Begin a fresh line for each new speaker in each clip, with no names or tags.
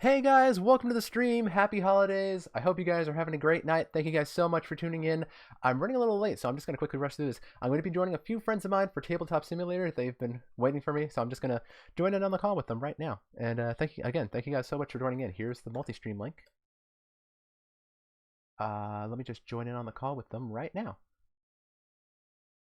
Hey guys, welcome to the stream. Happy holidays. I hope you guys are having a great night. Thank you guys so much for tuning in. I'm running a little late, so I'm just going to quickly rush through this. I'm going to be joining a few friends of mine for Tabletop Simulator. They've been waiting for me, so I'm just going to join in on the call with them right now. And thank you guys so much for joining in. Here's the multi-stream link. Let me just join in on the call with them right now.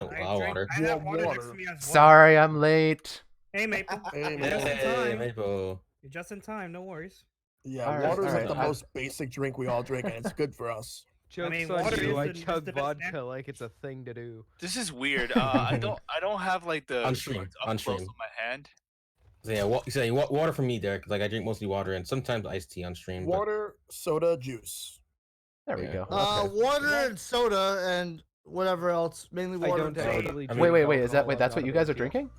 Water.
I have water next to me as well.
Sorry, I'm late.
Hey, Maple.
Hey, Maple.
You're just in time. No worries.
Yeah, water's like the most basic drink we all drink, and it's good for us.
Joke's
water
on you. I
is
chug
the best
vodka
snack.
like it's a thing to do.
This is weird. I don't have like the
On stream.
up close on my hand.
So yeah, water for me, Derek. Like I drink mostly water and sometimes iced tea on stream.
Water, soda, juice.
There we
Yeah.
go. Okay.
Water and soda and whatever else. Mainly
I
water
don't
and soda.
actually drink
Wait, is that
alcohol,
that's
I'm
what you
not a
guys are
big deal.
drinking?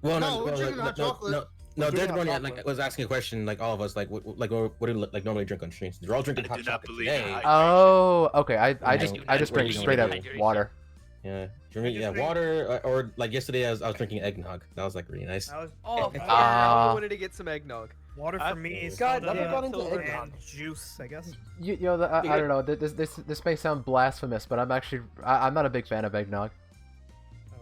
Well,
No, we're drinking hot chocolate.
No,
We're drinking
Derek
hot
like
chocolate.
was asking a question, like all of us, like what do you like normally drink on streams? We're all drinking
I
hot
do not
chocolate
believe
today.
in
Oh, okay. I
Yeah,
just
that's
drink
what you
straight up
do.
water.
Yeah, water or like yesterday I was drinking eggnog. That was like really nice.
That was
Oh,
yeah,
I wanted to get some eggnog.
water for me is
God
soda
damn,
and
Silver.
juice, I guess.
I don't know. This may sound blasphemous, but I'm not a big fan of eggnog.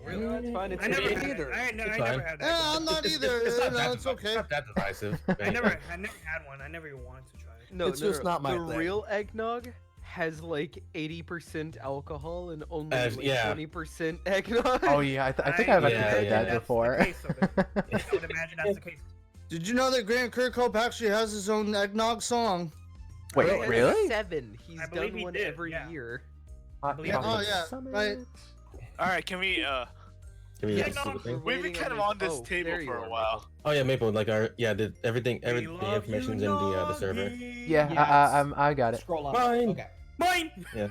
Really?
It's fine. It's
I never
okay.
had it.
either.
I
It's
never
fine.
had
Yeah,
that.
I'm not either.
It's not that
It's
divisive.
okay.
It's not that divisive.
I never had one. I never even wanted to try it.
No,
It's just not my
The
thing.
real eggnog has like 80% alcohol and only like
yeah.
20% eggnog.
Oh yeah, I think I've actually heard that
that's the
before.
case of it. I would imagine that's the case.
Did you know that Grant Kirkhope actually has his own eggnog song?
Wait,
Really?
really?
7. He's
I believe
done
he
one
did,
every
yeah.
year.
believe-
Oh, yeah, right.
All right, can we?
Can we
Yeah,
just
no,
do the thing?
We've been
Waiting
kind of
on
on this
this- oh,
table
there you
for
are,
a while.
Oh yeah, Maple. Like our the
We
the
love
information's
you,
in the server.
Yeah,
Yes.
I got it.
Scroll up.
Fine.
Okay.
Mine.
Yeah.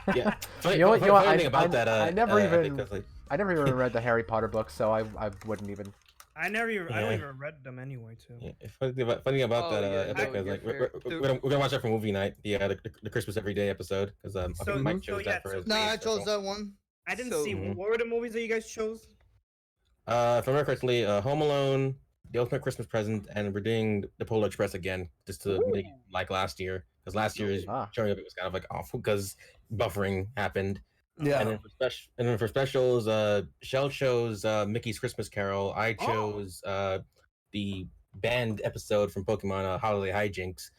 You know what?
Funny
You know what?
thing about that,
I never
I think
even
that's, like,
I never even read the Harry Potter books, so I wouldn't even.
I don't
Yeah.
even read them anyway, too.
yeah, funny thing about
Oh,
that
yeah,
epic
no,
is like
you're
we're
fair.
gonna watch that for movie night. The Christmas Everyday episode because I
So-
think Mike
so
chose
yeah,
that for
so
his.
No, I
special.
chose that one.
I didn't
So-
see. What were the movies that you guys chose?
If I remember correctly, Home Alone, The Ultimate Christmas Present, and we're doing The Polar Express again, just to make it like last year, because last year's
Ah.
showing of it was kind of like awful because buffering happened.
Yeah.
And then for specials, Shell chose Mickey's Christmas Carol. I chose the banned episode from Pokemon Holiday Hijinks,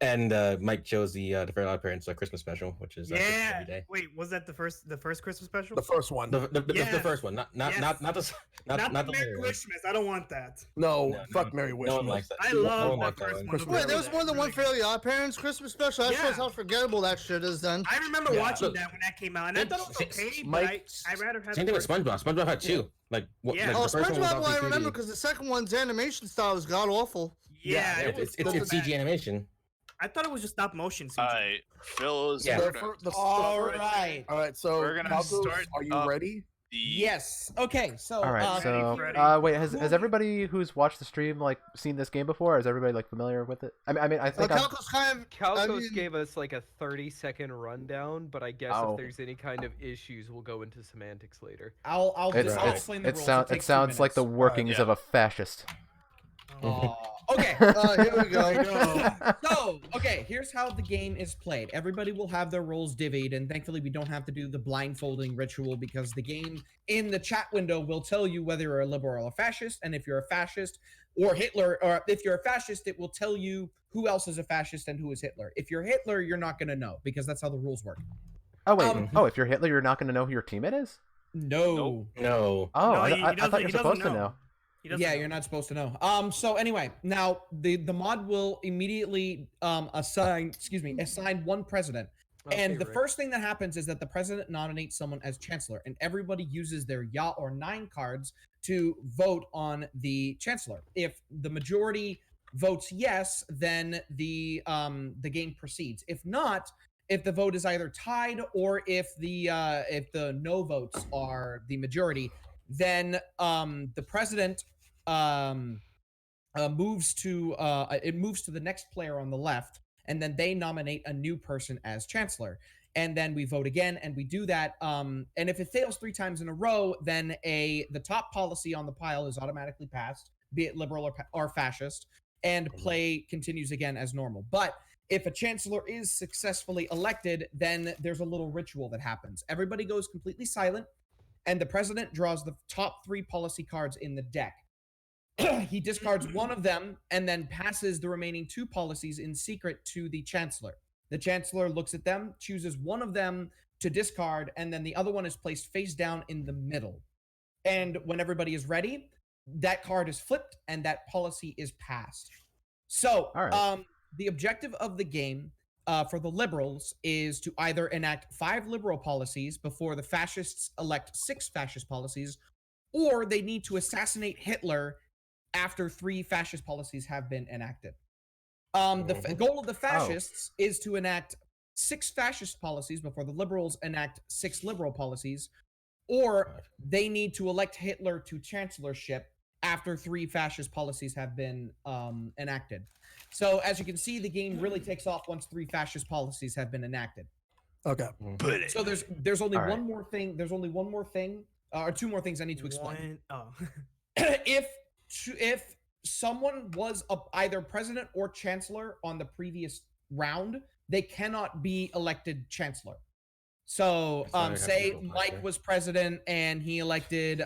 and Mike chose the Fairly Odd Parents Christmas special, which is Christmas
Yeah.
every day.
Wait, was that the first Christmas special?
The first one.
The
Yes.
first one, not
Yes.
not the
Not
the
the
later
Merry
one.
Christmas. I don't want that.
No,
No,
fuck Merry
No
Christmas.
one likes that.
I
No
love
one
that
likes
first
one.
one.
Christmas
Wait,
Really?
there was more than one Fairly Odd Parents Christmas special. That shows
Yeah.
how forgettable that shit is then.
I remember
Yeah.
watching
Look,
that when that came out, and I thought it was okay, but
Mike-
I rather have.
Same thing with SpongeBob. SpongeBob had two. Like, what?
Yeah.
Like,
Oh,
the first one was
SpongeBob,
all
well, I
2D.
remember because the second one's animation style is god awful.
Yeah, it was
it's
so
CG
bad.
animation.
I thought it was just stop motion CG.
Alright, Phil's.
Yeah.
All right.
All right, so
We're gonna
Calkos,
start
are you
up
ready?
Yes. Okay. So.
All right, so
Freddy.
wait, has everybody who's watched the stream like seen this game before? Is everybody like familiar with it? I mean, I think I've-
Calcos kind of.
Calkos
I mean-
gave us like a 30-second rundown, but I guess
Oh.
if there's any kind of issues, we'll go into semantics later.
I'll
it's,
I'll
it's,
explain the
it,
rules.
sound, it
takes 2
sounds like the
minutes.
workings
Yeah.
of a fascist.
Oh, okay.
Here we go.
So, okay, here's how the game is played. Everybody will have their roles divvied, and thankfully we don't have to do the blindfolding ritual because the game in the chat window will tell you whether you're a liberal or fascist, and if you're a fascist or Hitler, or if you're a fascist, it will tell you who else is a fascist and who is Hitler. If you're Hitler, you're not going to know because that's how the rules work.
Oh wait,
Um,
oh if you're Hitler, you're not going to know who your teammate is?
No.
No.
Oh,
No,
I
he
thought
doesn't-
you're
he
supposed to
doesn't
know.
He doesn't
Yeah,
know.
you're not supposed to know. So anyway, now the mod will immediately assign one president. And
Okay,
the
Rick.
first thing that happens is that the president nominates someone as chancellor, and everybody uses their yeah or nine cards to vote on the chancellor. If the majority votes yes, then the game proceeds. If not, if the vote is either tied or if the no votes are the majority, then the president moves to the next player on the left, and then they nominate a new person as chancellor. And then we vote again, and we do that. And if it fails 3 times in a row, then the top policy on the pile is automatically passed, be it liberal or fascist. and play continues again as normal. But if a chancellor is successfully elected, then there's a little ritual that happens. Everybody goes completely silent, and the president draws the top 3 policy cards in the deck. He discards one of them and then passes the remaining 2 policies in secret to the chancellor. The chancellor looks at them, chooses one of them to discard, and then the other one is placed face down in the middle. And when everybody is ready, that card is flipped and that policy is passed. So,
All right.
the objective of the game for the liberals is to either enact 5 liberal policies before the fascists elect 6 fascist policies, or they need to assassinate Hitler after 3 fascist policies have been enacted. The goal of the fascists is to enact 6 fascist policies before the liberals enact 6 liberal policies, or they need to elect Hitler to chancellorship after 3 fascist policies have been enacted. So as you can see, the game really takes off once 3 fascist policies have been enacted.
Okay.
So there's only
All right.
one more thing. There's only one more thing, or 2 more things I need to explain.
Oh.
if someone was either president or chancellor on the previous round, they cannot be elected chancellor. So, say Mike was president and he elected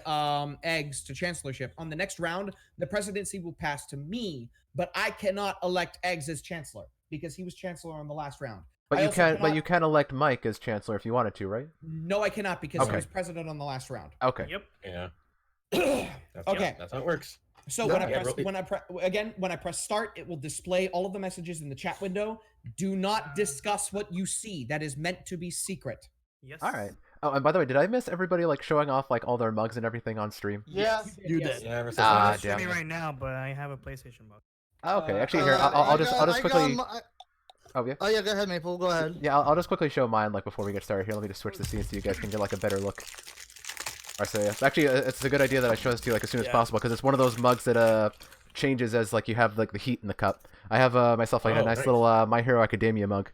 Eggs to chancellorship. On the next round, the presidency will pass to me, but I cannot elect Eggs as chancellor because he was chancellor on the last round.
But
I
you
also
can,
cannot-
you can elect Mike as chancellor if you wanted to, right?
No, I cannot because he
Okay.
was president on the last round.
Okay.
Yep.
Yeah.
Okay.
That's how it works.
So
No,
when I
yeah,
press when I press start, it will display all of the messages in the chat window. Do not discuss what you see. That is meant to be secret.
Yes.
All right. Oh, and by the way, did I miss everybody like showing off like all their mugs and everything on stream?
Yeah.
You
Yes.
did.
Yeah, ever since
Ah,
I
I'm
was-
damn.
streaming right now, but I have a PlayStation box.
Oh, okay.
Uh,
Actually, here I'll just quickly.
Oh
yeah.
yeah, go ahead, Maple. Go ahead.
Yeah, I'll just quickly show mine like before we get started. Here, let me just switch the scene so you guys can get like a better look. Alright, so yeah, actually, it's a good idea that I show this to you like as soon as
Yeah.
possible because it's one of those mugs that changes as like you have like the heat in the cup. I have myself like a
Oh,
nice
nice.
little My Hero Academia mug.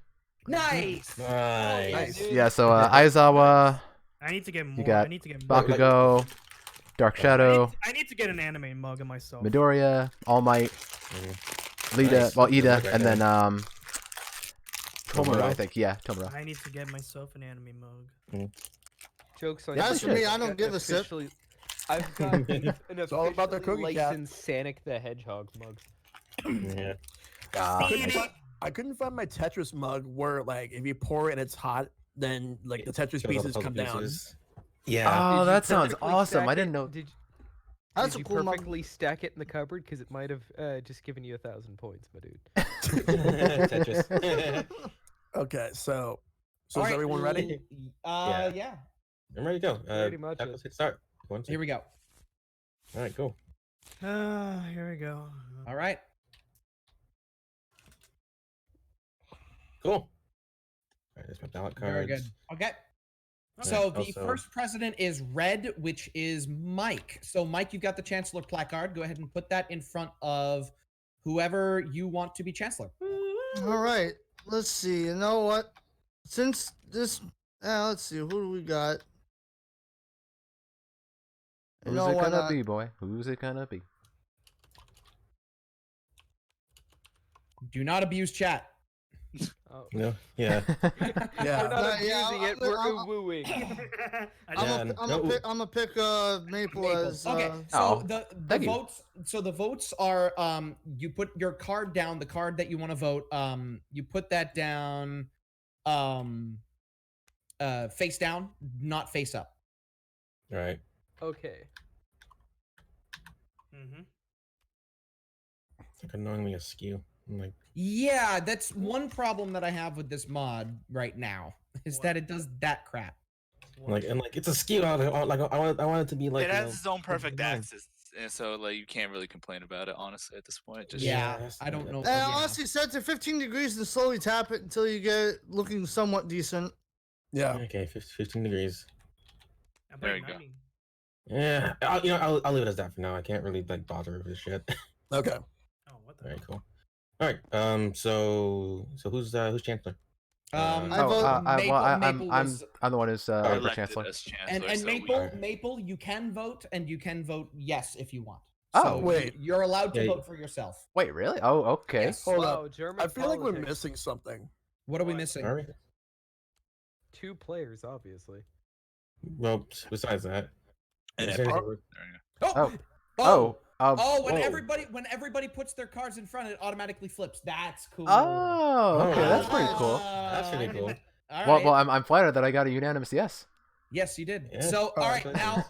Nice.
Nice.
dude.
Yeah, so Aizawa,
I need to get more.
got
I need to get more.
Bakugo, Dark Shadow,
I need to get an anime mug of myself.
Midoriya, All Might, Lita,
Nice.
well Ida,
Okay,
and then
okay.
Tomura, I think. Yeah, Tomura.
I need to get myself an anime mug.
Jokes on
That's
you.
for me, I
I've
don't
got
give a sip.
officially- I've got an
It's all about the
officially
cookie cat.
licensed Sonic the Hedgehog mug.
Yeah.
I couldn't find my Tetris mug where like if you pour it and it's hot, then like the Tetris
Shows all the
pieces
puzzle
come down.
pieces. Yeah.
Oh,
Did you
that sounds
perfectly
awesome.
stack
I didn't
it?
know.
That's
Did
a
you
cool mug.
perfectly stack it in the cupboard? Because it might have just given you 1,000 points, my dude.
Tetris.
Okay, so
All
is
right,
everyone ready?
Yeah.
I'm ready to go.
Pretty much
Calkos, hit start. One, two.
Here we go.
All right, cool.
Here we go.
All right.
Cool. All right, there's my ballot cards.
Very good. Okay.
Yeah,
So the
also-
first president is red, which is Mike. So Mike, you've got the chancellor placard. Go ahead and put that in front of whoever you want to be chancellor.
All right. Let's see. You know what? Since this, let's see. Who do we got? You
Who's
know
it
what?
gonna be, boy? Who's it gonna be?
Do not abuse chat.
Oh.
No. Yeah.
Yeah.
We're not
Yeah,
abusing it, we're wooing.
I'm gonna pick Maple,
Maple.
as.
Okay, so
Oh,
the
thank you.
votes. So the votes are you put your card down, the card that you want to vote. You put that down, face down, not face up.
All right.
Okay.
Mm-hmm.
It's like annoyingly askew. I'm like,
Yeah, that's one problem that I have with this mod right now is that it does that crap.
it's askew. I want it to be like.
It
you
has
know,
its own perfect
nice.
axis, and so like you can't really complain about it. Honestly, at this point, just
Yeah,
that's
I don't
not
know.
bad.
And
yeah.
honestly, set to 15 degrees and slowly tap it until you get it looking somewhat decent.
Yeah.
Okay, 15 degrees.
There you go.
Yeah, I'll leave it as that for now. I can't really like bother with this shit.
Okay.
Oh, what the?
Very cool. All right. So who's chancellor?
I
Oh,
vote
I'm
was-
the one who's
Elected
for chancellor.
as chancellor,
and
so
Maple,
Alright.
Maple, you can vote, and you can vote yes if you want.
Oh.
So
Wait.
you're allowed to
Yeah,
vote for yourself.
Wait, really? Oh, okay.
Yes.
Hold
wow,
up.
German
I feel like we're
politics.
missing something.
What are we missing?
Are we?
2 players, obviously.
Well, besides that,
And
is there
Epic.
anything-
Oh,
Oh.
oh,
Oh.
when
whoa.
everybody puts their cards in front, it automatically flips. That's cool.
Oh, okay, that's pretty cool.
That's pretty cool.
All
Well,
right.
well, I'm flattered that I got a unanimous yes.
Yes, you did.
Yeah.
So,
Oh,
all right,
thank
now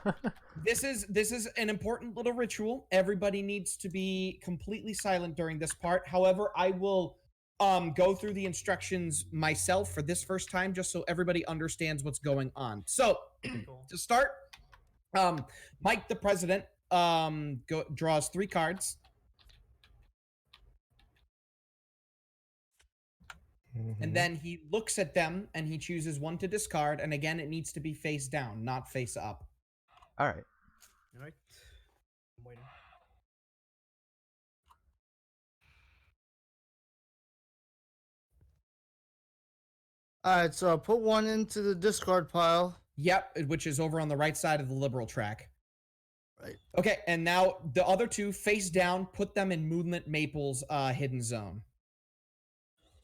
this is an important little ritual. Everybody needs to be completely silent during this part. However, I will go through the instructions myself for this first time, just so everybody understands what's going on. So, to start, Mike, the president, draws 3 cards. And then he looks at them and he chooses one to discard. And again, it needs to be face down, not face up.
All right.
All right. I'm waiting.
All right, so I'll put one into the discard pile.
Yep, which is over on the right side of the liberal track.
Right.
Okay, and now the other 2 face down, put them in Movement Maple's hidden zone.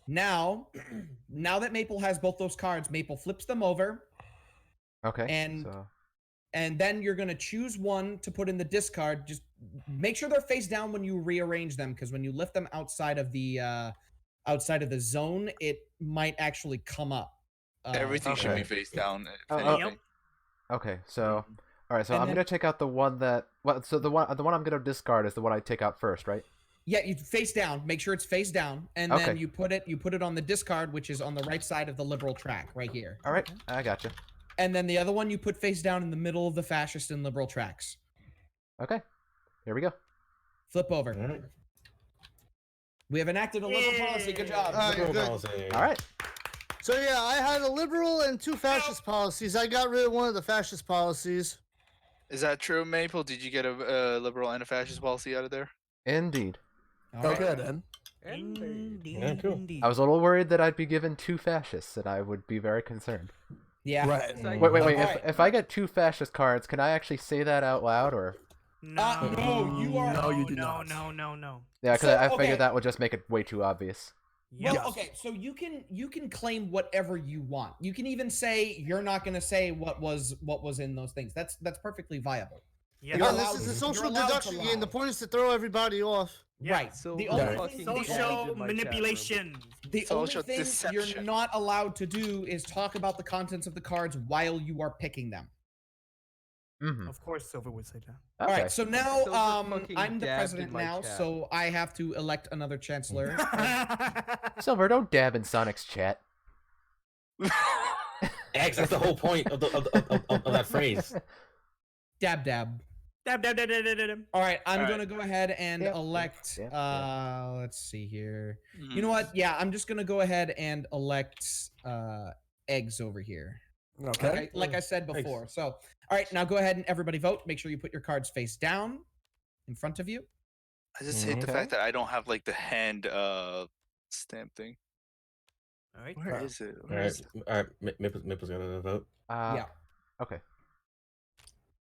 Now, now that Maple has both those cards, Maple flips them over,
Okay.
And-
so,
and then you're gonna choose one to put in the discard. Just make sure they're face down when you rearrange them, because when you lift them outside of the zone, it might actually come up.
Everything should be
Okay.
face down. If
Oh,
anything.
okay. So, all right. So
And
I'm
then-
gonna take out the one that. Well, so the one I'm gonna discard is the one I take out first, right?
Yeah, you face down. Make sure it's face down, and
Okay.
then you put it on the discard, which is on the right side of the liberal track, right here.
All right. I gotcha.
And then the other one you put face down in the middle of the fascist and liberal tracks.
Okay. Here we go.
Flip over.
All right.
We have enacted a liberal policy. Good job.
All right,
Liberal
good.
policy.
All right.
So yeah, I had a liberal and 2 fascist policies. I got rid of one of the fascist policies.
Is that true, Maple? Did you get a liberal and a fascist policy out of there?
Indeed.
All right.
Okay then.
Yeah, cool.
I was a little worried that I'd be given 2 fascists, and I would be very concerned.
Yeah.
Right.
Wait.
Alright.
If I get 2 fascist cards, can I actually say that out loud, or?
No, you are.
No, you do not.
No.
Yeah, because
So,
I
okay.
figured that would just make it way too obvious.
Well,
Yes.
okay, so you can claim whatever you want. You can even say you're not going to say what was in those things. That's perfectly viable.
Yeah.
You're
Again,
allowed
this is a
to.
social
You're allowed to
deduction game. The
lie.
point is to throw everybody off.
Yeah,
Right.
So
the
you
only
fucking
thing,
Social
my chat room.
manipulation.
the
Social
only thing you're
deception.
not allowed to do is talk about the contents of the cards while you are picking them.
Mm-hmm.
Of course, Silver would say that.
All right, so now
Silver fucking
I'm the
dabbed
president
in my
now,
chat.
so I have to elect another chancellor.
Silver, don't dab in Sonic's chat.
X, that's the whole point of that phrase.
Dab dab.
Dab.
All right, I'm
All right.
gonna go ahead and
Yep,
elect.
yep.
Let's see here.
Hmm.
You know what? Yeah, I'm just gonna go ahead and elect eggs over here.
Okay.
Like I said before. So, all right, now go ahead and everybody vote. Make sure you put your cards face down in front of you.
I just hate the
Okay.
fact that I don't have like the hand stamp thing.
All right.
Where
Okay.
is it?
All
Where
right.
is it?
All right. Maple's got to vote.
Yeah.
Okay.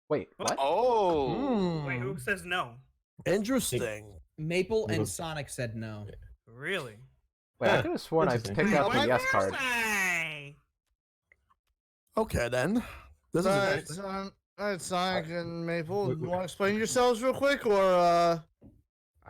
Wait, what?
Oh,
Wait, who says no?
Interesting.
Maple and
Maple's-
Sonic said no.
Really?
Wait, I
Huh,
could have sworn I
interesting.
picked out the yes card.
Hey.
Okay then. This is
All right,
interesting.
Sonic and Maple.
Wait,
You
wait.
want to explain yourselves real quick, or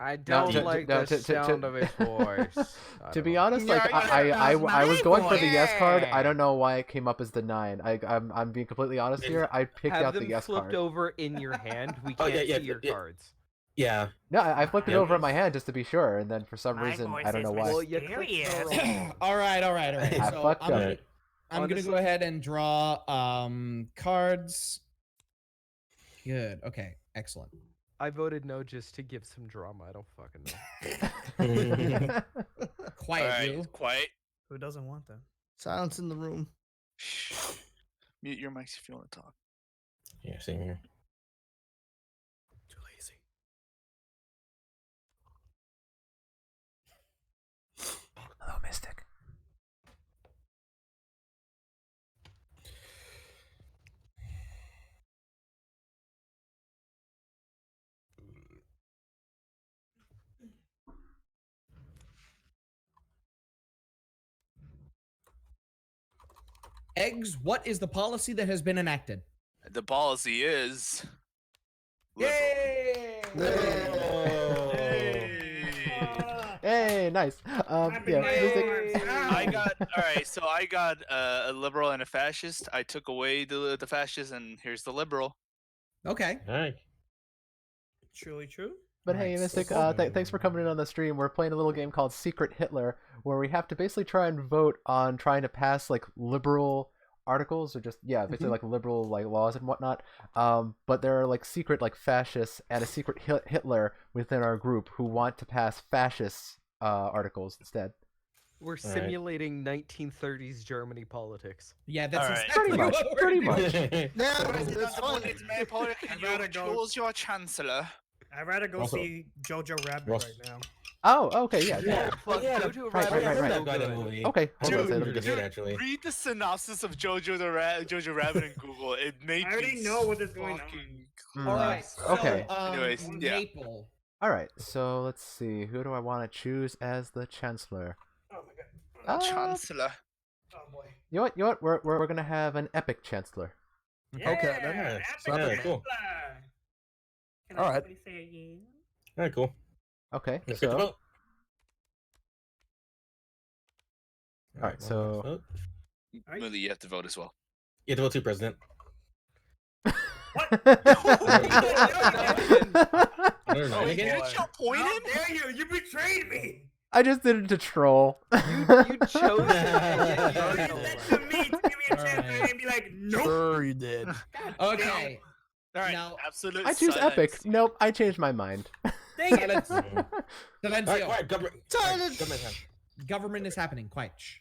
I
No,
don't like
no,
the sound of his voice. I
To be
don't-
honest,
Yeah,
like
yeah,
I was going for the yes card. I
Yeah.
don't know why it came up as the 9. I'm being completely honest
Maybe-
here. I picked
Have
out the
them
yes
flipped
card.
over in your hand. We
Oh,
can't
yeah,
see your
yeah.
cards.
Yeah.
No, I flipped it
Yeah.
over in my hand just to be sure, and then for some
My
reason
voice
I don't
is
know why.
Well, you clicked
mysterious.
the wrong-
all right.
I
So
fucked
I'm
up.
gonna, I'm gonna go ahead and draw cards. Good. Okay. Excellent.
I voted no just to give some drama. I don't fucking know.
Quiet,
all right,
you.
quiet.
Who doesn't want that?
silence in the room?
Shh. Mute your mics if you want to talk.
Yeah, same here.
Too lazy.
Hello, Mystic.
Eggs, what is the policy that has been enacted?
The policy is. liberal.
Yay!
Hey, nice. Yeah, music.
I got all right. So I got a liberal and a fascist. I took away the fascist, and here's the liberal.
Okay.
All right.
Truly true.
But hey,
Nice.
Mystic, thanks for coming in on the stream. We're playing a little game called Secret Hitler, where we have to basically try and vote on trying to pass like liberal articles, or just basically like liberal like laws and whatnot. But there are like secret like fascists and a secret Hitler within our group who want to pass fascist articles instead.
We're
right.
simulating 1930s Germany politics.
Yeah, that's
All right.
exactly
Pretty much,
what we're
pretty
doing.
much.
Yeah,
President
that's
of
fun.
Units, Mayor Poet, can
I'd rather
you
go-
choose your chancellor?
I'd rather go
Also-
see Jojo Rabbit
Ross-
right now.
Oh, okay, yeah.
Yeah,
Fuck,
yeah,
Jojo
right,
Rabbit
right,
is
right.
so
That
good.
movie.
Okay, hold on a
Dude,
second. Let me
Dude,
get
dude, actually.
Read the synopsis of Jojo Rabbit in Google. It made
I already
me
know what is going on.
fucking
All right. So,
Okay.
Anyways, yeah.
Maple.
All right, so let's see. Who do I want to choose as the chancellor?
Oh my god.
Chancellor.
Oh boy.
You know what? We're gonna have an epic chancellor.
Okay, then.
Yeah,
so yeah, cool.
All right.
All right, cool.
Okay,
Let's get the
so
vote.
Alright, so-
vote.
Millie, you have to vote as well.
You have to vote too, President.
Oh,
Again?
you didn't you point
How
him?
dare you? You betrayed me.
I just did it to troll.
You chose
You said to me to give me a chance
Alright.
and be like, nope.
Sure you did.
Okay.
All right,
Now-
absolute
I choose
silence.
epic. Nope, I changed my mind.
Dang it.
Silence.
All right,
Silencio.
quiet, government.
Silence.
Government time.
Government is happening. Quiet. Shh.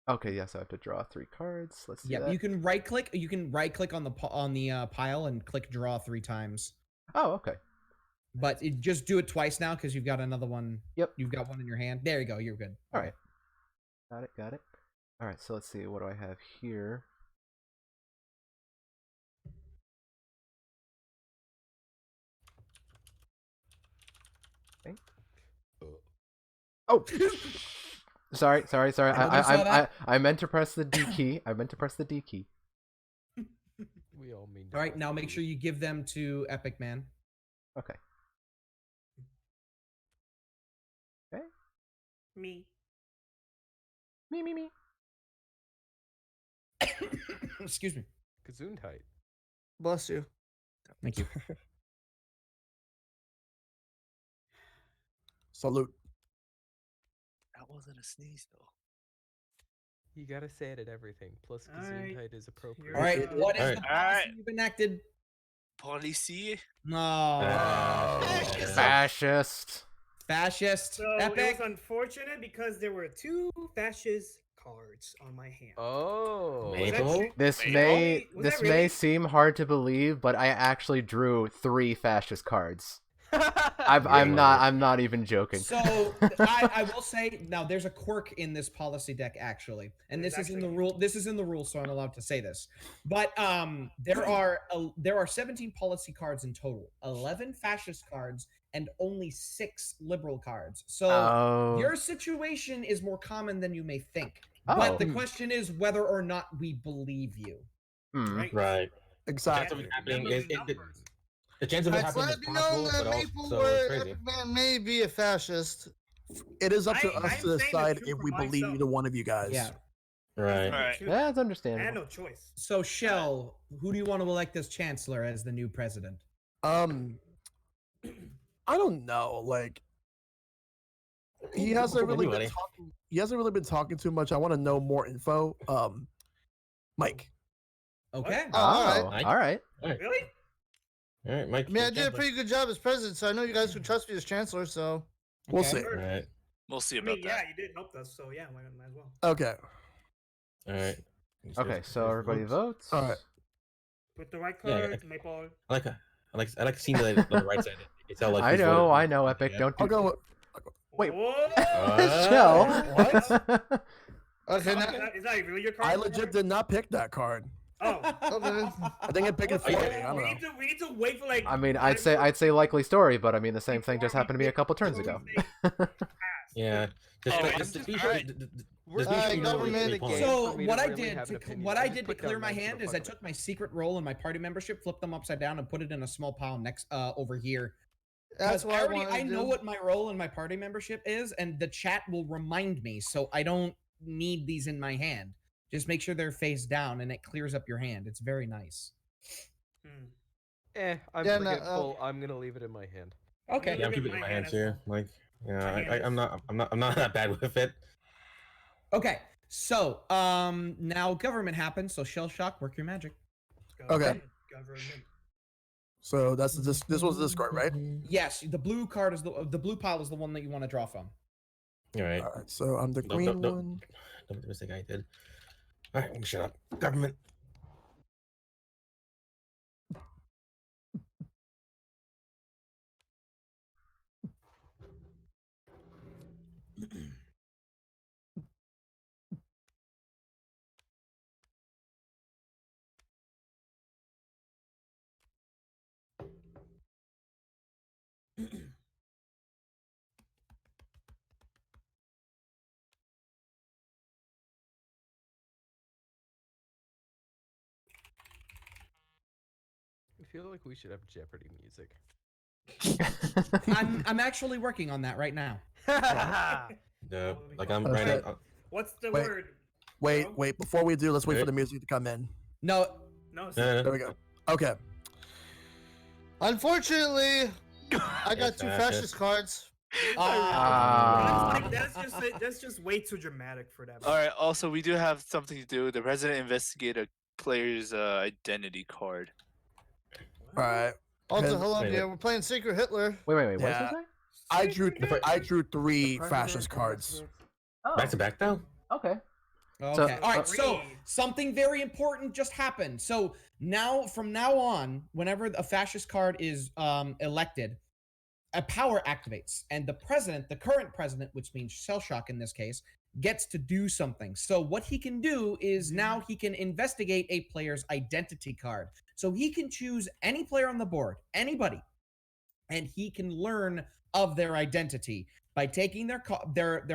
Okay, yes, I have to draw 3 cards. Let's see
Yeah,
that.
you can right click. You can right click on the pile and click draw 3 times.
Oh, okay.
But just do it twice now because you've got another one.
Yep.
You've got one in your hand. There you go. You're good.
All right. Got it. All right, so let's see. What do I have here? Okay. Oh. Sorry.
I saw that.
I meant to press the D key. I meant to press the D key.
We all mean.
All right. Now make sure you give them to Epic Man.
Okay. Okay.
Me.
Me.
Excuse me.
Gesundheit.
Bless you.
Thank you.
Salute.
That wasn't a sneeze though.
You gotta say it at everything. Plus,
Alright.
Gesundheit is appropriate.
All right. What is
All
the
right.
policy you've enacted?
Policy.
No.
Fascist.
Fascist.
So it
Epic.
was unfortunate because there were 2 fascist cards on my hand.
Oh.
Was that
Maple?
true?
This
Wait,
may
was that
this
really-
may seem hard to believe, but I actually drew 3 fascist cards. I'm not even joking.
So I will say now there's a quirk in this policy deck actually, and this is in the rule. This is in the rules, so I'm allowed to say this. But there are 17 policy cards in total, 11 fascist cards, and only 6 liberal cards. So
Oh.
your situation is more common than you may think.
Oh.
But the question is whether or not we believe you.
Hmm.
Right?
Right.
Exactly.
Chance of it happening
Remember
is
the
the
numbers.
chance of it
I'd
happening
let
is
you know
possible,
that
but
Maple
also
where
it's crazy.
Epic Man may be a fascist.
It is up to
I'm
us
saying
to
the
decide
truth
if
for
we believe
myself.
either one of you guys.
Yeah.
Right.
All right.
Yeah, that's
I had
understandable.
no choice.
So Shell, who do you want to elect as chancellor as the new president?
I don't know. Like, he hasn't really been
Anybody.
talking. He hasn't really been talking too much. I want to know more info. Mike.
Okay.
Oh, all right.
Mike?
All right.
Really?
All right, Mike.
I mean, I did a pretty good job as president, so I know you guys would trust me as chancellor. So
We'll
Okay.
see.
All right.
We'll see
I
about
mean, yeah,
that.
you did help us, so yeah, might as well.
Okay.
All right.
Okay, so everybody votes.
All right.
Put the right
Yeah,
card, Maple.
I like seeing the right side. It's how like
I
who's
know,
voted.
I know, Epic.
Yeah.
Don't do
I'll go.
Wait.
Whoa!
Shell.
What?
okay, now,
Is that really your card?
I legit did not pick that card.
Oh.
okay.
I think I picked it for
Yeah.
me. I don't
we,
know.
need to, we need to wait for like.
I mean,
5
I'd say likely story, but I mean the same thing just happened to me a couple turns ago.
Yeah. Just,
Oh,
just,
I'm
be
just-
sure,
alright.
We're
Just make
sure you know
early
where
in
the
the
game
game
So
for me to
what I
really
did
have an
to
opinion.
what
I
I
just
did to
put down
clear my
9 for the
hand is
fuck
I
of it.
took my secret roll and my party membership, flipped them upside down, and put it in a small pile next over here.
That's
Because
what I wanted
I
to
know
do.
what my role and my party membership is, and the chat will remind me, so I don't need these in my hand. Just make sure they're face down, and it clears up your hand. It's very nice.
I'm
Yeah,
forgetful. I'm gonna leave it in my hand.
Okay.
Yeah, I'm
Look at
keeping it in
my
my
hand
hands
as
here.
well.
Like, yeah,
My hand
I'm not that bad with it.
Okay. So now government happens. So Shell Shock, work your magic.
Okay.
Government.
So that's this was the Discord, right?
Yes, the blue card is the blue pile is the one that you want to draw from.
All right.
All right. So I'm the
Nope,
green
nope, nope.
one.
Don't make the mistake I did. All right, shut up. Government.
I feel like we should have Jeopardy music.
I'm actually working on that right now.
Like I'm
Okay.
right now.
What's the
Wait.
word?
Wait,
bro?
wait. Before we do, let's wait for
Right.
the music to come in.
No,
No.
There we go. Okay.
Unfortunately, I got
It's
two
fascist.
fascist cards.
That's just way too dramatic for that.
All right. Also, we do have something to do. The resident investigator player's identity card.
All right.
Also,
Hey,
hello,
wait,
dear.
wait.
We're playing Secret Hitler.
Wait, what
Yeah.
did you say?
I drew three
The
fascist
president
cards.
investigates- Oh,
Back to back though.
okay.
okay. All right. So
Read.
something very important just happened. So now, from now on, whenever a fascist card is elected, a power activates, and the president, the current president, which means Shell Shock in this case, gets to do something. So what he can do is now he can investigate a player's identity card. So he can choose any player on the board, anybody, and he can learn of their identity by taking their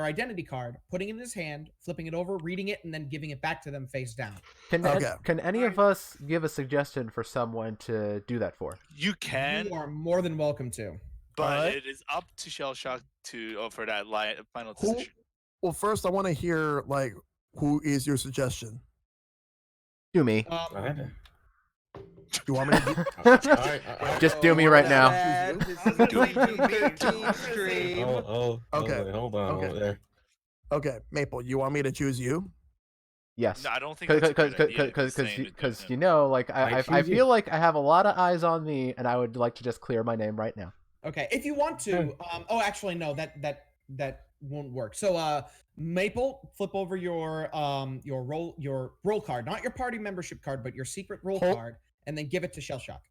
identity card, putting it in his hand, flipping it over, reading it, and then giving it back to them face down.
Okay.
Can any of us give a suggestion for someone to do that for?
You can,
You are more than welcome to.
but
Alright.
it is up to Shell Shock to for that final
Who?
decision.
Well, first I want to hear like who is your suggestion?
Do me.
All right.
You want me to?
All right.
Just do me right now.
This is
I was gonna say
a
do me.
PG-13 stream.
Okay.
Wait, hold on.
Okay.
Over there.
Okay, Maple. You want me to choose you?
Yes.
No, I don't think that's a good idea,
Because you know, like I
choose you.
feel like I have a lot of eyes on me, and I would like to just clear my name right now.
Okay, if you want to, oh, actually, no, that won't work. So, Maple, flip over your roll card, not your party membership card, but your secret roll
Hold-
card, and then give it to Shell Shock.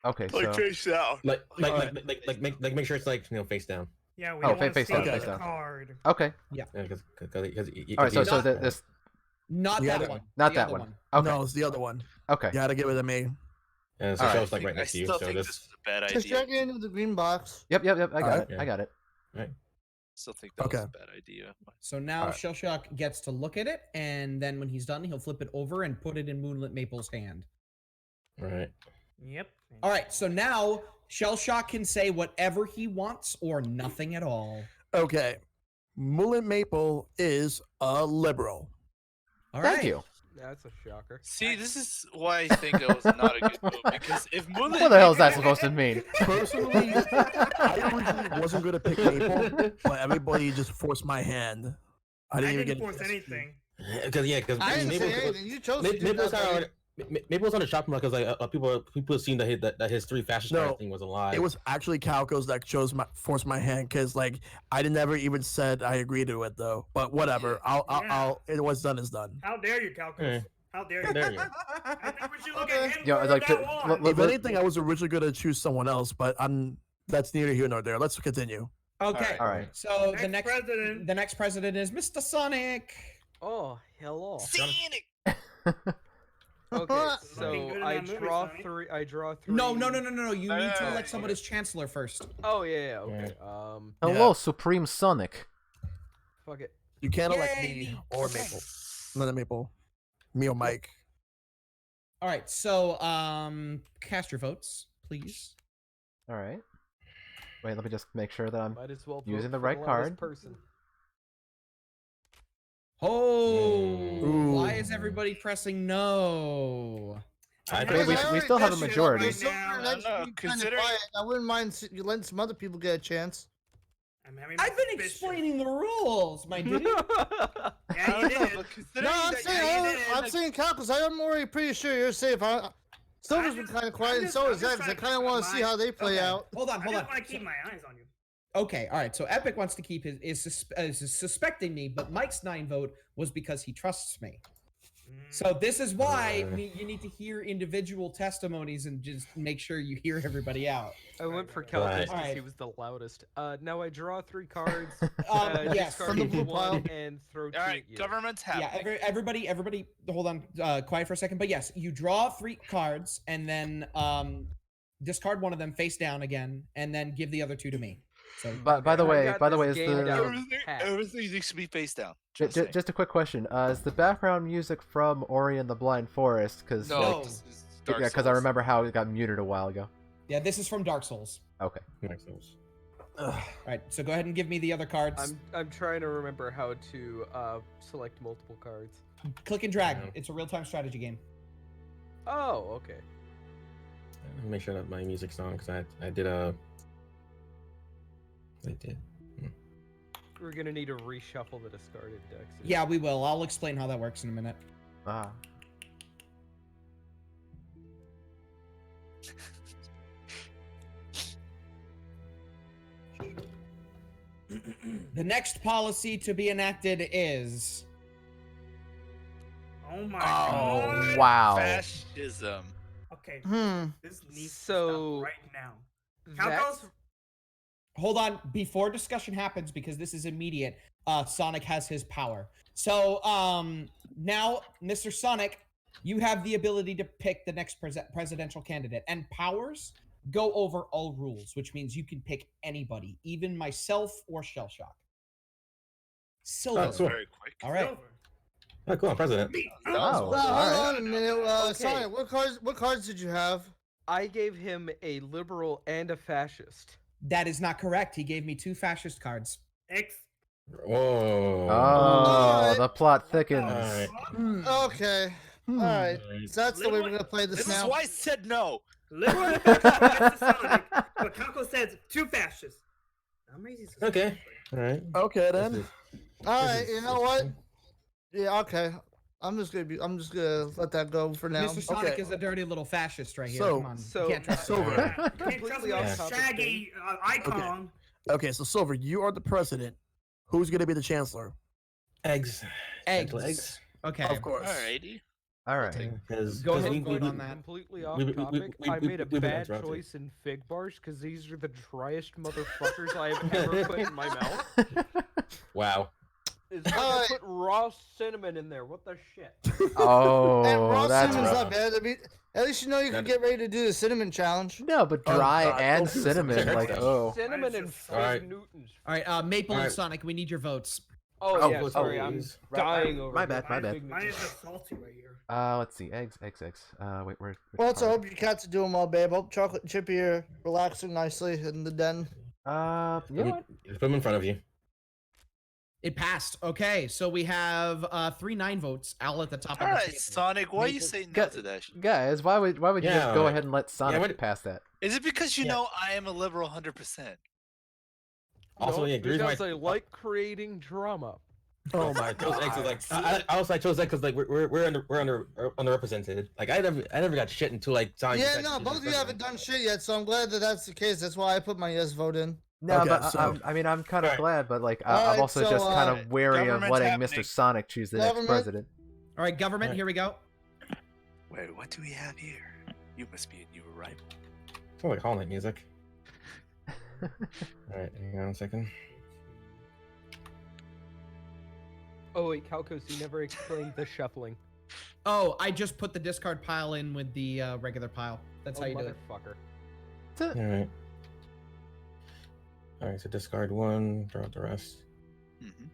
Okay, so
face down.
Make sure it's like face down.
Yeah, we
Oh,
don't want to
face
see
down,
the
face down.
card.
okay.
Yeah, because
All right, so
Not-
this
Not
You
that
gotta-
one.
not
the
that
other
one. Okay.
No, it's the other one.
Okay.
You gotta give it to me.
And so
All right.
Shell's like right next to you.
I still
So
think this
this.
is a bad
Just
idea.
check into the green box.
Yep. I got
Alright.
it. I got it.
Still think that was
Okay.
a bad idea.
So now
Alright.
Shell Shock gets to look at it, and then when he's done, he'll flip it over and put it in Moonlit Maple's hand.
Right.
Yep.
All right, so now Shell Shock can say whatever he wants or nothing at all.
Okay, Mullet Maple is a liberal.
All
Thank
right.
you.
That's a shocker.
See, this is why I think that was not a good move because if Moonlit
What the hell is that supposed to mean?
Personally, I originally wasn't gonna pick Maple, but everybody just forced my hand. I
I
didn't even
didn't
get.
force anything.
Because
I didn't say anything. You chose to do
Maple's
that.
kind of Maple was on the shopping block because like people seen that his three fascist
No,
card thing was a lie.
It was actually Calkos that forced my hand because like I never even said I agreed to it though. But whatever, I'll. It was done is done.
How dare you, Calkos?
Yeah.
How dare you?
There you go.
I think we should look
Okay.
at him
Yo,
for
like,
that one.
If anything, I was originally gonna choose someone else, but that's neither here nor there. Let's continue.
Okay.
All right.
So the
President.
next president is Mr. Sonic.
Oh, hello.
Sonic.
Okay,
Looking
so
good in
I
that movie,
draw
Sonny.
three. I draw three.
No. You need to elect
Hey.
someone as chancellor first.
Oh yeah. Okay.
Hello, Supreme Sonic.
Fuck it.
You can't elect
Yay!
me or
Okay.
Maple. Not Maple. Me or Mike.
All right, so cast your votes, please.
All right. Wait, let me just make sure that I'm
Might as well vote
using the
for
right
loudest
card.
person.
Oh, why
Ooh.
is everybody pressing no?
I
mean, we
already
still have a
guessed you,
majority.
but Silver
I
and
don't
Edge
know,
being kinda
considering-
quiet. I wouldn't mind letting some other people get a chance.
I'm having my
I've been
suspicions.
explaining the rules, my dude.
Yeah,
I
you
don't know,
did.
but considering
No, I'm
that
saying,
you did,
I'm
like,
saying Calkos. I'm already pretty sure you're safe. Silver's been
just-
kind of
I'm
quiet, and
just-
so
I'm
is
just
Eggs. I
trying to
kind of
keep
want to
my
see how they play
Okay.
out.
Hold on,
I
hold
just
on.
want to keep my eyes on you.
Okay, all right. So Epic wants to keep is suspecting me, but Mike's 9 vote was because he trusts me. So this is why you need to hear individual testimonies and just make sure you hear everybody out.
I went for
Right.
Calkos because
Alright.
he was the loudest. Now I draw 3 cards.
Yes.
Discard
From the blue
one
pile.
and throw 2
all right,
at you.
government's happy.
Yeah, everybody, hold on, quiet for a second. But yes, you draw 3 cards and then discard one of them face down again, and then give the other 2 to me. So,
By the
I
way,
got
is
this game
the
down. Pat.
Everything needs to be face down. Just saying.
just a quick question? Is the background music from Ori and the Blind Forest? Because
No,
No.
this is Dark
yeah, because I
Souls.
remember how it got muted a while ago.
yeah, this is from Dark Souls.
Okay.
All right, so go ahead and give me the other cards.
I'm trying to remember how to select multiple cards.
Click and drag.
Yeah.
It's a real-time strategy game.
Oh, okay.
Make sure that my music's on because I did a. I did.
We're gonna need to reshuffle the discarded decks.
Yeah, we will. I'll explain how that works in a minute.
Ah.
The next policy to be enacted is
Oh my
Oh
god.
wow.
Fascism.
Okay,
Hmm.
this needs to
So-
stop right now.
That's-
Calkos?
hold on before discussion happens because this is immediate. Sonic has his power. So now, Mr. Sonic, you have the ability to pick the next presidential candidate, and powers go over all rules, which means you can pick anybody, even myself or Shellshock. Silver.
cool.
Very quick.
All right.
Silver.
Oh, cool. I'm president.
Me.
Oh,
Well,
alright.
hold on a minute,
Okay.
Sonic. What cards did you have?
I gave him a liberal and a fascist.
That is not correct. He gave me 2 fascist cards.
X.
Whoa.
Oh,
Alright.
the plot thickens.
Alright.
Okay. All right. So that's the way we're gonna play this
This
now.
is why I said no.
Liberal and fascist Sonic, but Calkos says 2 fascists. I'm raising suspicion.
Okay. All right.
Okay
This
then.
is-
All
this
right.
is
You know what?
interesting.
Yeah. Okay. I'm just gonna let that go for now.
Mr. Sonic
Okay.
is a dirty little fascist right here.
So-
Come on.
so-
you can't trust
so-
him.
Silver.
Yeah. You can't trust
Completely
me
off
with
topic
Shaggy icon.
Okay, so Silver, you are the president. Who's gonna be the chancellor?
Eggs.
Eggs.
Gentle eggs.
Okay.
Of course.
Alrighty.
All right.
Because
Go ahead
we,
and
we,
vote
we,
on that.
Completely off
we-
topic.
we-
I made a
we've been
bad
interrupted.
choice in fig bars because these are the driest motherfuckers I have ever put in my mouth.
Wow.
It's like I
Alright.
put raw cinnamon in there. What the shit?
And
Oh,
raw
that's
cinnamon's
rough.
not bad. I mean, at least you know you can
That-
get ready to do the cinnamon challenge.
No, but
Oh,
dry
God,
and
don't do
cinnamon,
cinnamon.
like oh.
Cinnamon and
just-
fig
Alright.
Newtons.
All right. Maple and
Alright.
Sonic, we need your votes.
Oh,
Oh,
yeah,
oh,
sorry, I'm
please.
dying over.
My
here.
bad, my bad.
Fig
Mine is
Newtons.
just salty right here.
Let's see. Eggs. Wait, where?
Well, I hope your cats are doing well, babe. Hope Chocolate and Chippy are relaxing nicely in the den.
You know what?
Just put them in front of you.
It passed. Okay, so we have 3 9 votes. Al at the top
All
of the
right,
table.
Sonic. Why are you
Maple-
saying no
Gu-
to that? Shit?
Guys, why would you just
Yeah,
go
like-
ahead and let Sonic
what-
pass that?
Is it because you
Yeah.
know I am a liberal 100%?
Also,
No,
yeah, the reason why
because I like creating drama.
Oh my god! I chose eggs 'cause, like, I also I chose that because like we're underrepresented. Like I never got shit until like Sonic.
Yeah,
decided
no,
to be
both of you
president.
haven't done shit yet, so I'm glad that that's the case. That's why I put my yes vote in.
No,
Okay,
but
so-
I mean, I'm kind of
Alright.
glad, but like, I'm
Alright,
also
so,
just kind of wary of
government's
letting
happening.
Mr. Sonic choose the next
Government?
president.
All right, government,
Alright.
here we go.
Wait, what do we have here? You must be a new arrival.
Sounds like Hall Night music. All right, hang on a second.
Oh wait, Calkos, you never explained the shuffling.
Oh, I just put the discard pile in with the regular pile. That's how you do it.
motherfucker.
That's it.
All right. All right, so discard one, draw out the rest.
Mhm.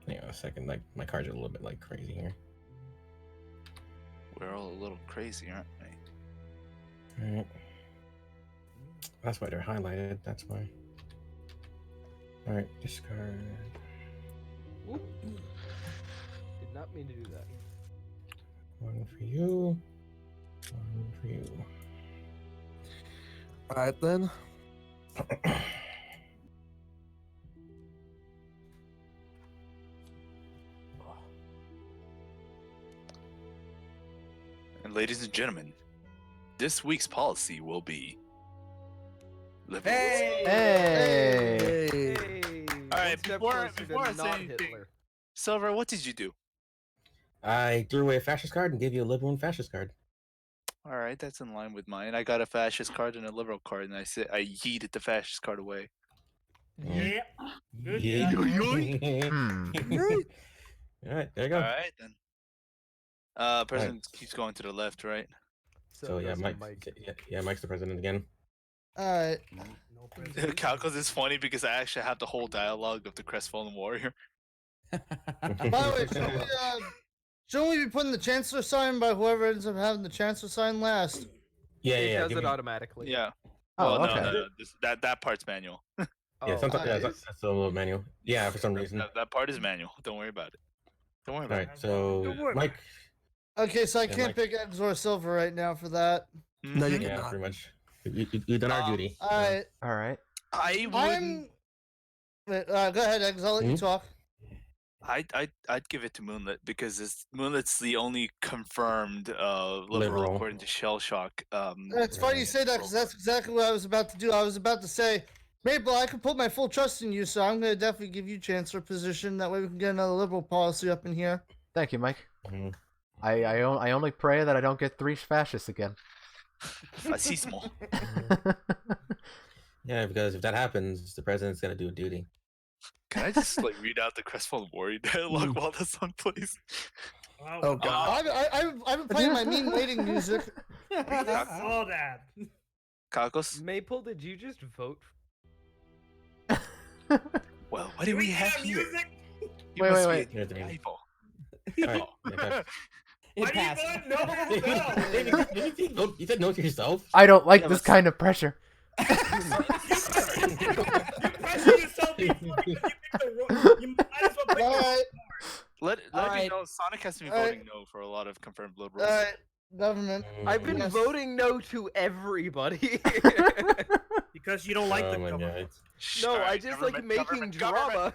Hang on a second. Like my cards are a little bit like crazy here.
We're all a little crazy, aren't we?
All right. That's why they're highlighted. That's why. All right, discard.
Oop. Did not mean to do that.
One for you. One for you.
All right then.
And ladies and gentlemen, this week's policy will be liberals.
Hey!
Hey!
All right,
One step
before
closer to
I say
not
anything,
Hitler.
Silver, what did you do?
I threw away a fascist card and gave you a liberal and fascist card.
All right, that's in line with mine. I got a fascist card and a liberal card, and I yeeted the fascist card away.
Yeah. Good.
Yeah.
Hmm.
All right, there you go.
All right then. President keeps going to the left, right?
So yeah,
does
Mike. Yeah, Mike's the president again.
All right.
Calkos is funny because I actually have the whole dialogue of the crestfallen warrior.
By the way, shouldn't we be putting the Chancellor sign by whoever ends up having the Chancellor sign last?
Yeah,
It
yeah.
does
give
it
me-
automatically.
Yeah.
Oh,
Well,
okay.
no. That part's manual.
Yeah,
Oh,
sometimes
okay.
that's a little manual. Yeah, for some reason.
That part is manual. Don't worry about it. Don't worry
All
about
right,
it.
so
Don't worry.
Mike.
Okay, so I
Yeah,
can't
Mike.
pick Eggs or Silver right now for that.
No, you
Mhm.
Yeah,
cannot.
pretty much. We've done our duty.
All right.
All right.
I wouldn't.
Wait, go ahead, Eggs. I'll let you talk.
I'd give it to Moonlit because Moonlit's the only confirmed liberal
Liberal.
according to Shellshock.
It's funny you say that because that's exactly what I was about to do. I was about to say, Maple, I can put my full trust in you, so I'm going to definitely give you Chancellor position. That way we can get another liberal policy up in here.
Thank you, Mike.
Mhm.
I only pray that I don't get 3 fascists again.
Fascismo.
Yeah, because if that happens, the president's gonna do duty.
Can I just read out the crestfallen warrior dialogue while the song plays?
Oh god.
I've been playing my mean waiting music.
I saw that.
Calkos?
Maple, did you just vote?
Well, what do we have here?
Music?
You
Wait,
must
wait,
be
wait.
a typo.
All right. Okay.
It
Why
passed.
do you vote no?
David, you said no to yourself.
I don't like
Yeah,
this
but-
kind of pressure.
You pressure yourself before because you picked the wrong. You might as well pick
All
the
right,
Let me
Alright.
know. Sonic has to be
Alright.
voting no for a lot of confirmed
all
liberals.
right, government.
I've been
Yes.
voting no to everybody.
because you don't like
Oh
the
my
government.
God.
Shh,
No, I
alright,
just like
government,
making
government.
drama.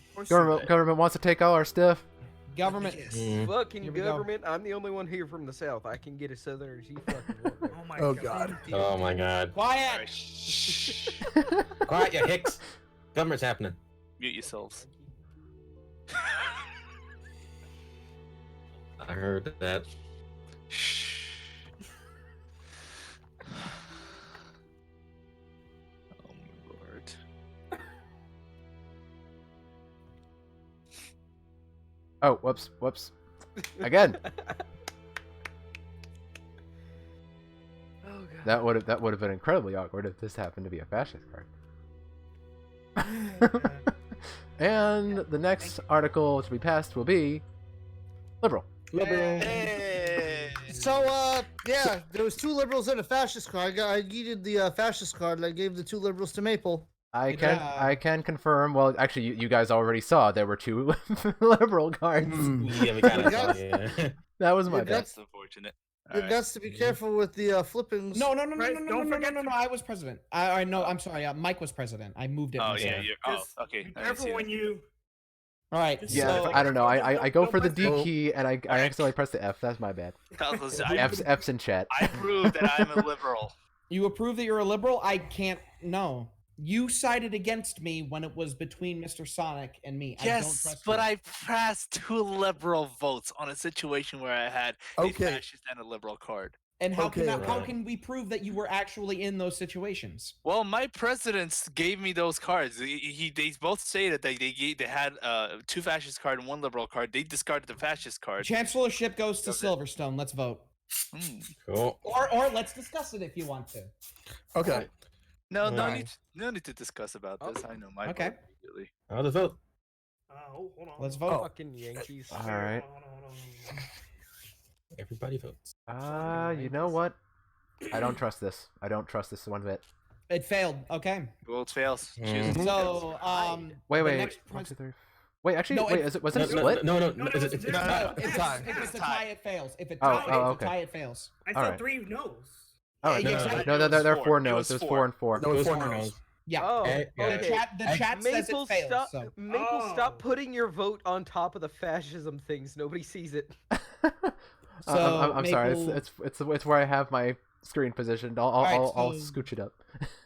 Of course you
Government wants to take all our stuff.
Government.
Yes.
Mm.
Fucking
Here we go.
government. I'm the only one here from the south. I can get a southerner. He fucking won't.
Oh my
Oh,
god.
God.
Oh my God.
Quiet.
Alright, shh.
Quiet, you hicks. Government's happening.
Mute yourselves.
I heard that.
Shh. Oh my lord.
Oh, whoops. Again.
Oh god.
That would have been incredibly awkward if this happened to be a fascist card. And the next article to be passed will be liberal.
Hey.
So, yeah, there was 2 liberals and a fascist card. I yeeted the fascist card, and I gave the 2 liberals to Maple.
I
Good
can
job.
I can confirm. Well, actually, you guys already saw there were 2 liberal cards.
Yeah, we kind of
Yes.
yeah.
That was my
Yeah,
bad.
That's unfortunate.
You
Alright.
got to be careful with the flippings.
No.
Right, don't forget
No. I was president. I know. I'm sorry. Mike was president. I moved it.
Oh
myself.
yeah, you're. Oh,
Just
okay.
Be
I didn't see
careful when
that.
you.
All right.
Yeah,
So,
I don't know. I go for the D
Oh.
key and I accidentally pressed the F. That's my bad.
Calkos,
F's in chat.
I prove that I'm a liberal.
you approve that you're a liberal? I can't. No. You sided against me when it was between Mr. Sonic and me. I don't
Yes,
trust
but
you.
I passed 2 liberal votes on a situation where I had a
Okay.
fascist and a liberal card.
And how
Okay,
how
right.
can we prove that you were actually in those situations?
Well, my presidents gave me those cards. They both stated that they had 2 fascist card and 1 liberal card. They discarded the fascist card.
Chancellorship goes to
Okay.
Silverstone. Let's vote.
Hmm.
Cool.
Or let's discuss it if you want to.
Okay.
No
Alright.
need to discuss about this. I know my
Okay.
vote immediately.
I'll just vote.
Hold on.
Let's vote.
Fucking Yankees.
All right.
Hold on.
Everybody votes.
You know what? I don't trust this. I don't trust this one bit.
It failed. Okay.
Vote fails. Choose.
So
Wait.
the next
One,
pres-
two, three. Wait, actually,
No,
wait. Was it split?
No.
No,
Is
it's
it-
a-
No,
It's
if
time.
if it's a tie, it fails. If it
Oh,
ties,
oh,
it's
okay.
a tie, it fails.
I
All
saw
right.
3 no's.
All right.
Yeah,
No,
exactly.
No, there are
It
4
was
no's. There's 4
4.
and 4.
No,
Those
four
four
no's.
no's.
Yeah.
Oh,
Yeah, yeah.
The
okay.
chat says it
Maple,
fails.
stop.
So.
Maple,
Oh.
stop putting your vote on top of the fascism things. Nobody sees it.
So,
I'm sorry.
Maple-
It's where I have my screen positioned. I'll
so-
scooch it up.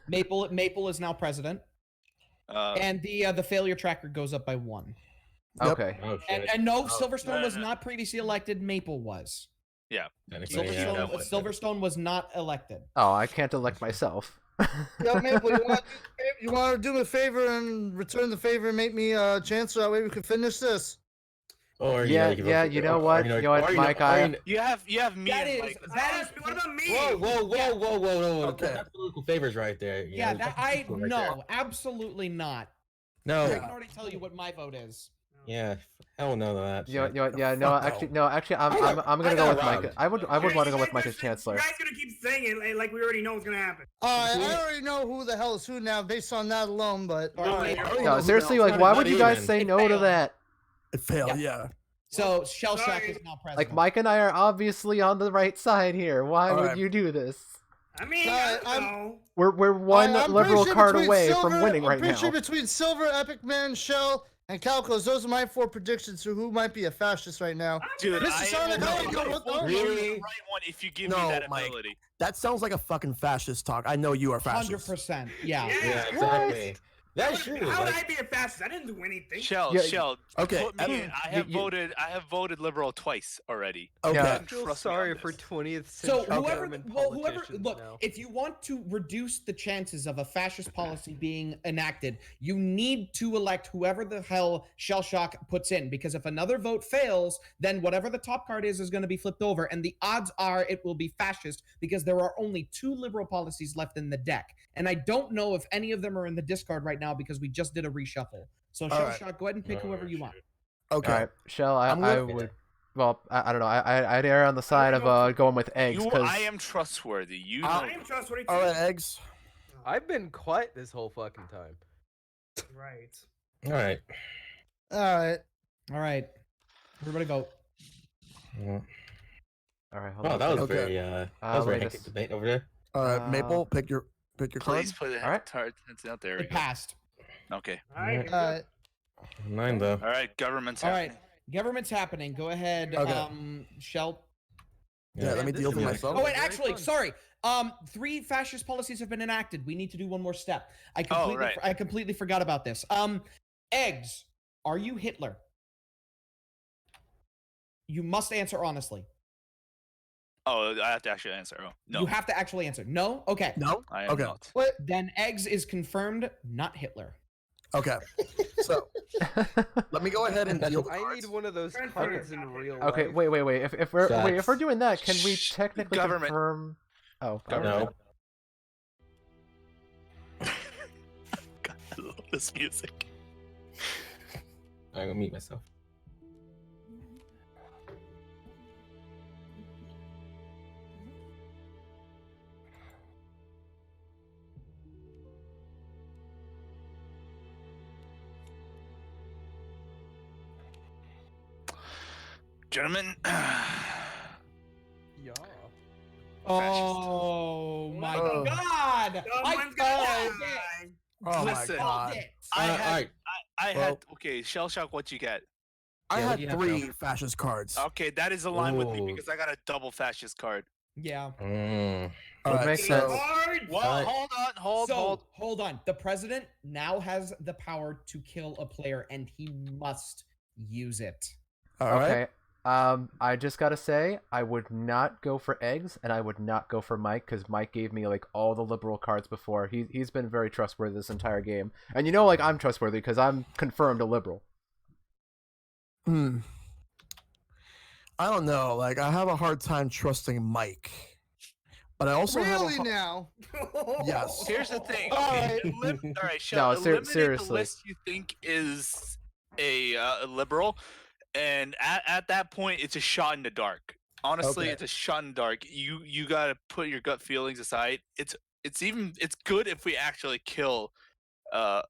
Maple is now president, and the failure tracker goes up by 1.
Yep.
Okay.
Oh,
And
shit.
no, Silverstone
no,
was
no.
not previously elected. Maple was.
Technically,
Yeah,
Silverstone,
that was-
Silverstone was not elected.
Oh, I can't elect myself.
Yeah, Maple, you want to do me a favor and return the favor and make me chancellor? That way we can finish this.
Or
Yeah,
you can
yeah,
vote for-
you know
or,
what? You know what, Mike, I-
You have me
That
and
is
Mike.
that
What about me?
Whoa!
Okay.
That's political favors right there.
is yeah.
That's
I
political right
no, absolutely not.
there.
I
No.
can already tell you what my vote is.
Yeah. Hell no to that.
Yeah,
shit.
yeah. No,
Fuck
actually,
no.
I'm gonna
I
go
got
with Mike.
robbed.
I would want to go with Mike as
You
chancellor.
guys gonna keep saying it like we already know what's gonna happen.
I already know who the hell is who now based on that alone, but
Alright,
No, seriously, like, why would you guys
even.
say
It
no to
failed.
that?
It failed. Yeah.
So Shell Shock
Sorry.
is now president.
Like, Mike and I are obviously on the right side here. Why would
Alright.
you do this?
I mean,
Sorry,
I don't know.
We're one
I'm pretty
liberal
sure
card
between
away
Silver-
from winning
I'm
right
pretty
now.
sure between Silver, Epic Man, Shell, and Calkos, those are my 4 predictions for who might be a fascist right now.
Dude,
Mr.
I
Sonic,
am
how
the
you doing? What the-
Really?
right one if you give
No,
me that
Mike.
ability.
That sounds like a fucking fascist talk. I know you are fascist.
100%. Yeah.
Yeah, exactly. That's true.
How would
like-
I be a fascist? I didn't do anything.
Shell,
Yeah,
Shell.
okay,
Put me in. I have voted liberal twice already.
Okay.
Yeah.
I feel
Trust me
sorry
on
for
this.
20th
So
century
whoever,
German
whoever,
politicians
look,
now.
if you want to reduce the chances of a fascist policy being enacted, you need to elect whoever the hell Shell Shock puts in. Because if another vote fails, then whatever the top card is going to be flipped over, and the odds are it will be fascist because there are only 2 liberal policies left in the deck, and I don't know if any of them are in the discard right now because we just did a reshuffle. So Shell
Alright.
Shock, go ahead and pick whoever you want.
Okay.
All right, Shell,
I'm
I
gonna-
would. Well, I don't know. I'd err on the side of going with eggs because
I am trustworthy. You know.
I am trustworthy too.
All right, eggs.
I've been quiet this whole fucking time.
Right.
All right.
Alright.
All right. Everybody vote.
Yeah.
all right. Hold
Wow,
on.
that was
Okay.
very that was
let
very
me
hectic
just-
debate over there.
All right, Maple, pick your card.
Please put it
All right.
out there. We
It
go.
passed.
Okay.
Alright.
Alright.
9 though.
All right. Government's
All
happening.
right. Government's happening. Go ahead.
Okay.
Shell.
Yeah, let me
this
deal
is
with
gonna be
myself.
Oh wait,
Very
actually,
fun.
sorry. 3 fascist policies have been enacted. We need to do one more step.
right.
I completely forgot about this. Eggs, are you Hitler? You must answer honestly.
Oh, I have to actually answer. Oh, no,
You have to actually answer. No? Okay.
No?
I am
Okay.
not.
Then Eggs is confirmed, not Hitler.
Okay. So let me go ahead and deal the
I
cards.
need one of those
Turn
cards
first.
in real
Okay,
life.
wait. If we're doing that, can we
Shh.
technically
Government.
confirm? Oh,
Government.
No.
God, I love this music.
I'm gonna mute myself.
Gentlemen,
Yeah.
Oh my
Oh.
God!
Someone's
I
gonna
called
die.
it!
Oh my
Listen.
god.
It.
I
all
had,
right.
I
Well-
had. Okay, Shell Shock, what you get?
I
Yeah, what
had
do you have,
3
Phil?
fascist cards.
Okay, that is aligned with me
Ooh.
because I got a double fascist card.
Yeah.
All right,
makes
so
sense.
Cards.
Well,
Alright.
hold on, hold.
Hold on. The president now has the power to kill a player, and he must use it.
all right.
Okay. I just gotta say, I would not go for eggs, and I would not go for Mike because Mike gave me like all the liberal cards before. He's been very trustworthy this entire game, and you know, like I'm trustworthy because I'm confirmed a liberal.
Hmm. I don't know. Like I have a hard time trusting Mike, but I also have a
Really
har-
now?
Yes.
Here's the thing.
All
Okay,
right.
all right,
No,
Shell. Eliminate
seriously.
the list you think is a liberal, and at that point, it's a shot in the dark. Honestly,
Okay.
it's a shot in the dark. You gotta put your gut feelings aside. It's good if we actually kill a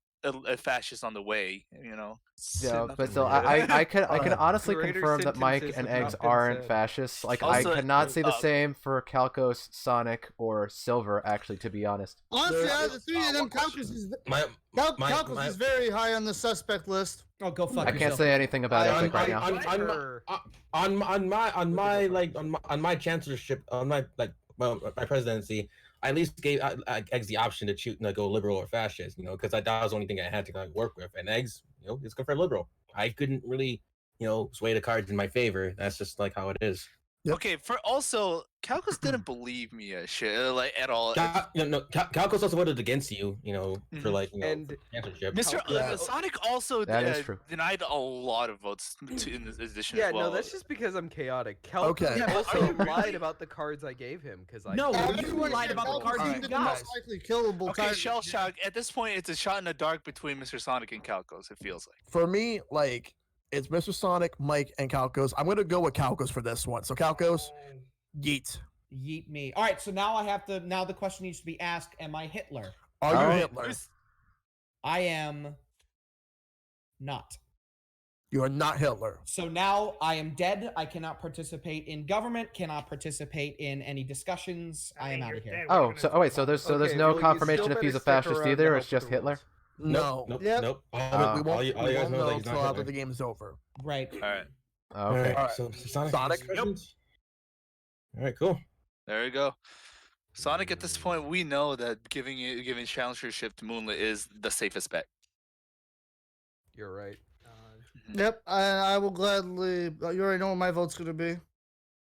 fascist on the way. You know.
Yeah,
Nothing
but still,
wrong with that.
I can
Alright.
honestly
Greater
confirm that Mike
sentences
and
have
Eggs
not been
aren't
said.
fascists. Like
Also,
I cannot say the
uh,
same for Calkos, Sonic, or Silver. Actually, to be honest.
Honestly, out of the three of them,
one question.
Calkos is very high on the suspect list.
Oh, go fuck
I can't
yourself.
say anything about
I-
Epic right now.
On my chancellorship, on my my presidency, I at least gave Eggs the option to choose go liberal or fascist, because that was the only thing I had to work with. And Eggs, is good for liberal. I couldn't really, sway the cards in my favor. That's just like how it is.
Yep.
Okay, for also, Calcus didn't believe me at all.
Calcos also voted against you, for
And
chancellorship.
Mr.
Yeah.
Sonic also
That is true.
denied a lot of votes in this edition
Yeah,
as well.
no, that's just because I'm chaotic. Calcus
Okay.
Yeah, but
also
are you really?
lied about the cards I gave him because I
No,
Yeah,
you
everyone
lied
said
about the
Calkos
cards
is
you
the
got.
most likely killable
Okay,
target.
Shell Shock. At this point, it's a shot in the dark between Mr. Sonic and Calcos. It feels like.
For me, like it's Mr. Sonic, Mike, and Calkos. I'm gonna go with Calkos for this one. So Calkos, yeet.
Yeet me. All right, so now now the question needs to be asked: am I Hitler?
Are you
Oh.
Hitler?
I am not.
You are not Hitler.
So now I am dead. I cannot participate in government. Cannot participate in any discussions. I am out of here.
Oh, so there's
Okay,
no
well, you
confirmation
still
if he's a
better stick
fascist
around to
either.
help
It's just
with the
Hitler.
rules.
No.
Nope.
Yep.
Nope.
we
All
won't,
you
we
guys
won't
know
know
that he's
until
not
after
Hitler.
the game's over.
Right.
All right,
Okay.
Alright.
So Sonic.
Sonic?
All right. Cool.
there you go. Sonic. At this point, we know that giving challengership to Moonlit is the safest bet.
You're right.
Yep, I will gladly. You already know what my vote's gonna be.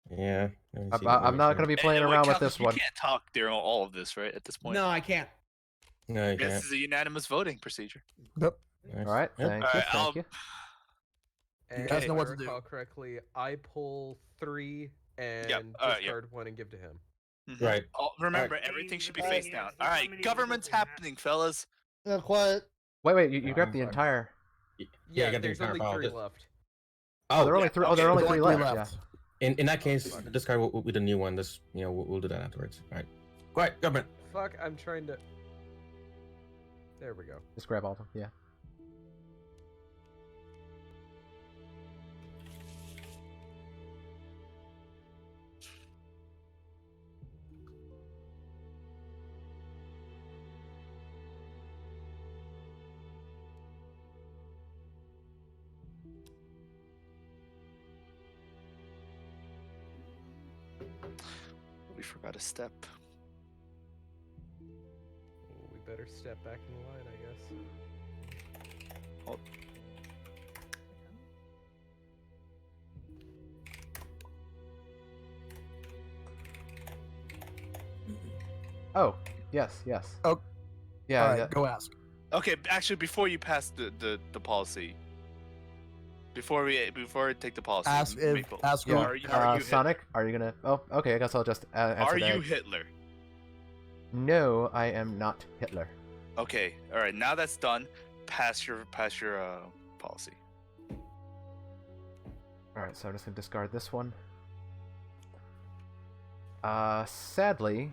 Yeah.
I'm not gonna be playing
And,
around with
Calcus,
this
you
one.
can't talk during all of this, right? At this point.
No, I can't.
No, you
This
can't.
is a unanimous voting procedure.
Yep.
Nice.
All right.
Yep.
Thank
All
you.
right,
Thank you.
And
guys
if
know
I
what to do.
recall correctly, I pull 3 and
Yep,
discard 1 and give to him.
Mhm.
Right.
Remember,
Alright.
everything should be
Yeah,
face
yeah,
down.
yeah,
All
how
right,
many
government's
results in that?
happening, fellas.
Quiet.
Wait. You grabbed the
fine.
entire.
Yeah,
Yeah,
you got the
there's
entire
only
file.
3 left.
Oh, there are only three. Oh, there are only
There's
three
only
left. Yeah.
In that case, discard with the new one. This we'll do that afterwards. All right. All right, government.
Fuck, I'm trying to. There we go.
Just grab all of them. Yeah.
We forgot a step.
We better step back in line, I guess.
Oh.
Oh. Yes.
Oh.
Yeah.
All right,
yeah.
go ask.
Okay, actually, before you pass the policy, before we take the policy,
Ask if
Maple,
ask who.
Yeah.
Are you Hitler?
Sonic, are you gonna? Oh, okay. I guess I'll just answer
Are you
that.
Hitler?
No, I am not Hitler.
Okay, all right. Now that's done. Pass your policy.
All right, so I'm just gonna discard this one. Sadly,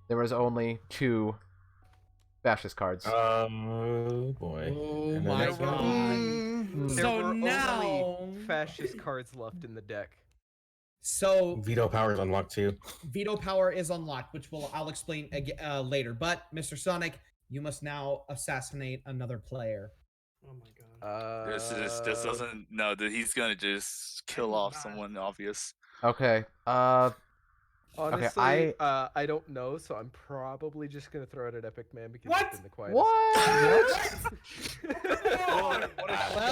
there was only 2 fascist cards.
Oh boy.
Oh
And then
my
next
god.
Mm,
There
So
were
now,
only fascist cards left in the deck.
so
Veto power is unlocked too.
veto power is unlocked, which I'll explain later. But Mr. Sonic, you must now assassinate another player.
Oh my god.
This doesn't. No, he's gonna just kill off someone obvious.
Okay.
Honestly, I don't know, so I'm probably just gonna throw it at Epic Man because
What?
it's been the quietest.
What?
Well,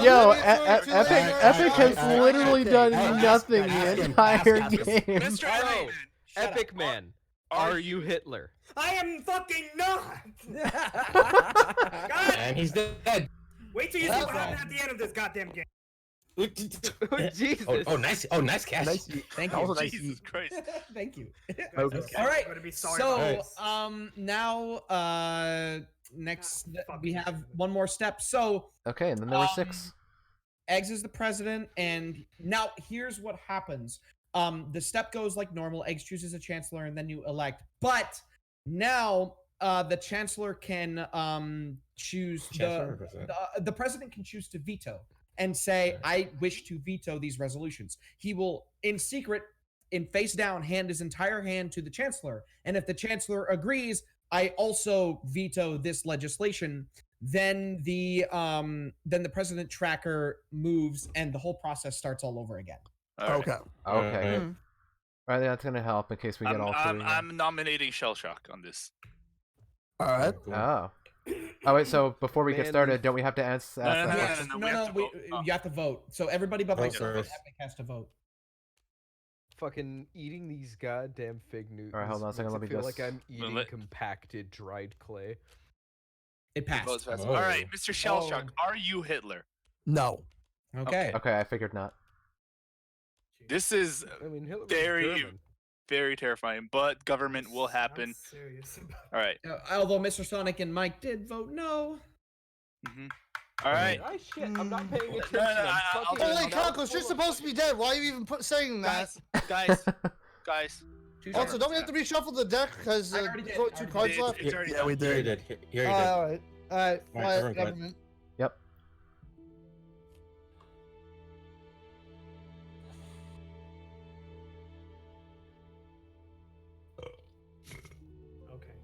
Yo,
let me throw it to the
Epic
other
Epic
side.
has literally done
Ask-
nothing
ask
the
him,
entire
ask him.
game.
Mr.
Oh,
Epic Man,
Epic Man, are you Hitler?
I am fucking not.
And he's dead.
Wait till you see what happens at the end of this goddamn game.
Jesus.
Oh, nice. Oh, nice catch.
Nice yeet.
Thank
That
you.
was a nice
Jesus
yeet.
Christ.
Thank you.
Okay.
All right.
I'm gonna be sorry
So,
about this.
now, next,
fucking
we have
president.
one more step. So
Okay, and then there were 6.
Eggs is the president, and now here's what happens. The step goes like normal. Eggs chooses a chancellor, and then you elect. But now the chancellor can choose
Chancellor or president?
the president can choose to veto and say, I wish to veto these resolutions. He will, in secret, in face down, hand his entire hand to the chancellor. And if the chancellor agrees, I also veto this legislation, then the president tracker moves and the whole process starts all over again.
All right.
Okay.
Okay.
Hmm.
All right, that's gonna help in case we get all 3.
I'm nominating Shellshock on this.
All right.
Oh. Oh wait, so before we get
Man,
started, don't we have to ask?
No,
that
no,
question?
no, we have to vote. Oh.
You have to vote. So everybody but
Vote
myself
first.
has to vote.
Fucking eating these goddamn fig Newtons.
Alright, hold on a second, let
makes
me
it feel
just-
like I'm eating
let-
compacted dried clay.
It passed.
Votes fast.
Oh.
All right, Mr. Shellshock, are you Hitler?
No.
Okay.
Okay, I figured not.
This is
I mean, Hitler was
Very-
German.
very terrifying, but government will happen.
I'm serious about
All right.
Although Mr. Sonic and Mike did vote no.
Mhm. All right.
Ah, shit, I'm not paying attention.
no,
I'm
I'll
fucking-
do it.
Holy
I'm
Calkos,
full
you're
of-
supposed to be dead. Why are you even saying that?
Guys.
Also, don't we have to reshuffle the deck because
I already did.
there's only 2 cards
It's-
left?
it's already
Yeah,
done.
we did. Here you did.
All right. All right.
Right,
Quiet
everyone quiet.
government.
Yep.
Okay.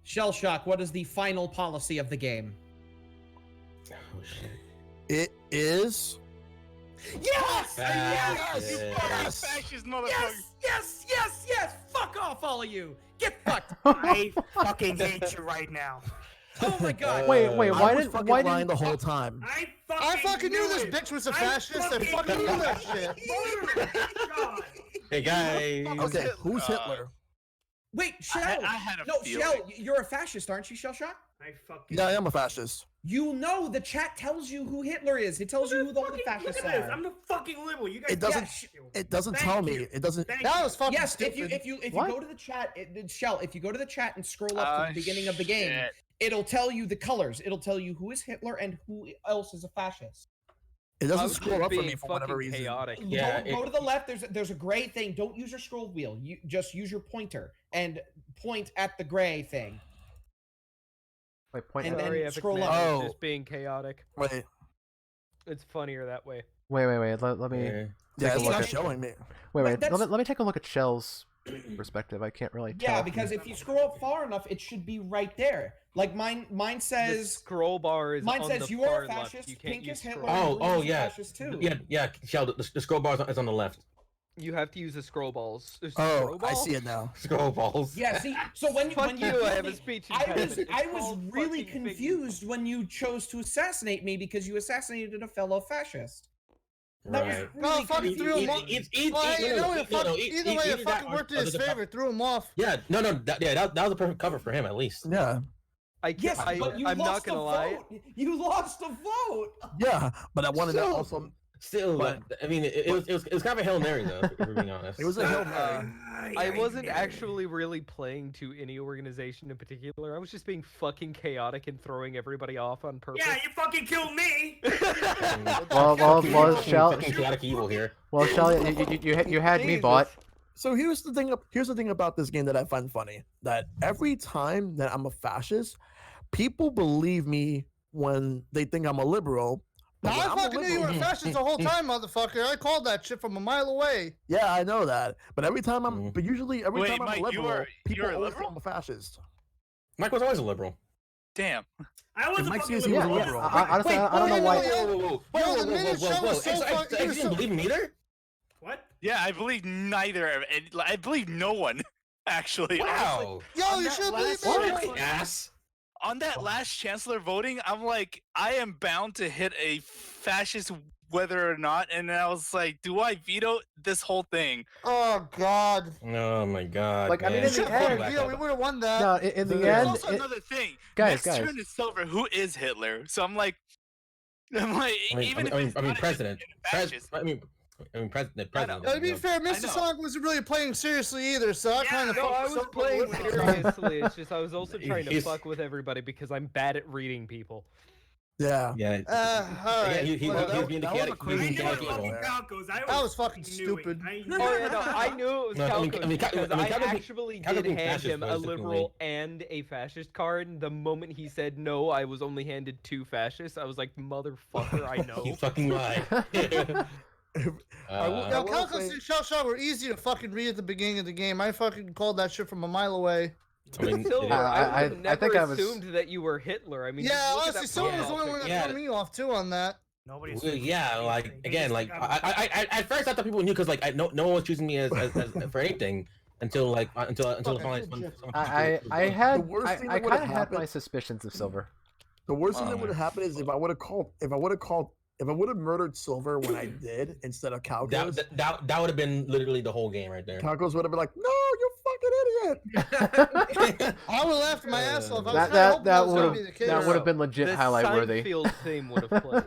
Shellshock, what is the final policy of the game?
Oh shit.
It is.
Yes!
Yes!
You
Yes!
Fascist motherfucker.
Yes! Fuck off, all of you! Get fucked!
I fucking hate you right now.
Oh my god!
Wait,
Uh,
why
I was
did
fucking
why
lying
did
the whole time.
I fucking knew this
it.
bitch was a
I
fascist. I fucking knew that shit.
God.
Hey guys.
Okay,
Hitler?
who's Hitler?
Wait, Shell!
I had a
No,
feeling.
Shell, you're a fascist, aren't you, Shellshock?
I fucking.
Yeah, I am a fascist.
You know the chat tells you who Hitler is. It tells you who all the
Fucking-
fascists
look at this.
are.
I'm the fucking liberal. You guys.
It doesn't.
Yeah,
It doesn't
Thank
tell me.
you.
It doesn't.
Thank
That
you.
was fucking
Yes,
stupid.
if you
What?
go to the chat, Shell, if you go to the chat and scroll up to the beginning of the game,
shit.
it'll tell you the colors. It'll tell you who is Hitler and who else is a fascist.
It
I
doesn't
was
scroll
just
up for me
being
for whatever
fucking
reason.
chaotic.
Yeah,
go to the left. There's a gray thing. Don't use your scroll wheel. You just use your pointer and point at the gray thing.
Wait, point
And
at-
then
Sorry, Epic
scroll
Man,
up.
I was
Oh.
just being chaotic.
Wait.
It's funnier that way.
wait. Let me
Yeah.
take
Yeah,
a
it's
look
not
at.
showing me.
Wait.
That's-
Let me take a look at Shell's perspective. I can't really tell.
Yeah, because if you scroll up far enough, it should be right there. Like mine
The
says.
scroll bar is
Mine
on
says
the
you are
far
a
left.
fascist.
You can't
Pink
use
is Hitler.
scroll.
and blue is a
yeah.
fascist too.
Yeah. Shell, the scroll bar is on the left.
You have to use the scroll balls.
Oh,
Scroll
I
ball?
see it now.
Scroll balls.
Yeah, see, so when
Fuck
you
you, I
told
have a
me-
speech
I was
impediment.
I
It's
was
called
really
fucking fig-
confused when you chose to assassinate me because you assassinated a fellow fascist. That was
Right.
really
No, fucking threw him off. Well, you know, either way, it fucking worked in his favor. Threw him off.
Yeah, no, that was a perfect cover for him at least.
Yeah.
I can't,
Yes, but you
I'm
lost
not gonna
a
lie.
vote. You lost a vote.
Yeah, but I wanted to
Still-
also.
Still,
But-
I mean, it was kind of a Hail Mary though, if we're being honest.
It was a Hail Mary.
I wasn't actually really playing to any organization in particular. I was just being fucking chaotic and throwing everybody off on purpose.
Yeah, you fucking killed me.
Well, Shell.
Fucking chaotic evil here.
Well, Shell, you had me bought.
So here's the thing. Here's the thing about this game that I find funny. That every time that I'm a fascist, people believe me when they think I'm a liberal.
No,
but when
I
I'm a
fucking knew you were a
liberal-
fascist the whole time, motherfucker. I called that shit from a mile away.
Yeah, I know that. But every time I'm, but usually every
Wait,
time I'm
Mike,
a liberal,
you're
people
a
always
liberal?
think I'm a fascist.
Mike was always a liberal.
Damn.
I was a
Mike
fucking
says he was a
liberal.
liberal.
Honestly, I don't know why.
Yo, the minute show was so fucking.
You didn't believe me either?
What?
Yeah, I believe neither. I believe no one. Actually, honestly.
Wow.
Yo,
On
you
that
should believe
last
me.
one-
Ass.
On that last chancellor voting, I'm like, I am bound to hit a fascist whether or not, and I was like, do I veto this whole thing?
Oh God.
Oh my god.
Like, I mean,
man.
in the end-
Yeah, we would have won that.
No, in the
There's
end,
also another thing.
guys,
Next turn is Silver. Who is Hitler? So I'm like, even if it's not
president.
a fascist,
President.
To be fair,
I
Mr.
know.
Sonic wasn't really playing seriously either, so I kind of.
No, I was playing seriously. It's just I was also trying to
He's-
fuck with everybody because I'm bad at reading people.
Yeah.
Yeah.
All right.
He
well,
was being the
that was a
chaotic.
crazy
He was being
I knew it
chaotic
was fucking
evil.
Calkos.
That was fucking
knew it.
stupid.
I knew
Oh
it.
yeah, no, I knew it was
No, I mean,
Calkos because I
Calkos-
actually
Calkos
did
being
hand
fascist
him a
was definitely-
liberal and a fascist card. The moment he said no, I was only handed 2 fascists. I was like, motherfucker, I
You
know.
fucking lie.
Yo,
I will
Calkos
say-
and Shellshock were easy to fucking read at the beginning of the game. I fucking called that shit from a mile away.
I mean,
Silver,
I-
I,
I
would never
think I was-
assumed that you were Hitler. I mean, just
Yeah,
look at
honestly,
that
someone was the
profile
only one that
picture.
threw me off too on that.
Nobody's
well, yeah, like
anything.
again, like I at first I thought people knew because like no one was choosing me as for anything until finally.
I had
The worst
I
thing
I
that would've
kind of had
happened-
my suspicions of Silver.
The worst thing that would have happened is if I would have murdered Silver when I did instead of Calkos.
That would have been literally the whole game right there.
Calkos would have been like, "No, you fucking idiot!"
I would have laughed my ass off. I was
That
kinda hoping
that
was
would
gonna be
have
the case.
that would have been legit
The
highlight worthy.
Seinfeld theme would have played.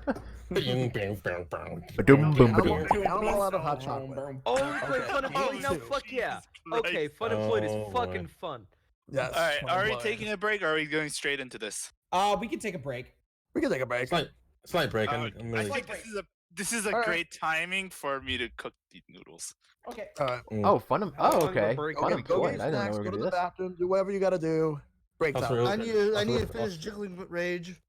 Ba-dum, bum,
I'm
ba-dum.
all out of hot chocolate.
Oh, we play
Okay.
Funemployed now? Fuck yeah. Okay, Funemployed
Oh,
is fucking fun.
Yes.
All right, are we
Funemployed.
taking a break or are we going straight into this?
We can take a break.
We can take a break.
Slight break.
I
I'm really.
think this is a
Alright.
great timing for me to cook the noodles.
Okay.
Oh, fun.
How
Oh,
long of a
okay.
break
Okay,
we
go
Funemployed.
get
I didn't know
snacks,
we were
go to
gonna do
the
this.
bathroom, do whatever you gotta do. Break
Also,
time.
real-
I need to
Also,
finish jiggling with rage.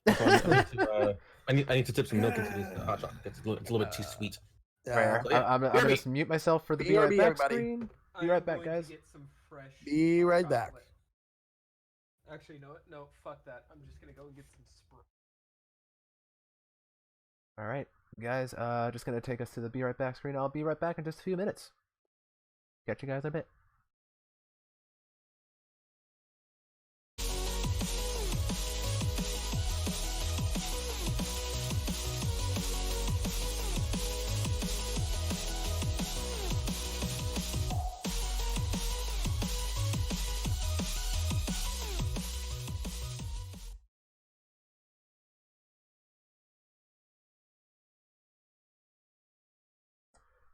I need to tip some milk into this hot chocolate. It's a little bit too sweet.
Yeah.
Rare. I'm gonna just mute myself for the be right
BRB,
back
everybody.
screen. Be right back, guys.
Be right back.
Actually, no, fuck that. I'm just gonna go and get some Sprite.
All right, guys. Just gonna take us to the be right back screen. I'll be right back in just a few minutes. Catch you guys in a bit.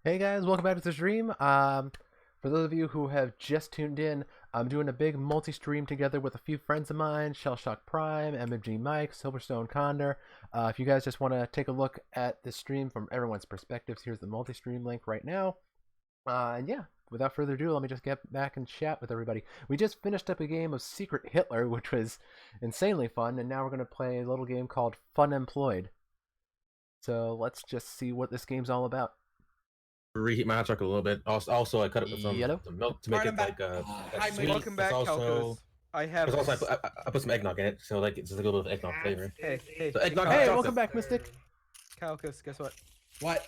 Hey guys, welcome back to the stream. For those of you who have just tuned in, I'm doing a big multi-stream together with a few friends of mine, ShellshockPrime, MMGMike, Sylverstone Khandr. If you guys just want to take a look at the stream from everyone's perspectives, here's the multi-stream link right now. And yeah, without further ado, let me just get back and chat with everybody. We just finished up a game of Secret Hitler, which was insanely fun, and now we're going to play a little game called Funemployed. So let's just see what this game's all about.
Reheat my hot chocolate a little bit. Also, I cut it with some
Yellow?
milk to make
Alright,
it
I'm
like
back. Hi,
sweet.
Welcome back,
It's
Calkos.
also,
I have.
it's also I put some eggnog in it, so like it's just a little bit of eggnog flavor.
Hey,
So eggnog
Hey,
chocolate.
welcome back, Mystic.
Calkos, guess what?
What?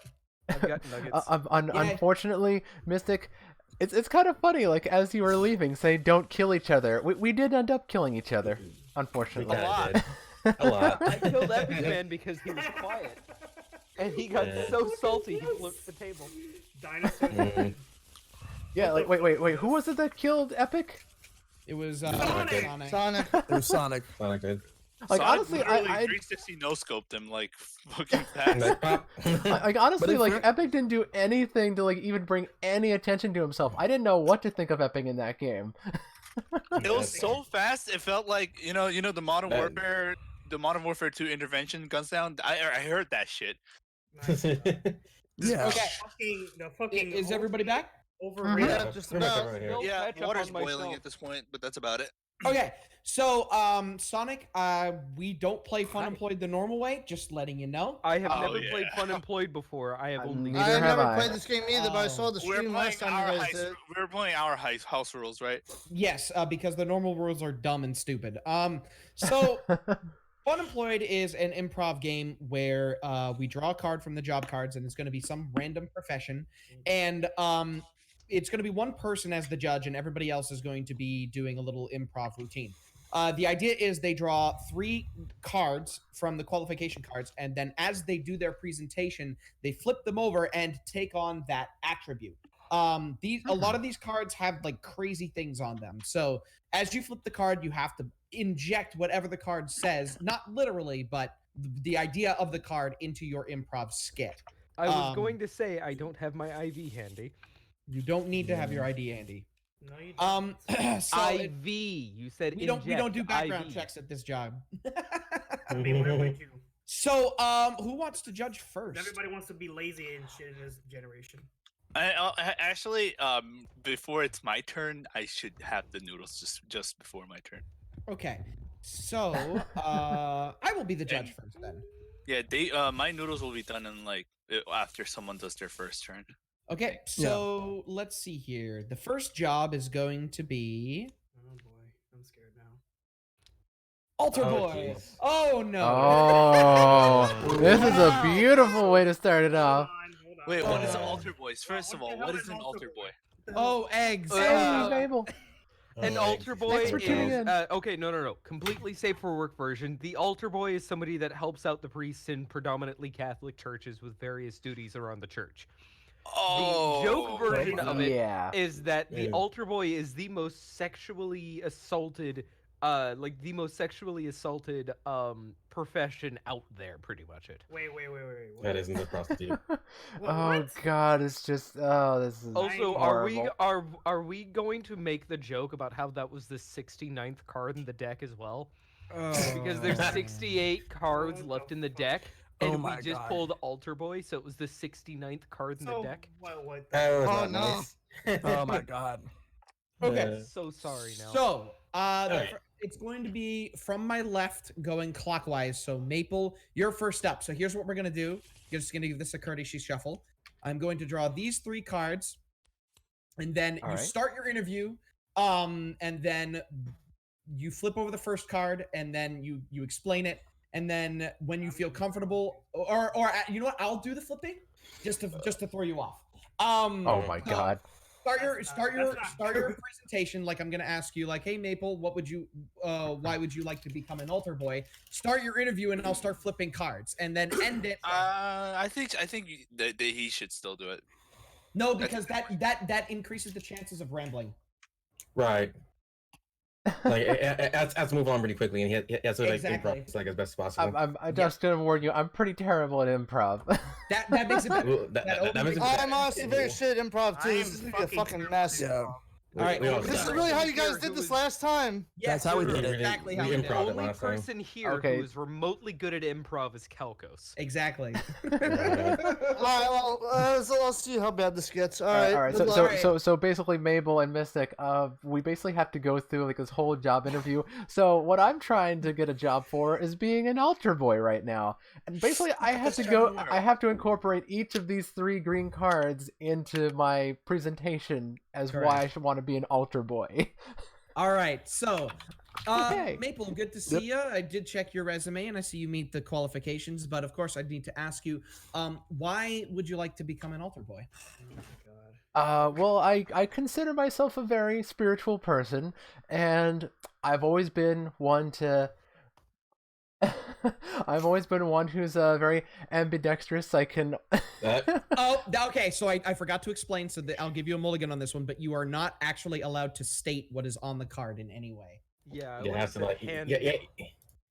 I've got nuggets.
Yay.
Unfortunately, Mystic, it's kind of funny. Like as you were leaving, say don't kill each other. We did end up killing each other,
We
unfortunately.
kinda did. A lot.
I killed EpicMan because he was quiet. And he got
Yeah.
so salty he flipped the table.
Dinosaur.
Mhm.
Yeah, like wait. Who was it that killed Epic?
It was
Sonic!
Sonic.
Sonic.
It was Sonic.
Sonic did.
Like
Sonic
honestly,
literally
I
360 no scoped him like fucking
And
fast.
like, pop.
like honestly,
in
like
fact-
Epic didn't do anything to like even bring any attention to himself. I didn't know what to think of Epic in that game.
It was so fast. It felt like the Modern
That-
Warfare, the Modern Warfare 2 intervention guns down. I heard that shit.
Yeah.
Okay.
The fucking
Is everybody back?
Yeah,
overrated.
just
We're back
about.
over here.
Still
Yeah,
catch up
water's
on
boiling
myself.
at this point, but that's about it.
Okay, so Sonic, we don't play Funemployed the normal way. Just letting you know.
I have
Oh,
never played
yeah.
Funemployed before. I have only.
Neither
I
have
never
I.
played this game either, but I saw the
We're
stream
playing
last time
our
you guys
house.
did.
We're playing our house rules, right?
Yes, because the normal rules are dumb and stupid. So Funemployed is an improv game where we draw a card from the job cards, and it's going to be some random profession, and it's going to be one person as the judge, and everybody else is going to be doing a little improv routine. The idea is they draw 3 cards from the qualification cards, and then as they do their presentation, they flip them over and take on that attribute. A lot of these cards have like crazy things on them. So as you flip the card, you have to inject whatever the card says, not literally, but the idea of the card into your improv skit.
I was going to say I don't have my IV handy.
You don't need to have your ID handy.
No, you don't.
So
IV. You said
we don't do
inject,
background
IV.
checks at this job.
I mean, where would you?
So who wants to judge first?
Everybody wants to be lazy and shit in this generation.
Actually, before it's my turn, I should have the noodles just before my turn.
Okay. So I will be the judge first then.
Yeah, my noodles will be done in after someone does their first turn.
Okay, so let's see here. The first job is going to be
Oh boy, I'm scared now.
Altar
Oh,
Boy.
jeez.
Oh no.
Oh, this is a beautiful way to start it off.
Hold on.
Wait, what is an
Oh.
altar boys? First of
What the
all,
hell
what
is
is an altar boy?
Oh, eggs.
Hey, Mabel.
An
Oh,
altar boy
Thanks for tuning
is
in.
okay. No. Completely safe for work version. The altar boy is somebody that helps out the priests in predominantly Catholic churches with various duties around the church.
Oh,
The joke version of it
Yeah.
is that the
Yeah.
altar boy is the most sexually assaulted, profession out there. Pretty much it.
Wait.
That isn't the prostitute.
Oh
What?
God, it's just this is
Also,
horrible.
are we going to make the joke about how that was the 69th card in the deck as well? Because there's 68 cards
What
left
the
in the
fuck?
deck,
Oh
and
my
we just
God.
pulled Altar Boy, so it was the 69th card in the
So,
deck.
what
That was
Oh,
not
no.
nice.
Oh my God.
Okay.
So sorry now.
So,
Alright.
it's going to be from my left going clockwise. So, Maple, you're first up. So, here's what we're going to do. You're just going to give this a courtesy shuffle. I'm going to draw these 3 cards, and then you
Alright.
start your interview, and then you flip over the first card, and then you explain it, and then when you feel comfortable, or you know what? I'll do the flipping just to throw you off.
Oh my
so-
God.
Start your
That's not true.
presentation. Like I'm gonna ask you, like, hey Maple, why would you like to become an altar boy? Start your interview, and I'll start flipping cards, and then end it.
I think that he should still do it.
No, because that increases the chances of rambling.
Right. Like, it has to move on really quickly, and he has to
Exactly.
improvise as best as possible.
I'm just gonna warn you. I'm pretty terrible at improv.
That makes it better.
Well, that makes it
I'm honestly very shit at improv
I
too.
am
This is gonna be a
fucking
fucking mess.
terrible.
Yeah.
All right,
we all
This is
suck.
really how you guys
Here,
did
who
this
is-
last time.
Yes,
That's how we
you're
did it.
Exactly how
We
we did
The
it.
improv it
only
last time.
person here
Okay.
who is remotely good at improv is Calkos.
Exactly.
All right, well, let's see how bad this gets. All right.
All right.
good
So,
luck.
so basically, Mabel and Mystic, we basically have to go through like this whole job interview. So what I'm trying to get a job for is being an altar boy right now, and basically I have to go. I have to incorporate each of these 3 green cards into my presentation as why I
Correct.
should want to be an altar boy.
All right, so
Okay.
Maple, good to see you. I did check your resume, and I see you meet the qualifications. But of course, I need to ask you, why would you like to become an altar boy?
Well, I consider myself a very spiritual person, and I've always been one to. I've always been one who's very ambidextrous. I can.
That-
Okay. So I forgot to explain, so that I'll give you a mulligan on this one. But you are not actually allowed to state what is on the card in any way.
Yeah, I
you
like
have to
the
like,
hand-
yeah.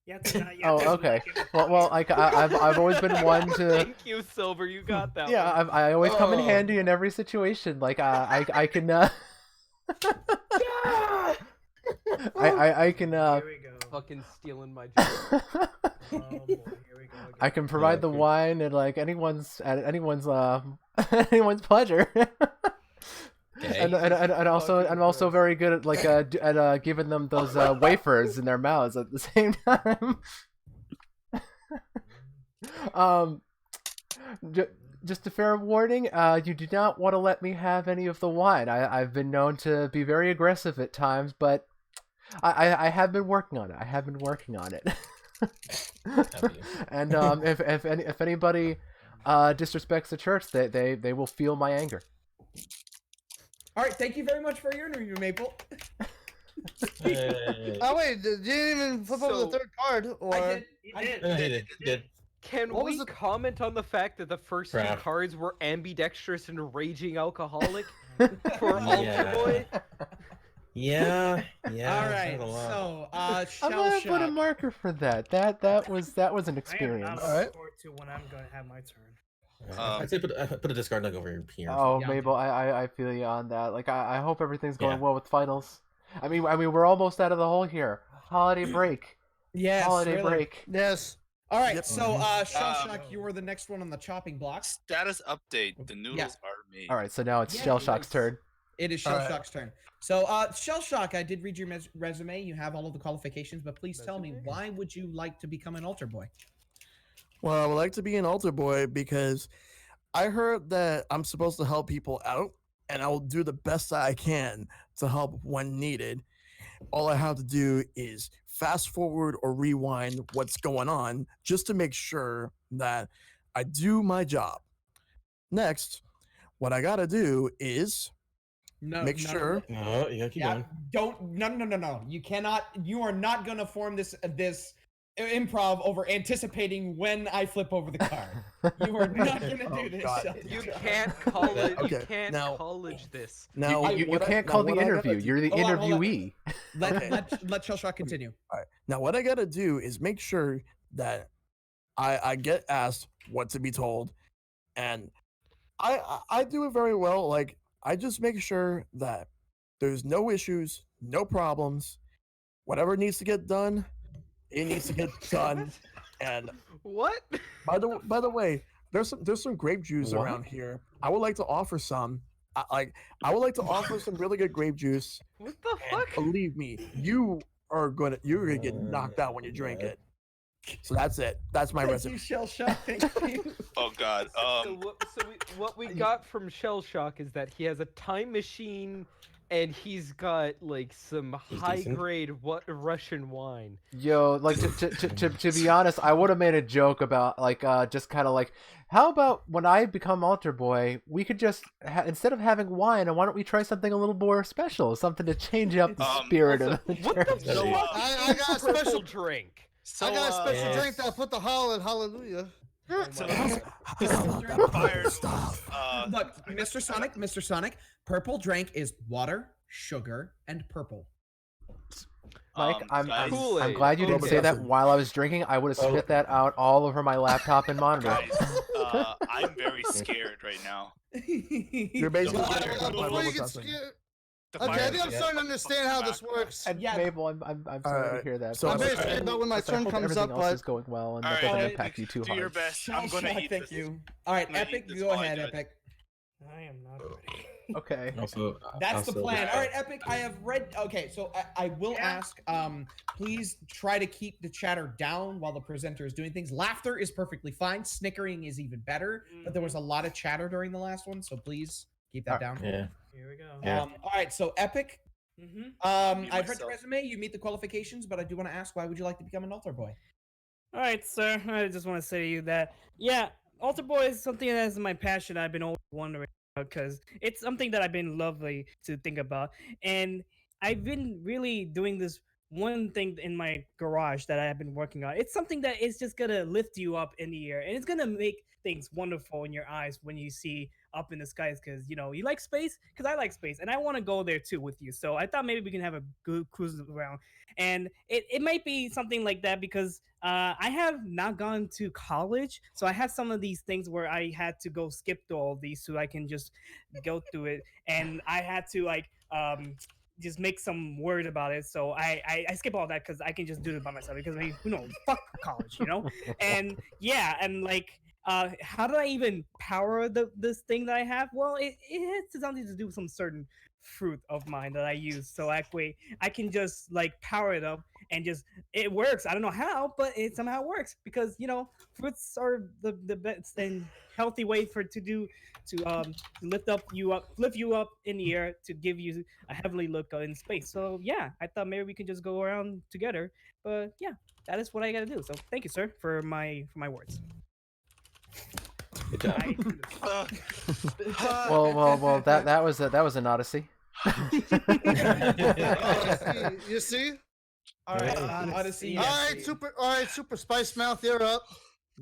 You have to- you have
Oh,
to
okay.
make it
Well, I've always been one to.
Thank you, Silver. You got that.
Yeah,
one.
I always come in
Oh.
handy in every situation. Like I can. I can.
Here we go.
Fucking stealing my joke.
Oh boy, here we go.
I can provide the
okay.
wine at like anyone's anyone's pleasure.
Okay.
And also
Fucking
I'm also
gross.
very good at like at giving them those wafers in their mouths at the same time. um, just a fair warning. You do not want to let me have any of the wine. I've been known to be very aggressive at times, but I have been working on it. I have been working on it. And if anybody disrespects the church, they will feel my anger.
All right, thank you very much for your interview, Maple.
Oh wait, did you didn't even flip over the
So-
third card? Or
I did.
He
I
did.
did.
He did.
Can
What
we
was the-
comment on the fact that the first two
Crap.
cards were ambidextrous and raging alcoholic for
Yeah.
Altar Boy?
Yeah.
All
there's
right,
a lot.
so
I'm
Shell
gonna put a
Shock.
marker for that. That was an
I am
experience.
not
Alright.
looking forward to when I'm going to have my turn.
I'd say put a discard deck over here.
Oh,
Yeah.
Mabel, I feel you on that. Like I hope everything's going
Yeah.
well with finals. I mean we're almost out of the hole here. Holiday break.
Yes,
Holiday
really.
break.
yes.
All right,
Yep.
so Shell
Um,
Shock, you were the next one on the chopping block.
Status update. The noodles are made.
All right, so now it's
Yeah,
Shell Shock's
nice.
turn.
It is Shell
Alright.
Shock's turn. So, Shell Shock, I did read your resume. You have all of the qualifications, but please tell me,
Resume?
why would you like to become an altar boy?
Well, I would like to be an altar boy because I heard that I'm supposed to help people out, and I will do the best I can to help when needed. All I have to do is fast forward or rewind what's going on just to make sure that I do my job. Next, what I gotta do is
No,
make
no,
sure.
No, you gotta keep
Yeah,
going.
don't. No. You cannot. You are not gonna form this improv over anticipating when I flip over the card. You are not gonna
Oh,
do this.
God.
Shell
You
Shock.
can't call it. You
Okay,
can't
now-
college this.
Now,
you
what I-
can't
now
call the
what I gotta
interview.
do-
You're the
Hold on, hold on.
interviewee.
Okay.
Let Shell Shock continue.
Now, what I gotta do is make sure that I get asked what to be told, and I do it very well. Like I just make sure that there's no issues, no problems. Whatever needs to get done, it needs to get done. And
What?
by the way, there's some grape juice
What?
around here. I would like to offer some. I would like to offer some really good grape juice.
What the
And
fuck?
believe me, you're gonna get knocked out when you drink it. So that's it. That's my
Thank
resume.
you, Shell Shock. Thank you.
Oh God.
What we got from Shell Shock is that he has a time machine, and he's got like some
He's
high
decent.
grade Russian wine.
Yo, like to be honest, I would have made a joke about like just kind of like, how about when I become altar boy, we could just instead of having wine, why don't we try something a little more special, something to change up the spirit
Also,
of the
what the
church.
So,
fuck?
I got a
Purple
special.
drink.
So,
I got a special
yes.
drink that I put the hallelujah.
So,
Mr.
fire.
Look, Mr. Sonic, purple drink is water, sugar, and purple.
Mike, I'm
guys,
Kool-Aid.
glad you didn't
Robert
say that
Duffy.
while I was drinking. I would have spit that out all over my laptop and monitor.
guys, I'm very scared right now.
You're basically
Fire
getting caught by
Before you
Robert
get
Duffy.
scared.
The
Okay, I
fire
think I'm
is
starting to understand how this
background.
works.
And
Yeah.
Mabel, I'm sorry to
Alright,
hear that.
so
but
I'm
I
very
hope-
scared about when my
I
turn
hope
comes
everything
up,
else
but
is going well and
All
that
right,
doesn't
Alright,
impact you too
do your
hard.
best. I'm
Shell
gonna
Shock,
eat
thank
this.
you. All right,
I'm gonna
Epic,
eat this
go
while I
ahead,
do it.
Epic.
I am not ready.
Okay.
Also,
That's the
also,
plan. All right, Epic. I have read. Okay, so I will ask. Please try to keep the chatter down while the presenter is doing things. Laughter is perfectly fine. Snickering is even better. But there was a lot of chatter during the last one, so please keep that down.
Yeah.
Here we go.
Yeah.
All right, so Epic.
Mm-hmm.
I've read the
myself.
resume. You meet the qualifications, but I do want to ask, why would you like to become an altar boy?
All right, sir. I just want to say to you that, yeah, altar boy is something that is my passion. I've been always wondering about because it's something that I've been lovely to think about, and I've been really doing this one thing in my garage that I have been working on. It's something that is just gonna lift you up in the air, and it's gonna make things wonderful in your eyes when you see up in the skies. Because you know you like space, because I like space, and I want to go there too with you. So I thought maybe we can have a good cruise around, and it might be something like that because I have not gone to college, so I have some of these things where I had to go skip through all these so I can just go through it, and I had to like just make some word about it. So I skip all that because I can just do it by myself because I mean, who knows, fuck college, you know? And yeah, and like how do I even power this thing that I have? Well, it has something to do with some certain fruit of mine that I use. So that way I can just like power it up and just it works. I don't know how, but it somehow works because fruits are the best and healthy way to lift you up in the air to give you a heavenly look in space. So yeah, I thought maybe we could just go around together. But yeah, that is what I gotta do. So thank you, sir, for my words.
Good job.
Well. That was an odyssey.
You see?
All right,
Odyssey,
Odyssey.
yes.
All right, Super Spice Mouth, you're up.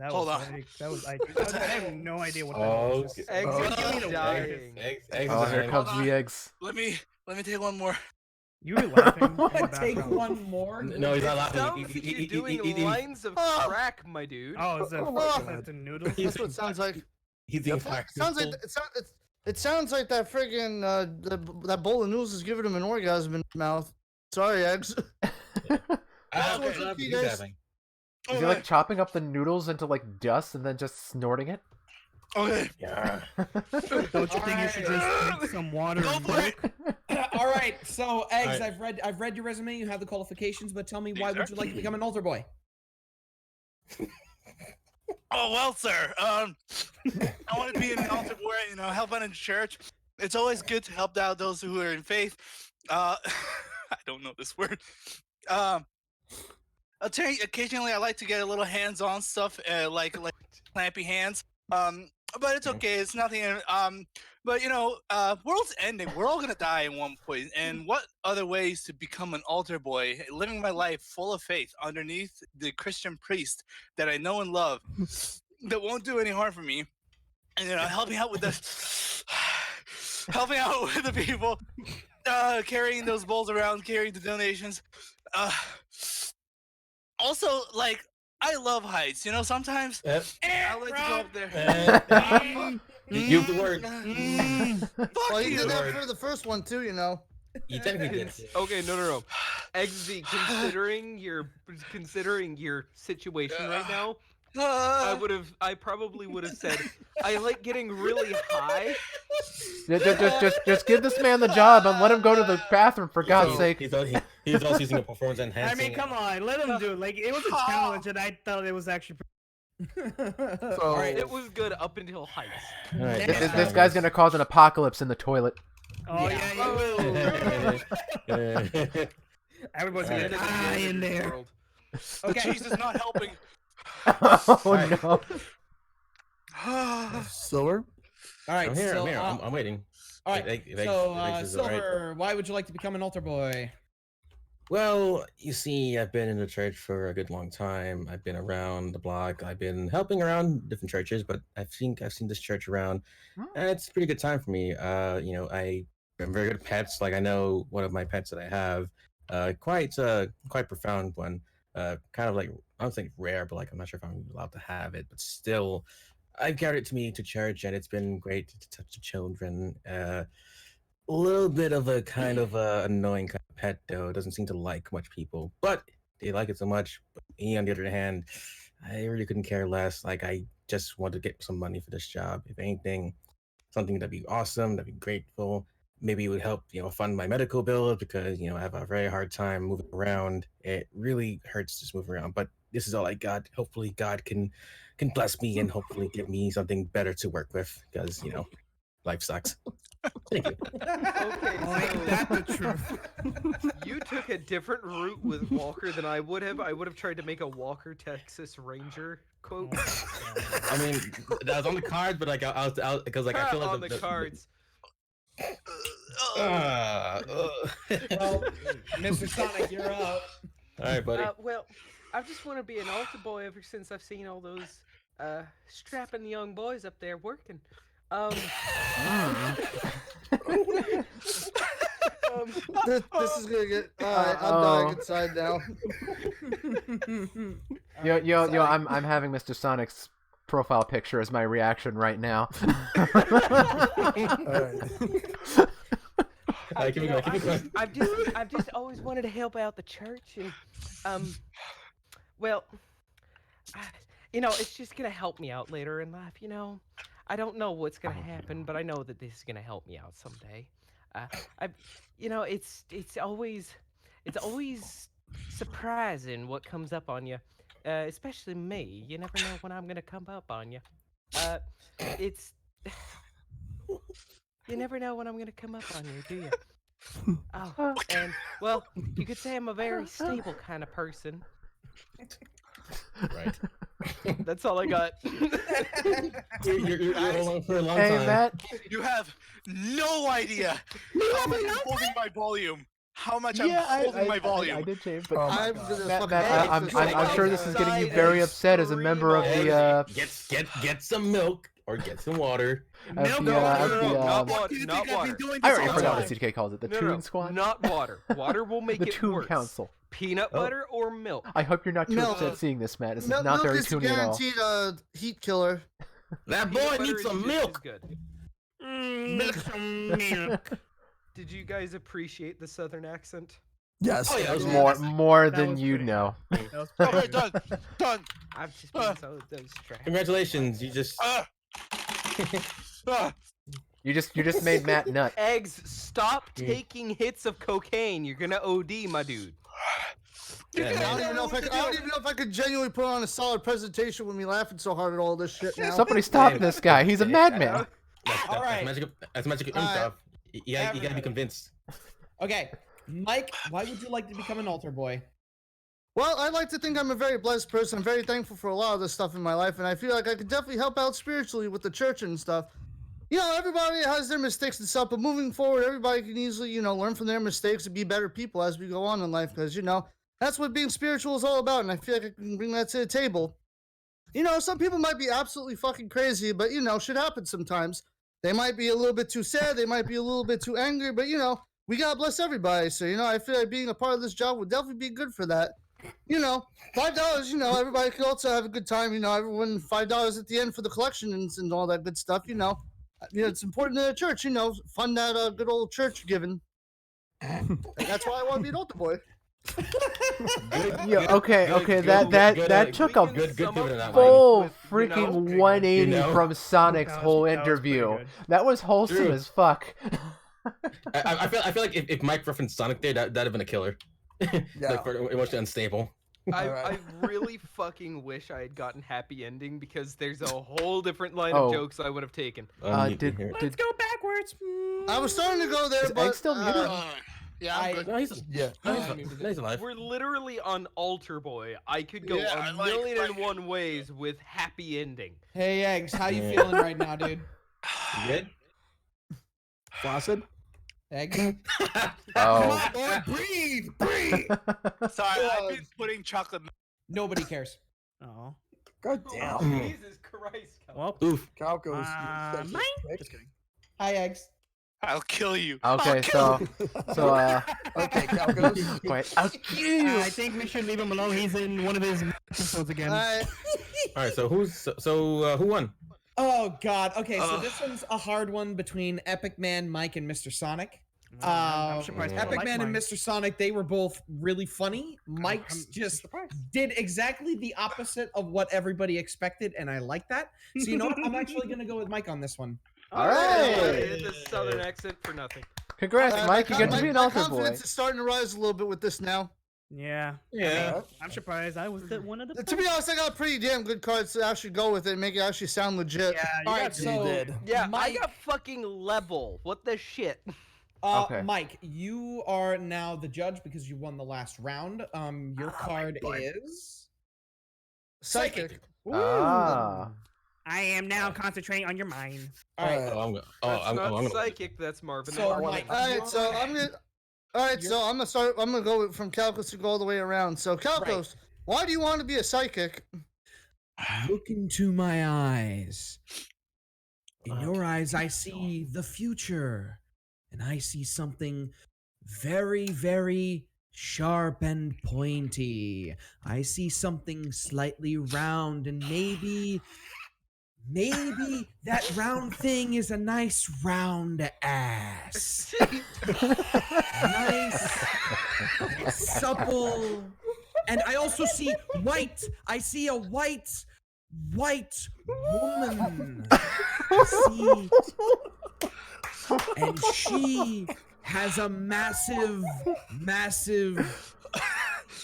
Hold on.
I have no idea what that
Oh,
was.
okay.
Eggs
What do you
are
mean a
dying.
Eggs
Oh, here
time.
comes
Hold on.
the eggs.
Let me take one more.
You were laughing. in the
Take
background.
one more.
No, he's not laughing.
Sounds like you're doing lines of crack, my dude.
Oh, is that
Oh,
the noodles?
That's what it sounds like.
He's eating fire.
It sounds like that friggin' that bowl of noodles is giving him an orgasm in his mouth. Sorry, eggs.
Ah,
what's up, you guys?
Is he like chopping up the noodles into like dust and then just snorting it?
Okay.
Yeah.
Don't you think you should just drink some water and milk?
All right, so eggs.
All right.
I've read your resume. You have the qualifications, but tell me
Yes,
why
sir.
would you like to become an altar boy?
Oh well, sir. I want to be an altar boy. Help out in church. It's always good to help out those who are in faith. I don't know this word. Occasionally, I like to get a little hands-on stuff, like clampy hands. But it's okay. It's nothing. But world's ending. We're all gonna die at one point. And what other ways to become an altar boy, living my life full of faith underneath the Christian priest that I know and love, that won't do any harm for me, and helping out with the people, carrying those bowls around, carrying the donations. Also, like, I love heights. Sometimes I like to go up there.
Use the word.
Fuck
Well, you
you.
did that for the first one too,
You technically did.
Okay, no. Eggsy, considering your situation right now, I probably would have said, I like getting really high.
Just give this man the job and let him go to the bathroom for God's sake.
He's also using a performance enhancing.
I mean, come on, let him do it. Like it was a challenge, and I thought it was actually.
All right,
It was good up until heights.
All right,
This guy's gonna cause an apocalypse in the toilet.
Oh yeah, you will. Everybody's gonna die in there.
Okay.
Jesus is not helping.
Oh no.
Silver?
all right.
I'm here.
so,
I'm here. I'm waiting.
all right.
If eggs is all right.
Silver, why would you like to become an altar boy?
Well, you see, I've been in the church for a good long time. I've been around the block. I've been helping around different churches, but I think I've seen this church around, and it's a pretty good time for me. I'm very good at pets. Like I know one of my pets that I have, quite profound one. Kind of like I don't think rare, but like I'm not sure if I'm allowed to have it, but still, I've carried it to me to church, and it's been great to touch the children. A little bit of a kind of annoying kind of pet though. It doesn't seem to like much people, but they like it so much. But me, on the other hand, I really couldn't care less. Like I just want to get some money for this job. If anything, something that'd be awesome, that'd be grateful. Maybe it would help, fund my medical bills because, I have a very hard time moving around. It really hurts just moving around. But this is all I got. Hopefully God can bless me and hopefully give me something better to work with because, life sucks. Thank you.
Okay,
Ain't that the truth?
You took a different route with Walker than I would have. I would have tried to make a Walker Texas Ranger quote.
I mean, that was on the cards, but like I was because like I feel like
on the cards.
Well, Mr. Sonic, you're up.
All right, buddy.
Well, I just want to be an altar boy ever since I've seen all those strapping young boys up there working.
This is gonna get. I'm dying inside now.
Yo, I'm having Mr. Sonic's profile picture as my reaction right now.
Keep it going.
I've just always wanted to help out the church, and well, it's just gonna help me out later in life. I don't know what's gonna happen, but I know that this is gonna help me out someday. It's always surprising what comes up on you, especially me. You never know when I'm gonna come up on you. It's you never know when I'm gonna come up on you, do you? Oh, and well, you could say I'm a very stable kind of person.
Right.
That's all I got.
You're along for a long
Hey,
time.
Matt.
You have no idea how much I'm holding my volume. How much I'm holding my volume.
I did change, but
Oh my
I'm
God.
gonna
Matt,
fucking
Matt,
hate this
I'm
right
sure
now.
this is getting you very upset as a member of the
Get some milk or get some water.
of
No, not
the
water. Not water.
I already forgot
time.
what CTK calls it. The
No,
Toon Squad.
Not water. Water will make
The
it
Toon
worse.
Council.
Peanut
Oh.
butter or milk.
I hope you're not too
Milk.
upset seeing this, Matt. This is
Milk
not very
is a
toony at all.
guaranteed heat killer.
That
Peanut
boy
butter
needs
is
some
just as
milk.
good. Did you guys appreciate the southern accent?
Yes.
Oh, yeah,
That was
Yeah.
more
That
than
was
you
pretty
know.
Okay, done. Done.
I've just been so distracted.
Congratulations, you just.
You just made Matt nut.
Eggs, stop taking hits of cocaine. You're gonna OD, my dude.
Yeah,
I don't
man.
even know if I could genuinely put on a solid presentation with me laughing so hard at all this shit now.
Somebody stop this guy. He's a madman.
All right.
That's magical improv. You gotta be convinced.
Okay, Mike, why would you like to become an altar boy?
Well, I like to think I'm a very blessed person. I'm very thankful for a lot of this stuff in my life, and I feel like I could definitely help out spiritually with the church and stuff. Everybody has their mistakes and stuff, but moving forward, everybody can easily, learn from their mistakes and be better people as we go on in life, because, that's what being spiritual is all about, and I feel like I can bring that to the table. Some people might be absolutely fucking crazy, but, shit happens sometimes. They might be a little bit too sad, they might be a little bit too angry, but, we gotta bless everybody, so, I feel like being a part of this job would definitely be good for that. $5, everybody can also have a good time, everyone $5 at the end for the collections and all that good stuff, it's important to the church, fund that good old church giving. And that's why I want to be an altar boy.
Yeah, okay, that took a
good dividend that
full
with,
freaking 180 from Sonic's whole
That was pretty
interview.
good.
That was wholesome
True.
as fuck.
I feel like if Mike referenced Sonic there, that'd have been a killer.
Yeah.
Like for emotionally unstable.
I really fucking wish I had gotten happy ending because there's a whole different line
Oh.
of jokes I would have taken.
Did
Let's go backwards.
I was starting to go there,
Is
but
Egg still muted?
Yeah, I'm good.
No, he's
Yeah.
he's alive.
We're literally on Altar Boy. I could go
Yeah, I
a
like-
million and one ways with happy ending.
Hey, Eggs, how you
Yeah.
feeling right now, dude?
You good?
Flaccid?
Eggs?
Oh.
Boy, breathe.
Sorry, I've been putting chocolate.
Nobody cares.
Oh.
God damn.
Jesus Christ.
Well,
Oof.
Calkos.
mine?
Just kidding.
Hi, Eggs.
I'll kill you.
Okay, so
Okay, Calkos.
wait.
I think we should leave him alone. He's in one of his episodes again.
All right, so who won?
Oh God. Okay, so this one's a hard one between Epic Man, Mike, and Mr. Sonic.
I'm surprised people
Epic
like
Man and
mine.
Mr. Sonic, they were both really funny. Mike's just did exactly the opposite of what everybody expected, and I like that. So you know what? I'm actually gonna go with Mike on this one.
All right.
The southern accent for nothing.
Congrats, Mike. You get to
my
be an altar boy.
confidence is starting to rise a little bit with this now.
Yeah.
Yeah.
I'm surprised. I was one of the.
To be honest, I got pretty damn good cards to actually go with it and make it actually sound legit.
Yeah, you
All
got
right,
to-
so
did.
Yeah,
Mike,
I got fucking level. What the shit?
Okay.
Mike, you are now the judge because you won the last round. Your card is
Psychic.
Ah.
I am now concentrating on your mind.
all right.
Oh, I'm gonna.
That's
I'm
not
gonna.
psychic. That's Marvin.
So,
the
Mike,
Marvin.
All right, so I'm gonna. All right, so I'm gonna start. I'm gonna go from Calkos to go all the way around. So Calkos, why do you want to be a psychic?
Look into my eyes. In your eyes, I see the future, and I see something very, very sharp and pointy. I see something slightly round, and maybe that round thing is a nice round ass. Nice, supple. And I also see white. I see a white white woman. See, and she has a massive.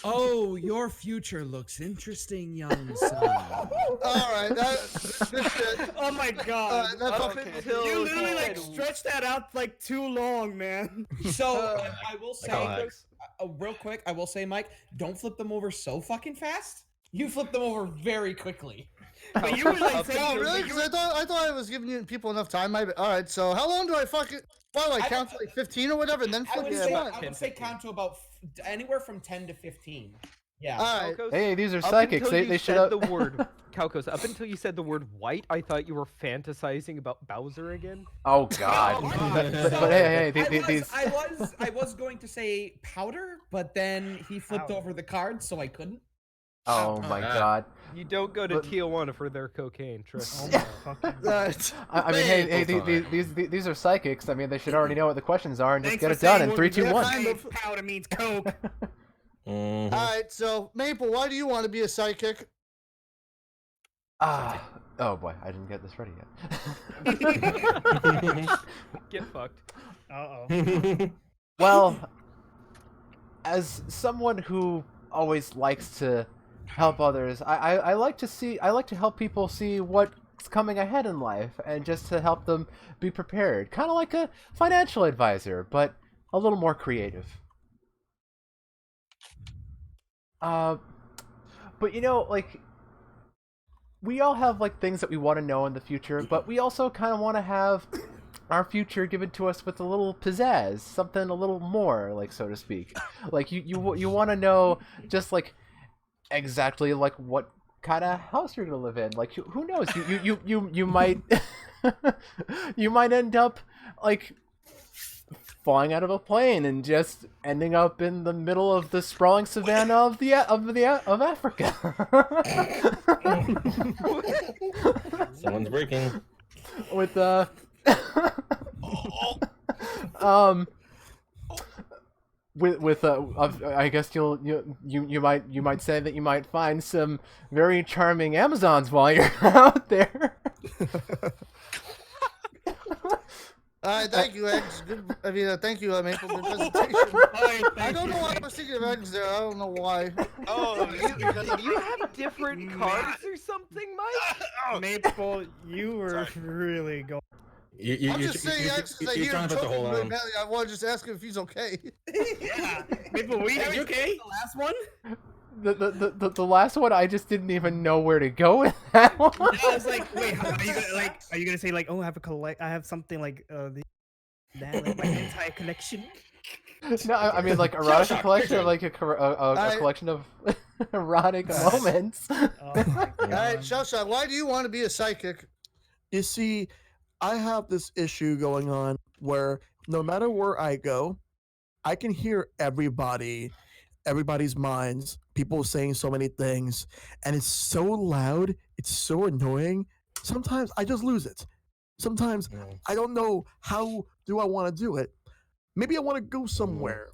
Oh, your future looks interesting, young son.
All right, this shit.
Oh my god.
That's
Up
okay.
until
You literally
he
like
said-
stretched that out like too long, man.
So I will say,
Alex.
real quick, I will say, Mike, don't flip them over so fucking fast. You flip them over very quickly.
But you were like
Oh,
saying,
really?
you
Because I thought I was giving you people enough time. All right, so how long do I fucking... Why do I count to like 15 or whatever and then
I
flip
would
it?
say,
What?
I would say count to about anywhere from 10 to 15. Yeah.
All right.
Calkos,
Hey, these are
up
psychics.
until
They
you
should
said
have.
the word Calkos. Up until you said the word white, I thought you were fantasizing about Bowser again.
Oh God. But hey, these.
I was going to say powder, but then he flipped
Powder.
over the card, so I couldn't.
Oh my God.
You don't go to
But-
Tijuana for their cocaine, trust me.
Right.
I mean, hey,
Full-time.
these are psychics. I mean, they should already know what the questions are and just
Thanks
get
for
it done
saying
in
what
3,
we
2,
just
1.
said. Powder means coke.
Mhm.
All right, so Maple, why do you want to be a psychic?
Ah. Oh boy, I didn't get this ready yet.
Get fucked.
Uh-oh.
Well, as someone who always likes to help others, I like to help people see what's coming ahead in life and just to help them be prepared. Kind of like a financial advisor, but a little more creative. But you know, like, we all have like things that we want to know in the future, but we also kind of want to have our future given to us with a little pizzazz, something a little more, like, so to speak. Like you want to know just like exactly like what kind of house you're gonna live in. Like who knows? You might you might end up like falling out of a plane and just ending up in the middle of the sprawling savannah of Africa.
Someone's breaking.
With I guess you might say that you might find some very charming Amazons while you're out there.
All right, thank you, Eggs. Good. I mean, thank you, Maple, for the presentation. I don't know why I was thinking of Eggs there. I don't know why.
Oh,
Did you have different cards or something, Mike?
Maple, you were really going.
I'm just saying Eggs because I hear him
trying to put the
choking
whole
really badly. I want to just ask him if he's okay.
Yeah. Maple, were you okay? The last one?
The last one, I just didn't even know where to go with that one.
I was like, wait, are you gonna say like, oh, I have something like like my entire collection?
No, I mean like erotic collection, or like a collection of erotic moments.
Oh my
All right,
god.
Shellshock, why do you want to be a psychic?
You see, I have this issue going on where no matter where I go, I can hear everybody's minds, people saying so many things, and it's so loud, it's so annoying. Sometimes I just lose it. Sometimes I don't know how do I want to do it. Maybe I want to go somewhere.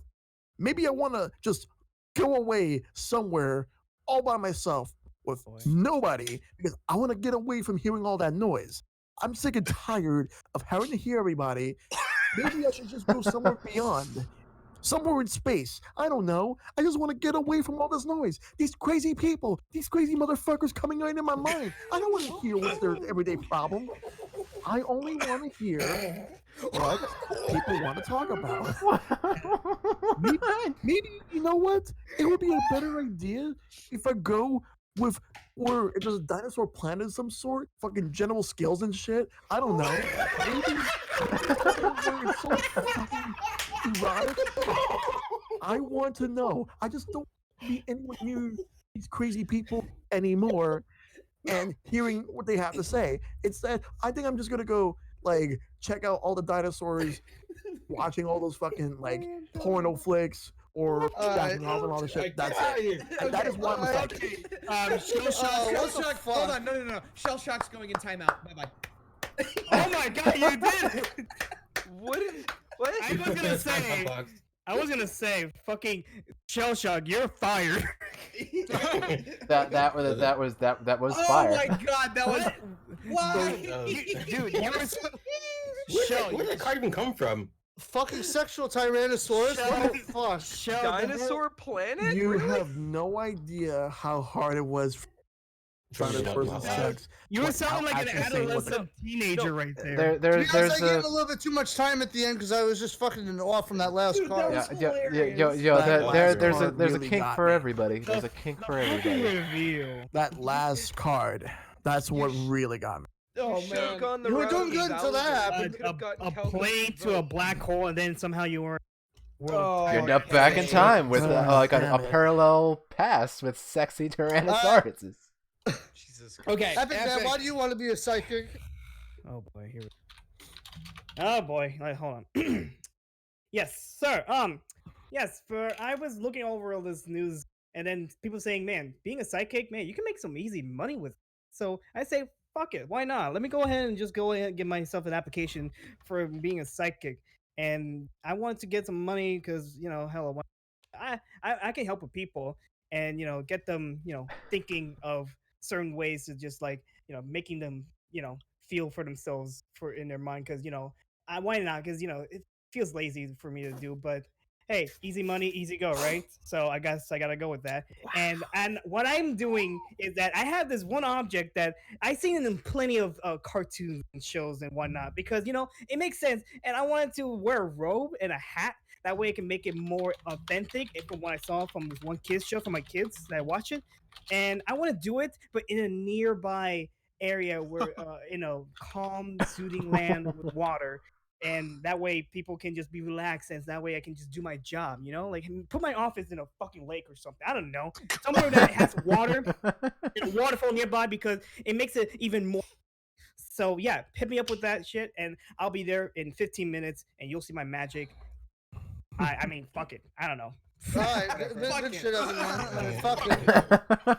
Maybe I want to just go away somewhere all by myself with nobody because I want to get away from hearing all that noise. I'm sick and tired of having to hear everybody. Maybe I should just go somewhere beyond. Somewhere in space. I don't know. I just want to get away from all this noise. These crazy people, these crazy motherfuckers coming right in my mind. I don't want to hear what's their everyday problem. I only want to hear what people want to talk about. Maybe, you know what? It would be a better idea if I go with where there's a dinosaur planet of some sort, fucking General Skills and shit. I don't know. Maybe where it's so fucking erotic. I want to know. I just don't want to be anywhere near these crazy people anymore and hearing what they have to say. Instead, I think I'm just gonna go like check out all the dinosaurs, watching all those fucking like porno flicks or jacking off and all the shit. That's it. And that is why I'm a psychic.
Shellshock, hold on, no. Shellshock's going in timeout. Bye-bye.
Oh my god, you did it!
What?
I was gonna say, I was gonna say, fucking Shellshock, you're fired.
That was
Oh
fire.
my god, that was why?
Dude, you were
Where did that card even come from?
Fucking sexual Tyrannosaurus. What the fuck?
Shell,
Dinosaur planet?
You
Really?
have no idea how hard it was trying to person sex.
you were
without
sounding like an
actually saying what the-
adolescent teenager right there.
There's
You guys, I
a
gave a little bit too much time at the end because I was just fucking off from that last
Dude,
card.
that was
yo,
hilarious.
there's a
really
kink
got
for
me.
everybody. There's a kink for everybody.
Reveal.
That last card, that's what really got me.
Oh
Should've
man.
gone the
You were
route
doing
of
good until that
Valor.
happened.
Could've gotten
A
Calkos
plane
to
to a
vote.
black hole, and then somehow you were.
Oh,
You're up back in time with like a
Damn it.
parallel past with sexy Tyrannosauruses.
Jesus Christ.
Okay.
Epic man,
Epic.
why do you want to be a psychic?
Oh boy, here. Oh boy, hold on. Yes, sir. Yes. I was looking over all this news, and then people saying, "Man, being a psychic, man, you can make some easy money with." So I say, "Fuck it, why not? Let me go ahead and just go ahead and give myself an application for being a psychic." And I wanted to get some money because hell, I can help with people and get them thinking of certain ways to just like making them feel for themselves for in their mind because why not because it feels lazy for me to do, but hey, easy money, easy go, right? So I guess I gotta go with that. And what I'm doing is that I have this one object that I seen in plenty of cartoons and shows and whatnot because it makes sense. And I wanted to wear a robe and a hat. That way, I can make it more authentic from what I saw from this one kids show for my kids that I watch it. And I want to do it, but in a nearby area where calm, soothing land with water. And that way people can just be relaxed, and that way I can just do my job, like put my office in a fucking lake or something. I don't know, somewhere that has water and a waterfall nearby because it makes it even more. So yeah, hit me up with that shit, and I'll be there in 15 minutes, and you'll see my magic. I mean, fuck it. I don't know.
Alright,
Fuck
good
it.
shit, everyone. Fuck it.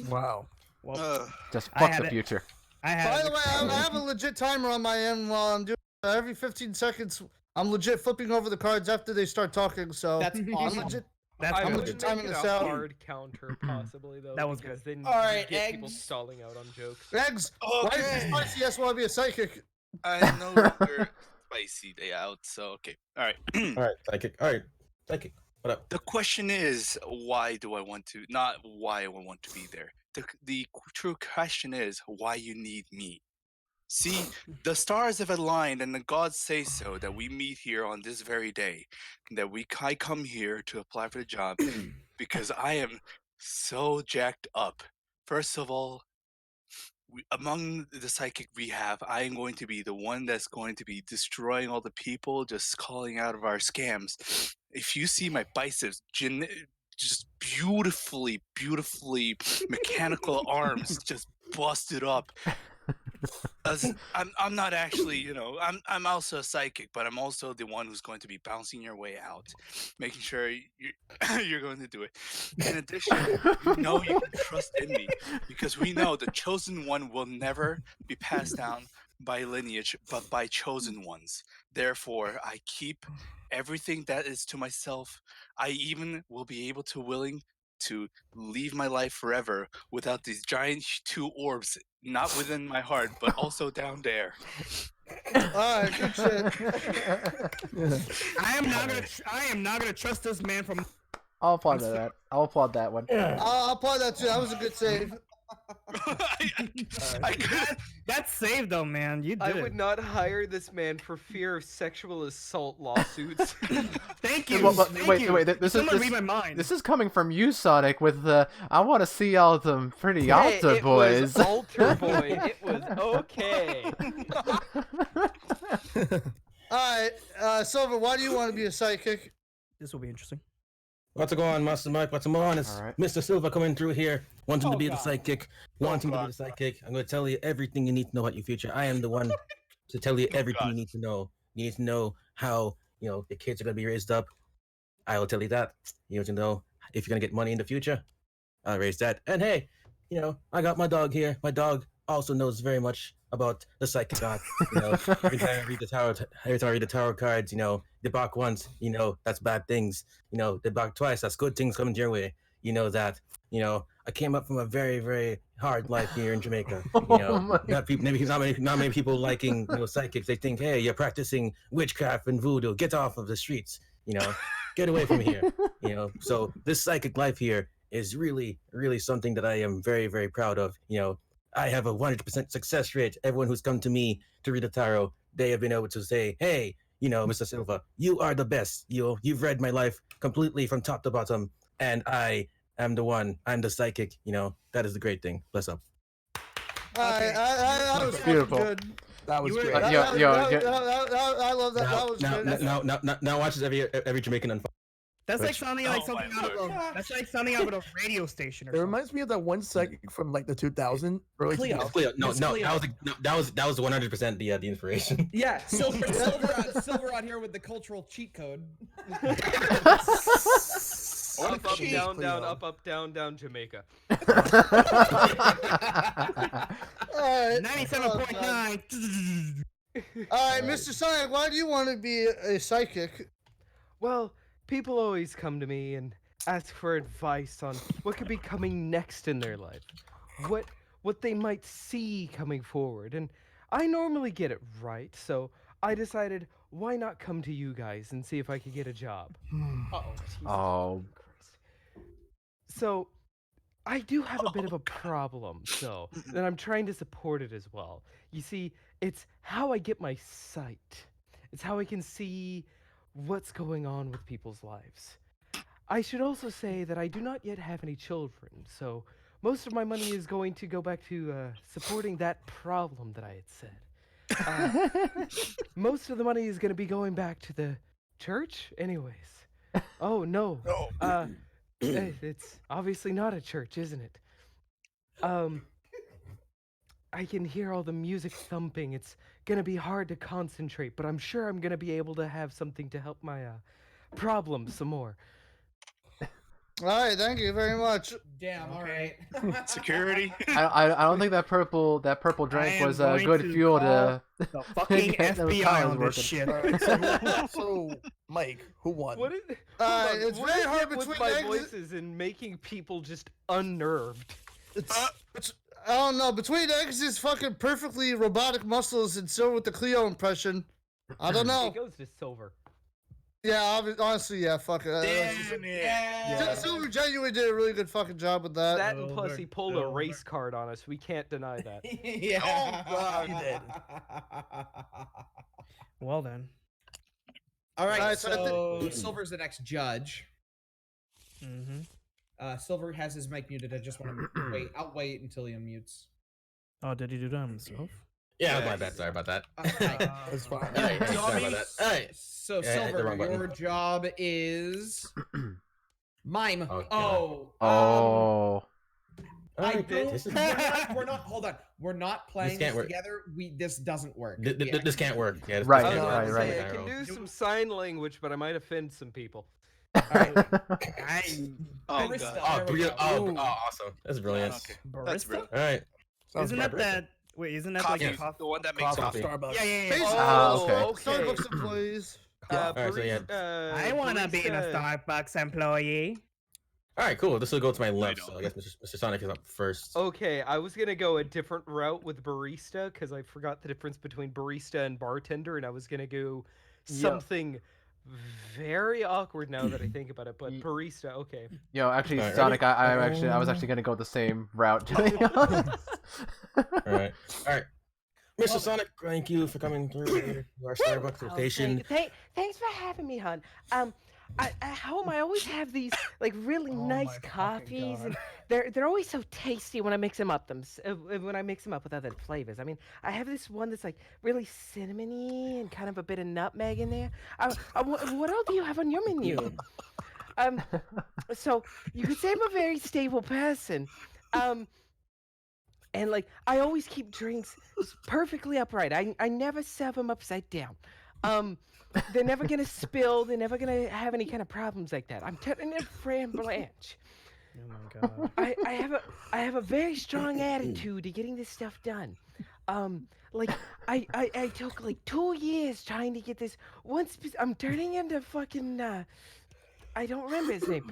Wow.
Well,
Just
I
fuck
had
the
it.
future.
I had.
By the way, I have a legit timer on my end while I'm doing every 15 seconds. I'm legit flipping over the cards after they start talking, so
That's
I'm
awesome.
legit.
That's
I
I'm
good.
would
legit
make
timing
it
this
a
out.
hard counter, possibly though.
That was
because
good.
then
All right,
you get people
eggs.
stalling out on jokes.
Eggs, why is
Okay.
it spicy? Yes, want to be a psychic.
I know you're spicy day out, so okay. All right.
All right, psychic. All right, psychic. What up?
The question is, why do I want to? Not why I want to be there. The true question is why you need me. See, the stars have aligned, and the gods say so that we meet here on this very day. That I come here to apply for the job because I am so jacked up. First of all, among the psychic we have, I am going to be the one that's going to be destroying all the people, just calling out of our scams. If you see my biceps, just beautifully mechanical arms just busted up. As I'm not actually, I'm also a psychic, but I'm also the one who's going to be bouncing your way out, making sure you're going to do it. In addition, you can trust in me because we know the chosen one will never be passed down by lineage, but by chosen ones. Therefore, I keep everything that is to myself. I even will be able to willing to leave my life forever without these giant two orbs, not within my heart, but also down there.
Alright, good shit.
I am not gonna trust this man from.
I'll applaud that. I'll applaud that one.
I'll apply that too. That was a good save.
I could,
That's saved though, man. You did.
I would not hire this man for fear of sexual assault lawsuits.
Thank you.
Well,
Thank
wait,
you.
wait, this
Someone
is
read my mind.
this is coming from you, Sonic, with the I want to see all them pretty altar
It
boys.
was altar boy. It was okay.
Alright, Silver, why do you want to be a psychic?
This will be interesting.
What's going on, Master Mike? What's going on? It's
All right.
Mr. Silver coming through here, wanting
Oh,
to be the
God.
psychic, wanting to be the psychic. I'm going to tell you everything you need to know about your future. I am the one to tell you everything you need to know. You need to know how, the kids are going to be raised up. I will tell you that. You need to know if you're going to get money in the future. I'll raise that. And hey, I got my dog here. My dog, also knows very much about the psychic god. You know, every time I read the tarot cards, you know, they bark once, you know, that's bad things. You know, they bark twice, that's good things coming your way. You know that. You know, I came up from a very, very hard life here in Jamaica. You know, not many people liking, you know, psychics. They think, hey, you're practicing witchcraft and voodoo. Get off of the streets. You know, get away from here. You know, so this psychic life here is really, really something that I am very, very proud of. You know, I have a 100% success rate. Everyone who's come to me to read the tarot, they have been able to say, hey, you know, Mr. Silva, you are the best. You've read my life completely from top to bottom, and I'm the psychic. You know, that is the great thing. Bless up.
That was
Beautiful.
good.
That was great.
I love that. That was good.
Now watches every Jamaican on.
That's like sounding like something out of a radio station. Or
It reminds me of that one psychic from like the 2000 early
Cleo.
2000s.
No, that was 100% the inspiration.
Yeah, Silverrod here with the cultural cheat code.
Up, up, down, down, up, down, Jamaica.
All right.
97.9.
All right, Mr. Sonic, why do you want to be a psychic?
Well, people always come to me and ask for advice on what could be coming next in their life, what they might see coming forward, and I normally get it right, so I decided why not come to you guys and see if I could get a job.
Oh.
So, I do have a bit of a problem, so, and I'm trying to support it as well. You see, it's how I get my sight. It's how I can see what's going on with people's lives. I should also say that I do not yet have any children, so most of my money is going to go back to supporting that problem that I had said. Most of the money is going to be going back to the church anyways. Oh, no. It's obviously not a church, isn't it? I can hear all the music thumping. It's gonna be hard to concentrate, but I'm sure I'm gonna be able to have something to help my problem some more.
All right, thank you very much.
Damn, all right.
Security.
I don't think that purple drink was good fuel to
The fucking
get those
FBI
tires
on this
working.
shit.
So, Mike, who won?
What is?
It's
what
very
is
hard
it with
between
my
exit-
voices and making people just unnerved.
I don't know. Between X's fucking perfectly robotic muscles and Silver with the Cleo impression, I don't know.
It goes to Silver.
Yeah, honestly, yeah, fuck it.
Damn it.
Silver genuinely did a really good fucking job with that.
That and plus he pulled a race card on us. We can't deny that.
Yeah.
Oh, God, he did.
Well then.
All right,
Alright, so I
so Silver's the next judge.
Mm-hmm.
Silver has his mic muted. I just want to wait. I'll wait until he unmutes.
Oh, did he do that himself?
Yeah, my bad. Sorry about that.
That's fine.
Sorry about that. All right.
So
Yeah, I hit the
Silver,
wrong button.
your job is mime.
Okay.
Oh.
I
Alright,
don't.
this is-
We're not. Hold on. We're not playing
can't
this
work.
together. This doesn't work.
This can't work. Yeah, this
Right,
can't
I was
work.
gonna
right,
say,
right.
I can do some sign language, but I might offend some people.
All right.
Oh,
Barista.
God.
There we go.
Oh, awesome. That's brilliant.
Okay.
Barista?
That's brilliant.
All right.
Isn't that that? Wait, isn't that
Coffee.
like a coffee?
The one that makes
Coffee.
coffee.
Starbucks.
Yeah.
Basically,
Okay.
Starbucks employees.
Alright, so yeah.
I want to be a
barista-
Starbucks employee.
All right, cool. This will go to my left,
don't.
so I guess Mr. Sonic is up first.
Okay, I was gonna go a different route with barista because I forgot the difference between barista and bartender, and I was gonna go something very awkward now that I think about it. But barista, okay.
Yo, actually,
Alright,
Sonic, I was actually gonna go the same route. To be honest.
All right. Mr. Sonic, thank you for coming through to our Starbucks location.
Thanks for having me, hon. At home I always have these like really nice coffees, and they're always so tasty when I mix them up. When I mix them up with other flavors. I mean, I have this one that's like really cinnamony and kind of a bit of nutmeg in there. What else do you have on your menu? So you could say I'm a very stable person. And like I always keep drinks perfectly upright. I never serve them upside down. They're never gonna spill. They're never gonna have any kind of problems like that. I'm telling you, Fran Blanche.
Oh my god.
I have a very strong attitude to getting this stuff done. Like I took like 2 years trying to get this one. I'm turning into fucking. I don't remember his name.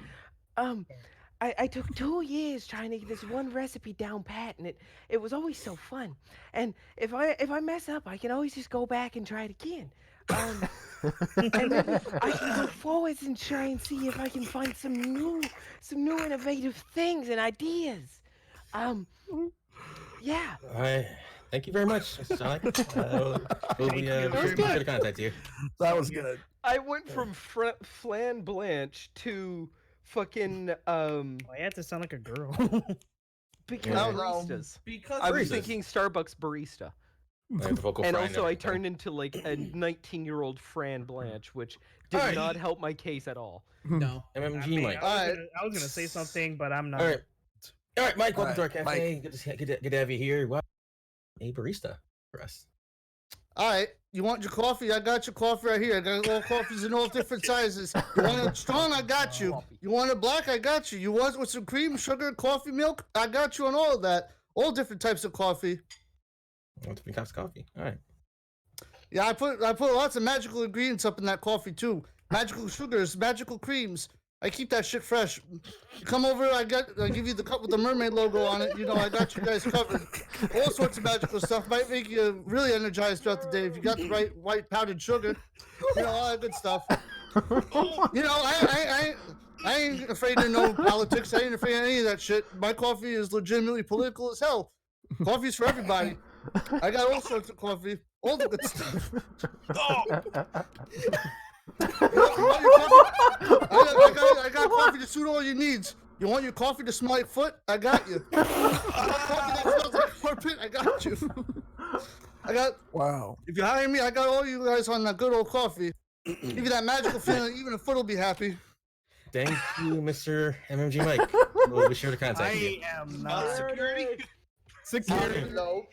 I took 2 years trying to get this one recipe down pat, and it was always so fun. And if I mess up, I can always just go back and try it again. And I can go forwards and try and see if I can find some new innovative things and ideas. Yeah.
Thank you very much, Sonic. We'll be sure to contact you.
That was good.
I went from flan blanche to fucking
Why you have to sound like a girl?
because
Yeah.
baristas.
Because
I was
Baristas.
thinking Starbucks barista.
Like the vocal
And
fry
also I
everything.
turned into like a 19-year-old Fran Blanche, which did
Alright.
not help my case at all.
no.
MMGMike.
Alright.
I was gonna say something, but I'm not.
All right, Mike. Welcome to our
Alright,
cafe. Good to have you here. Wow, a barista for us.
All right, you want your coffee? I got your coffee right here. I got all coffees in all different sizes. You want it strong? I got you. You want it black? I got you. You want it with some cream, sugar, coffee, milk? I got you on all of that. All different types of coffee.
Want different cups of coffee? All right.
Yeah, I put lots of magical ingredients up in that coffee too. Magical sugars, magical creams. I keep that shit fresh. You come over, I give you the cup with the mermaid logo on it. You know, I got you guys covered. All sorts of magical stuff. Might make you really energized throughout the day if you got the right white powdered sugar. You know, all that good stuff. You know, I ain't afraid of no politics. I ain't afraid of any of that shit. My coffee is legitimately political as hell. Coffee's for everybody. I got all sorts of coffee. All the good stuff. You want your coffee? I got coffee to suit all your needs. You want your coffee to smell like foot? I got you. You want coffee that smells like carpet? I got you.
Wow.
If you hire me, I got all you guys on that good old coffee. Give you that magical feeling that even a foot will be happy.
Thank you, Mr. MMGMike. We'll be sure to contact you.
I am not.
Security.
Security.
No.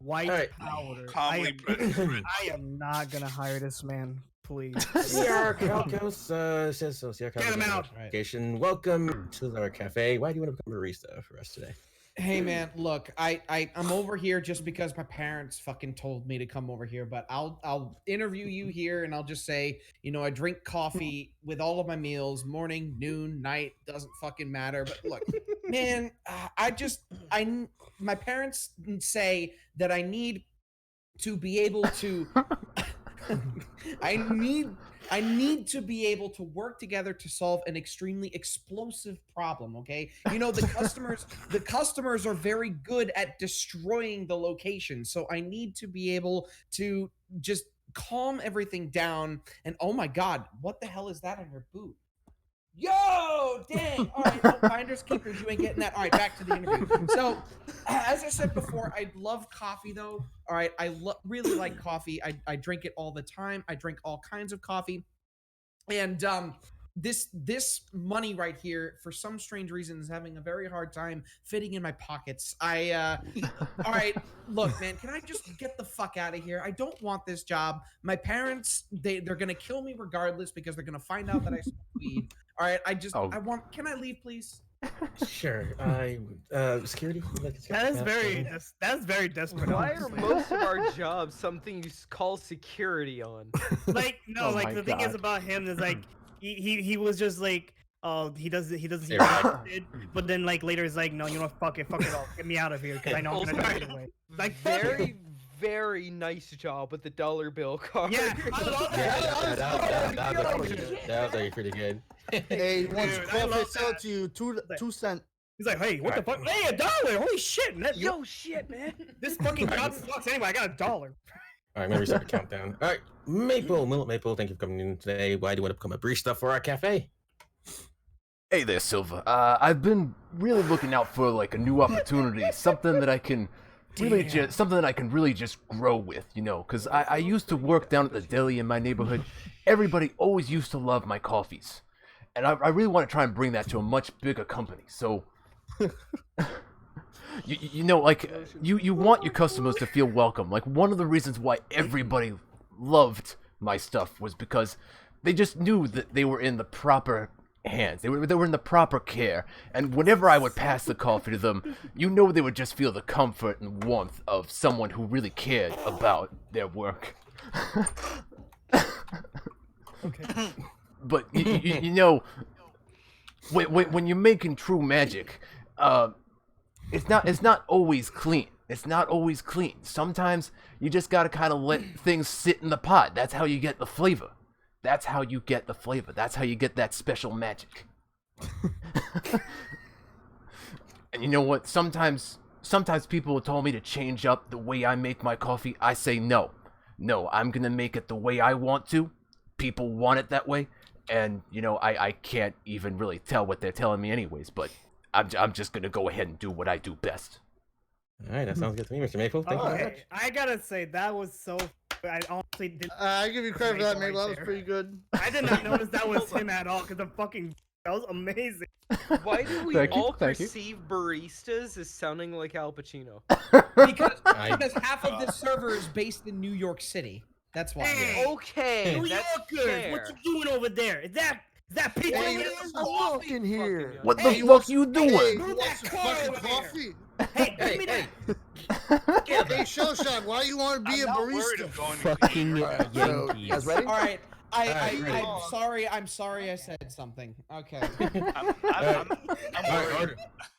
White
Alright.
powder.
Calmly present.
I am not gonna hire this man. Please.
CR Calkos says so. CR Calkos.
Get him out.
Application. Welcome to our cafe. Why do you want to become a barista for us today?
Hey man, look, I'm over here just because my parents fucking told me to come over here, but I'll interview you here and I'll just say, you know, I drink coffee with all of my meals, morning, noon, night, doesn't fucking matter. But look, man, my parents say that I need to be able to I need to be able to work together to solve an extremely explosive problem, okay? You know, the customers are very good at destroying the location. So I need to be able to just calm everything down. And oh my God, what the hell is that on your boot? Yo, dang. All right, no, finders keepers, you ain't getting that. All right, back to the interview. So, as I said before, I love coffee, though. All right, I really like coffee. I drink it all the time. I drink all kinds of coffee. And this money right here, for some strange reason, is having a very hard time fitting in my pockets. All right, look, man, can I just get the fuck out of here? I don't want this job. My parents, they're gonna kill me regardless because they're gonna find out that I smoke weed. All right, can I leave, please?
Sure. Security.
That's very desperate.
Why are most of our jobs something you call security on?
Like no,
Oh
like
my
the thing is
God.
about him is like he was just like he doesn't seem
Yeah.
interested, but then like later it's like no, you know what, fuck it all, get me out of here because I know I'm gonna die anyway. Like
Very, very nice job with the dollar bill card.
yeah, I love
Yeah,
that.
that was actually pretty good.
Hey, once
Dude, I
coffee
love
sell
that.
to you 2 cents.
He's like, hey, what the fuck? Hey, $1! Holy shit, man!
Yo, shit, man.
This fucking job sucks anyway. I got $1.
All right, I'm gonna reset the countdown. All right, Maple, thank you for coming in today. Why do you want to become a barista for our cafe?
Hey there, Silva. I've been really looking out for like a new opportunity, something that I can really just grow with, you know, because I used to work down at the deli in my neighborhood. Everybody always used to love my coffees, and I really want to try and bring that to a much bigger company. So, you know, like you want your customers to feel welcome. Like one of the reasons why everybody loved my stuff was because they just knew that they were in the proper hands. They were in the proper care. And whenever I would pass the coffee to them, you know they would just feel the comfort and warmth of someone who really cared about their work.
Okay.
But you know, when you're making true magic, it's not always clean. It's not always clean. Sometimes you just gotta kind of let things sit in the pot. That's how you get the flavor. That's how you get the flavor. That's how you get that special magic. And you know what? Sometimes people have told me to change up the way I make my coffee. I say no. No, I'm gonna make it the way I want to. People want it that way. And, you know, I can't even really tell what they're telling me anyways, but I'm just gonna go ahead and do what I do best.
All right, that sounds good to me, Mr. Maple. Thank you very much.
Okay, I gotta say that was so. I honestly didn't.
I give you credit for that,
Right
Maple. That was
there.
pretty good.
I did not notice that was him at all because that was amazing.
Why do we
Thank you,
all
thank you.
perceive baristas as sounding like Al Pacino?
Because half of this server is based in New York City. That's why.
Hey,
Okay,
New
that's
Yorkers,
fair.
what you doing over there? Is that pizza?
Hey,
over there?
I'm walking here.
What
Hey,
the fuck you
Hey,
doing?
you
Move
want
that
some
car
fucking
over there.
coffee?
Hey, give me that.
Hey, Shellshock, why you want to be
I'm
a
not worried
barista?
of going to
Fucking so, you guys ready?
All right.
Alright,
I'm sorry I said something. Okay.
I'm
All
worried.
right,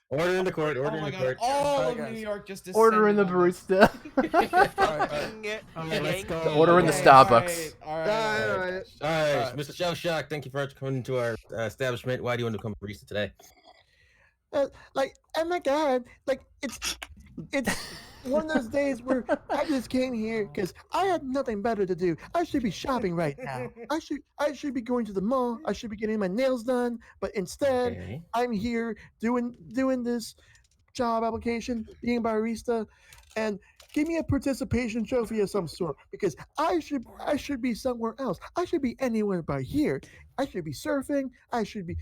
order in the court. Order
Oh
in
my
the
god,
court.
all
Alright,
of
guys.
New York just
Order in the
descended on this.
barista.
Fucking
let's go.
Order in the
Okay,
Starbucks.
All right.
All right.
All right, Mr. Shellshock, thank you for coming to our establishment. Why do you want to become a barista today?
Like, oh my god, like it's one of those days where I just came here because I had nothing better to do. I should be shopping right now. I should be going to the mall. I should be getting my nails done, but instead
Okay.
I'm here doing this job application, being a barista, and give me a participation trophy of some sort because I should be somewhere else. I should be anywhere but here. I should be surfing. I should be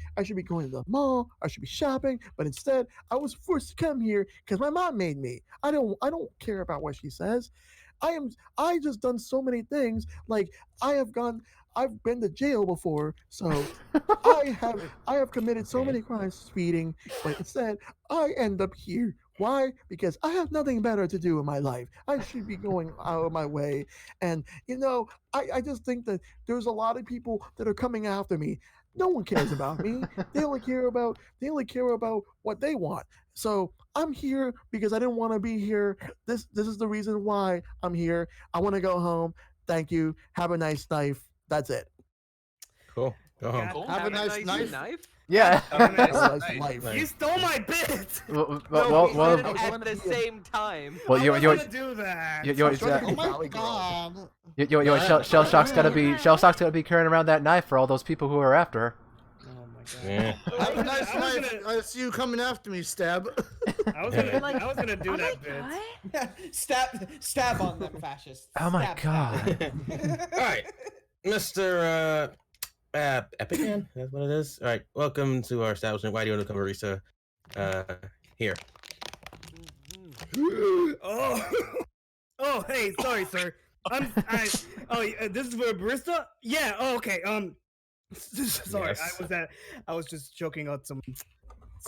going to the mall. I should be shopping. But instead, I was forced to come here because my mom made me. I don't care about what she says. I just done so many things. Like I've been to jail before, so I have committed so many crimes, speeding, but instead I end up here. Why? Because I have nothing better to do in my life. I should be going out of my way. And you know, I just think that there's a lot of people that are coming after me. No one cares about me. They only care about what they want. So I'm here because I didn't want to be here. This is the reason why I'm here. I want to go home. Thank you. Have a nice night. That's it.
Cool. Go home.
Cool.
Have a nice knife.
Yeah.
Have a nice
Have a
night.
nice life.
You stole my bit.
well,
No, we
well,
did it
well,
at the same time.
well,
I
you're,
wasn't gonna do that.
Oh my god.
Shellshock's gotta be carrying around that knife for all those people who are after her.
Oh my god.
Yeah.
Have a nice
I was
knife.
gonna-
I see you coming after me, Stab.
I was gonna,
Like,
I was gonna do
oh
that
my
bit.
god.
stab on them, fascists.
Oh my
Stab,
god.
All right, Mr. Epicman, that's what it is. All right, welcome to our establishment. Why do you want to become a barista? Here.
Oh, oh, hey, sorry, sir. This is for a barista? Yeah. Oh, okay. Sorry,
Yes.
I was just choking out some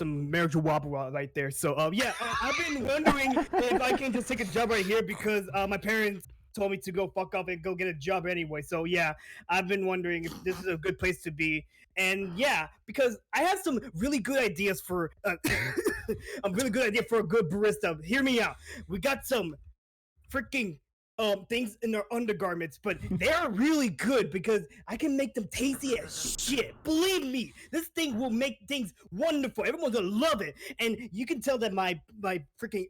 marijuana right there. So, yeah, I've been wondering if I can just take a job right here because my parents told me to go fuck off and go get a job anyway. So, yeah, I've been wondering if this is a good place to be. And yeah, because I have some really good ideas for a really good idea for a good barista. Hear me out. We got some freaking things in their undergarments, but they are really good because I can make them tasty as shit. Believe me, this thing will make things wonderful. Everyone's gonna love it, and you can tell that my freaking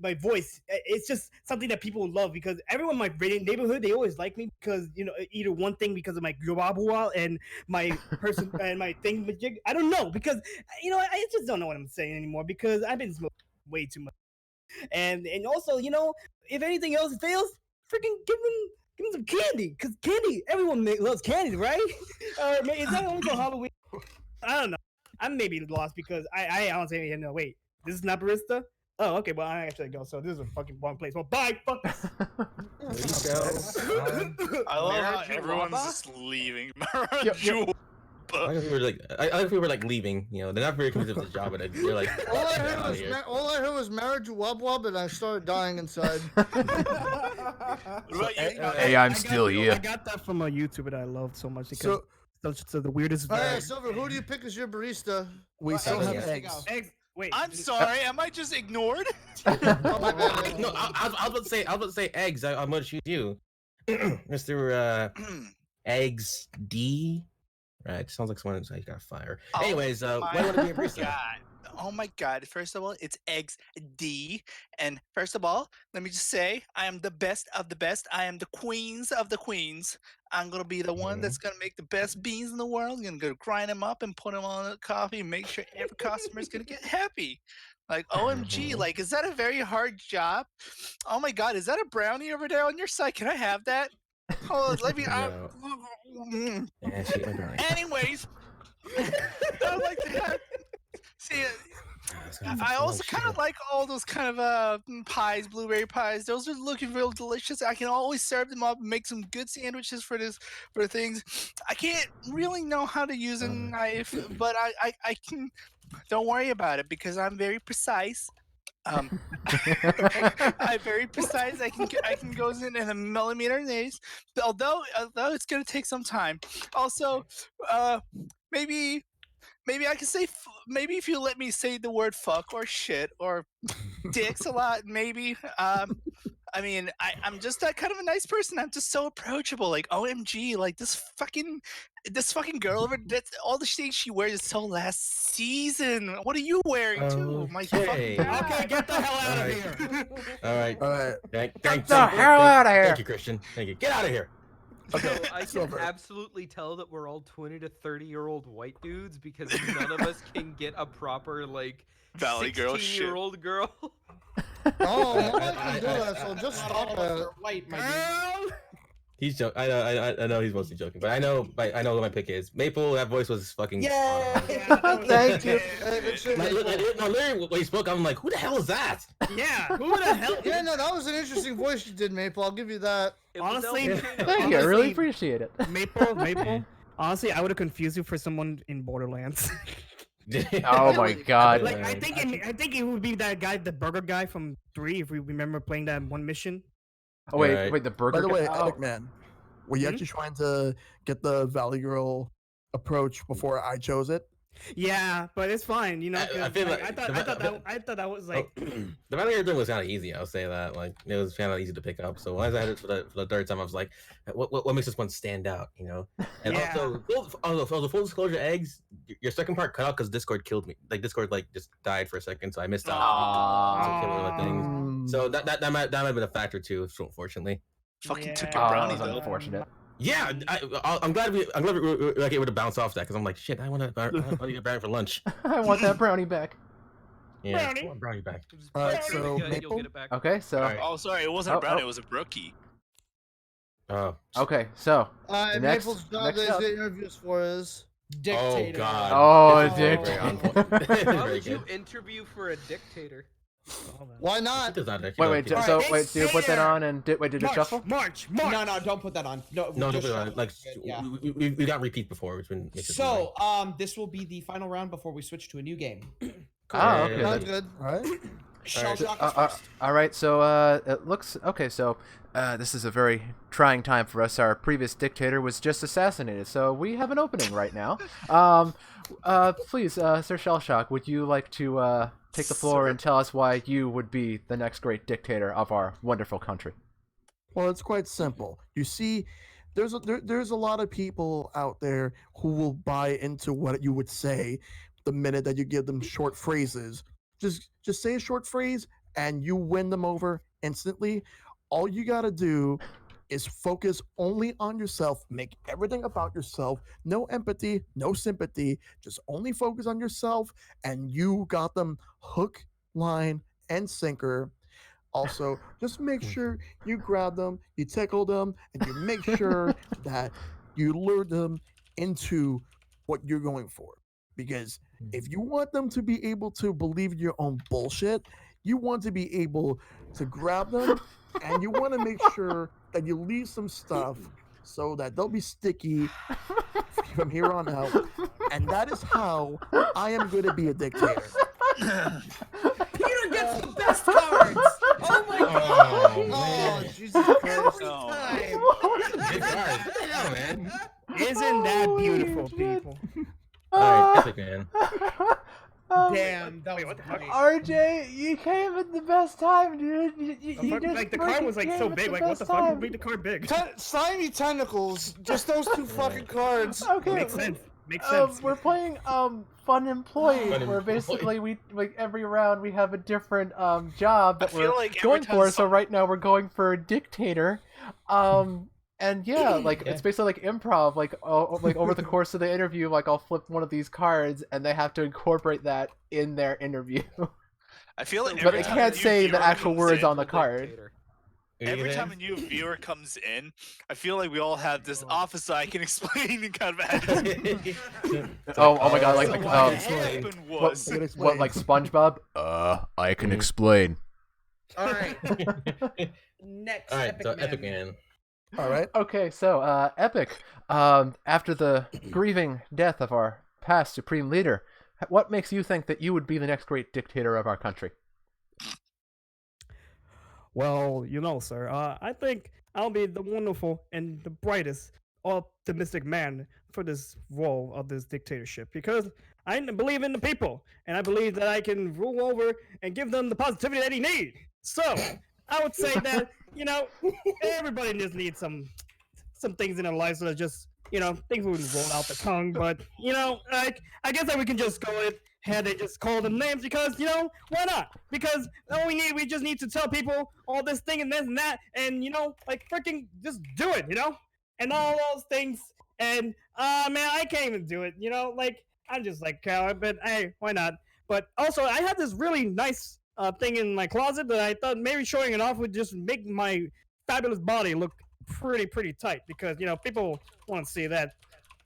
my voice, it's just something that people love because everyone in my neighborhood, they always like me because, you know, either one thing because of my global and my person and my thing. I don't know because, you know, I just don't know what I'm saying anymore because I've been smoking way too much. And also, you know, if anything else fails, freaking give them some candy, cause candy, everyone loves candy, right? Or is that only for Halloween? I don't know. I'm maybe lost because I honestly no wait. This is not barista. Oh, okay. Well, I actually go. So this is a fucking wrong place. Well, bye. Fuck.
I love how everyone's just leaving. Jewel.
I like if we were like leaving. You know, they're not very committed to the job, but they're like.
All I
"Get
heard
outta
was
here."
all I heard was marriage wub wub, and I started dying inside.
What about you?
Hey, I'm
I
still
got,
here.
I got that from a YouTuber that I loved so much. Because
So
the weirdest.
All right, Silver, who do you pick as your barista?
we still have
eggs.
eggs.
Eggs. Wait.
I'm sorry, am I just ignored?
Oh, my bad.
No, I was about to say eggs. I'm gonna choose you, Mr. Eggs D. Right, sounds like someone who's got fire.
Oh
Anyways, why
my
do you want to be a barista?
God. Oh my God. First of all, it's eggs D. And first of all, let me just say, I am the best of the best. I am the queens of the queens. I'm going to be the one that's going to make the best beans in the world. I'm going to go grind them up and put them on a coffee and make sure every customer is going to get happy. Like, OMG, like, is that a very hard job? Oh my God, is that a brownie over there on your side? Can I have that? Hold on, let me.
No. Yeah, she ate my brownie.
Anyways, I like to have. See, I also kind of like all those kind of pies, blueberry pies. Those are looking real delicious. I can always serve them up and make some good sandwiches for things. I can't really know how to use a knife, but I can. Don't worry about it because I'm very precise. I'm very precise. I can go in a millimeter nails. Although it's gonna take some time. Also, maybe I can say maybe if you let me say the word fuck or shit or dicks a lot, maybe. I mean, I'm just that kind of a nice person. I'm just so approachable. Like, OMG, like this fucking girl over. That's all the things she wears is so last season. What are you wearing too? My fucking God.
Okay, get the hell out of
Alright.
here.
All right.
All right.
Thank
the hell outta here.
Thank you, Christian. Thank you. Get out of here.
So I can
Silver.
absolutely tell that we're all 20 to 30-year-old white dudes because none of us can get a proper like
Valley girl shit.
16-year-old girl.
Oh, nobody can do that, so just
Not all
stop
of us
that.
are white, my dude.
He's joking. I know he's mostly joking, but I know what my pick is. Maple. That voice was fucking.
Thank you.
Literally, when he spoke, I'm like, who the hell is that?
Yeah. Who the hell?
Yeah, no, that was an interesting voice you did, Maple. I'll give you that.
It was
Honestly,
El
Thank
Chino.
you. I really
Honestly-
appreciate it.
Maple. Honestly, I would have confused you for someone in Borderlands.
Oh my God.
Like I think it would be that guy, the burger guy from 3. If we remember playing that one mission.
Oh wait,
Alright.
wait. The burger.
By the way,
guy- oh.
Epic Man, were you actually trying to get the Valley Girl approach before I chose it?
Yeah, but it's fine. You know,
I
'cause,
feel
like,
like
I thought that was like.
The Valley thing was kind of easy. I'll say that. Like it was kind of easy to pick up. So once I had it for the third time, I was like, what makes this one stand out? You know. And
Yeah.
also, for the full disclosure, eggs. Your second part cut out because Discord killed me. Like Discord just died for a second, so I missed out.
Aw.
So one of the things.
Mm.
So that might have been a factor too, unfortunately.
Fucking took
Yeah.
your
Oh,
brownie
that's
though.
unfortunate.
Yeah, I'm glad we were like able to bounce off that because I'm like, shit, I want to get brownie for lunch.
I want that brownie back.
Yeah,
Brownie.
I want brownie back.
Just
All right,
press it
so
again,
Maple?
you'll get it back.
Okay, so
Alright.
Oh, sorry, it wasn't a
Oh,
brownie.
oh.
It was a brookie.
Oh.
okay, so
And
Next-
Maple's job
next
that he's
up.
getting interviews for is.
Dictator.
Oh God.
Oh,
This is very,
dick.
very on point.
Why
Very
would you
good.
interview for a dictator?
Why
She
not?
does not
wait,
actually
wait.
like it.
So
Alright,
wait, do you put that
dictator.
on and did you shuffle?
March.
No, don't put that on. No,
No,
just
no,
shuffle.
like
Yeah.
we got repeat before, which been makes it annoying.
So, this will be the final round before we switch to a new game.
Oh, okay.
Sounds good.
All right.
Shell
so-
Shock is first.
All right, so it looks okay. So this is a very trying time for us. Our previous dictator was just assassinated, so we have an opening right now. Please, Sir Shellshock, would you like to take the floor and tell us why you would be the next great dictator of our wonderful country?
Well, it's quite simple. You see, there's a lot of people out there who will buy into what you would say the minute that you give them short phrases. Just say a short phrase and you win them over instantly. All you gotta do is focus only on yourself, make everything about yourself, no empathy, no sympathy, just only focus on yourself, and you got them hook, line, and sinker. Also, just make sure you grab them, you tickle them, and you make sure that you lure them into what you're going for. Because if you want them to be able to believe your own bullshit, you want to be able to grab them and you want to make sure that you leave some stuff so that they'll be sticky from here on out. And that is how I am going to be a dictator.
Peter gets the best cards. Oh my
Oh,
god!
man.
Jesus Christ.
Every
No.
time.
Good card. Yeah, man.
Isn't that
Holy
beautiful,
shit.
people?
All right, epic man.
Damn, that was
what the fuck?
great.
RJ, you came at the best time, dude. You just
Like the card was like
freaking
so
came at
big.
the
Like what
best
the fuck
time.
would make the card big?
Slimy tentacles. Just those two fucking cards.
Okay,
Makes sense. Makes sense.
we're playing Funemployed, where
Funemployed.
basically we like every round we have a different job that
I feel
we're
like every
going
time
for. So right now we're going for a dictator, and yeah, like
Yeah.
it's basically like improv. Like like over the course of the interview, like I'll flip one of these cards, and they have to incorporate that in their interview.
I feel like
But
every
they
time
can't
a new
say the
viewer
actual
comes
words
in-
on the card.
Every time a new viewer comes in, I feel like we all have this officer I can explain kind of attitude.
Oh my god, like
So
like
what
explain.
happened was,
I can explain.
what like SpongeBob? I can explain.
All right. Next,
All right,
epic
so
man.
epic man.
All right.
Okay, so Epic, after the grieving death of our past supreme leader, what makes you think that you would be the next great dictator of our country?
Well, you know, sir, I think I'll be the wonderful and the brightest, optimistic man for this role of this dictatorship because I believe in the people and I believe that I can rule over and give them the positivity that they need. So I would say that, you know, everybody just needs some things in their lives that are just, you know, things wouldn't roll out the tongue, but, you know, like, I guess that we can just go ahead and just call them names because, you know, why not? Because all we just need to tell people all this thing and this and that, and, you know, like, freaking just do it, you know? And all those things, and, man, I can't even do it, you know? Like, I'm just like, coward, but hey, why not? But also, I have this really nice thing in my closet that I thought maybe showing it off would just make my fabulous body look pretty tight because, you know, people want to see that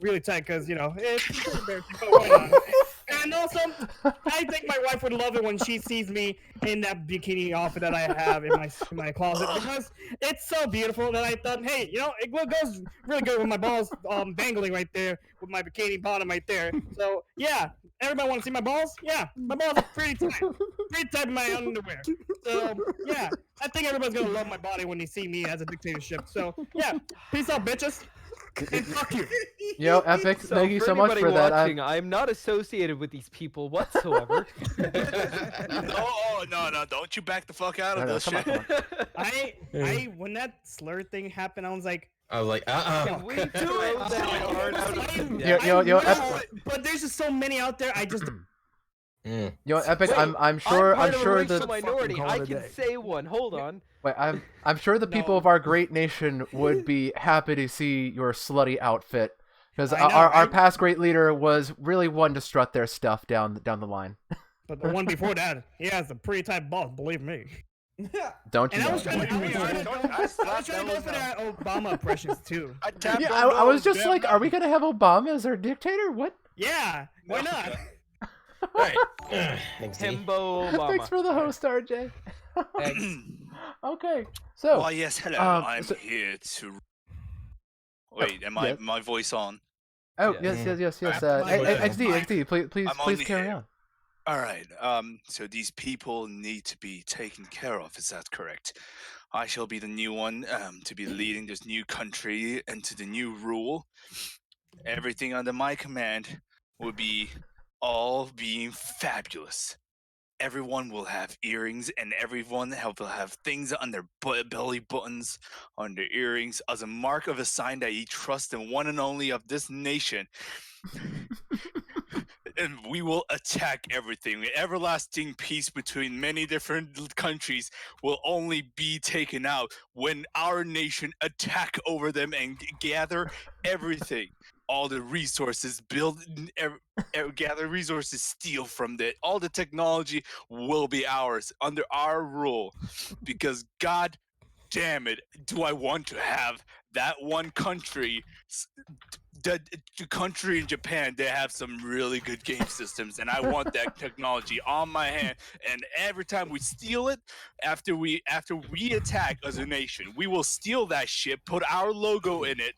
really tight because, you know, it's pretty embarrassing, but why not? And also, I think my wife would love it when she sees me in that bikini outfit that I have in my closet because it's so beautiful that I thought, hey, you know, it goes really good with my balls dangling right there with my bikini bottom right there. So yeah, everybody want to see my balls? Yeah, my balls are pretty tight in my underwear. So yeah, I think everybody's gonna love my body when they see me as a dictatorship. So yeah, peace out, bitches. And fuck you.
Yo, Epic,
So
thank you
for
so much
anybody
for that.
watching, I'm not associated with these people whatsoever.
no, don't you back the fuck out of
No,
this
come on,
shit.
come on.
I when that slur thing happened, I was like,
I was like,
Can we throw that card out of the
Yo,
but there's just so many out there. I just
Mm.
Yo, Epic,
Wait,
I'm sure
part of a racial
the
minority.
Fucking
I
call it a
can
day.
say one. Hold on.
wait, I'm sure the people
No.
of our great nation would be happy to see your slutty outfit because
I know,
our
right?
past great leader was really one to strut their stuff down the line.
but the one before that, he has a pretty tight boss, believe me.
Don't you
And I
know?
was trying to go
I slapped
for
those
that Obama impressions too.
I tapped
Yeah,
on
I was
those,
just
damn
like,
right.
are we gonna have Obama as our dictator? What?
Yeah, why not?
All right. Thanks, D.
Himbo
Thanks
Obama.
for the host, RJ.
Thanks.
Okay, so
Why, yes, hello. I'm
so-
here to. Wait, am
yeah.
my voice on?
oh
Yes.
yes.
My-
XD, please
I'm only
carry
here.
on.
All right. So these people need to be taken care of. Is that correct? I shall be the new one to be leading this new country into the new rule. Everything under my command will be all being fabulous. Everyone will have earrings, and everyone will have things on their belly buttons, on their earrings, as a mark of a sign that ye trust in one and only of this nation. And we will attack everything. Everlasting peace between many different countries will only be taken out when our nation attack over them and gather everything. All the resources, gather resources, steal from it. All the technology will be ours under our rule. Because God damn it, do I want to have that one country. The country in Japan, they have some really good game systems, and I want that technology on my hand. And every time we steal it, after we attack as a nation, we will steal that shit, put our logo in it,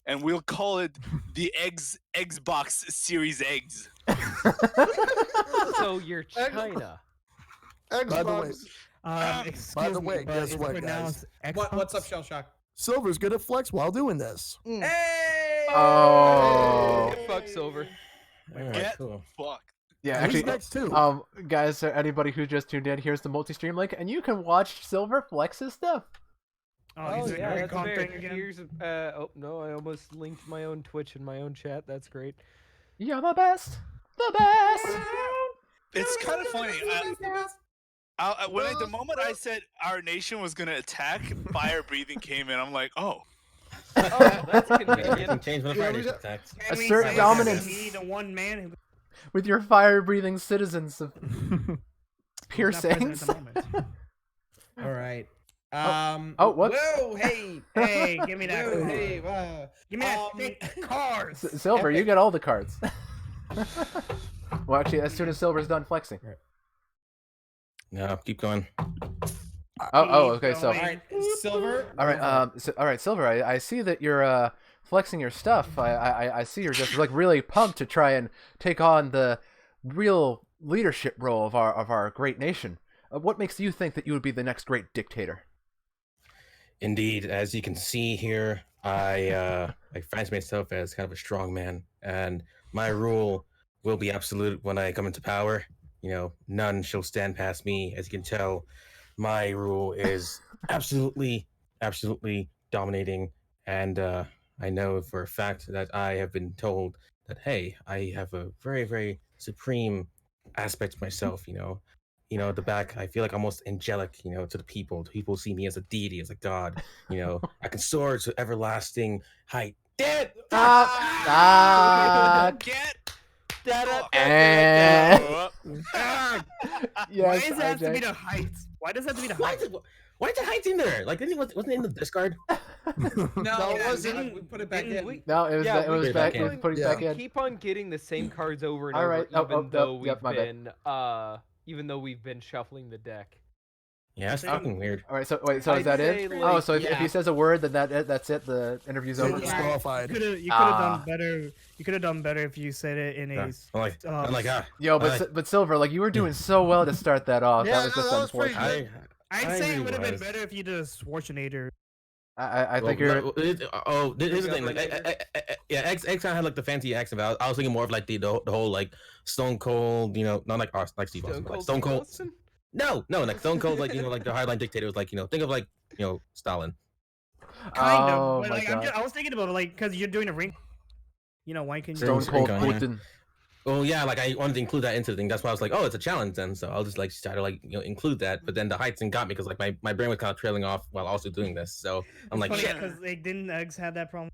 and we'll call it the Xbox Series Eggs.
So you're China.
By the way,
Excuse
by the
me,
way,
but
guess
it's
what, guys?
pronounced
What's up,
Xbox?
Shell Shock?
Silver's good at flex while doing this.
Hey!
Oh.
Get fucked, Silver.
All right,
Get
cool.
fucked.
Yeah,
Who's
actually,
next too?
guys, anybody who just tuned in, here's the multi-stream link, and you can watch Silver flex his stuff.
Oh,
Oh
he's doing
yeah,
the
that's
recon
fair.
thing again.
Here's oh no, I almost linked my own Twitch in my own chat. That's great.
You're the best. The best.
It's kind of funny. The moment I said our nation was gonna attack, fire breathing came in. I'm like, oh.
Oh, that's
Yeah,
convenient.
everything changed when the
Yeah,
Fire
we
Nation
got-
attacked.
Can we
Assert
say
dominance.
Me, the one man who
With your fire-breathing citizens of pure
who's not president
sayings.
at the moment.
All right.
Oh, whoops.
Whoa, hey.
Hey, give me that.
Whoa, hey,
Give me that thick cars.
Silver, you get all the cards. Well, actually, as soon as Silver's done flexing.
No, keep going.
Oh, okay. So,
All right, Silver.
all right. All right, Silver. I see that you're flexing your stuff. I see you're just like really pumped to try and take on the real leadership role of our great nation. What makes you think that you would be the next great dictator?
Indeed, as you can see here, I fancy myself as kind of a strong man, and my rule will be absolute when I come into power. You know, none shall stand past me. As you can tell, my rule is absolutely dominating, and I know for a fact that I have been told that, hey, I have a very supreme aspect to myself. The back, I feel like almost angelic, to the people. The people see me as a deity, as a god. I can soar to everlasting height. Dead!
Get
And
Why
yes,
does it have to
IJ.
be the heights? Why does it have to be the
Why
heights?
is the height in there? Like, wasn't it in the discard?
No,
it
wasn't. We put it back
Didn't
in.
we-
No, it was
Yeah,
it
we
was
keep
back.
on-
It was putting back
yeah.
in.
Keep on getting the same cards over and
All
over,
right.
even though we've been shuffling the deck.
Yeah, that's fucking weird.
All right. So wait. So is that it?
say,
Oh, so if
yeah.
he says a word, then that's it. The interview's over.
Silver disqualified.
You could have
Ah.
done better. You could have done better if you said it in
Yeah.
a.
I'm like,
Yo, but Silver, like you were doing so well to start that off.
Yeah,
that was
no,
just
that was pretty
unfortunate.
good.
I'd say
really
it would have been
was.
better if you did a Schwarzenegger.
I think you're.
Here's the thing. Like, X kind of had like the fancy accent. But I was thinking more of like the whole like Stone Cold. Not like Steve Austin, but like Stone Cold.
Austin?
No, like Stone Cold, like like the hardline dictator was like think of like Stalin.
Kind
Oh
of, but
my
like
God.
I was thinking about it, like because you're doing a ring. Why can you?
Stone Cold
Ring, yeah.
Putin.
Well, yeah, like I wanted to include that into the thing. That's why I was like, oh, it's a challenge then. So I'll just like try to like include that. But then the heights and got me because like my brain was kind of trailing off while also doing this. So I'm like, shit.
because they didn't eggs have that problem.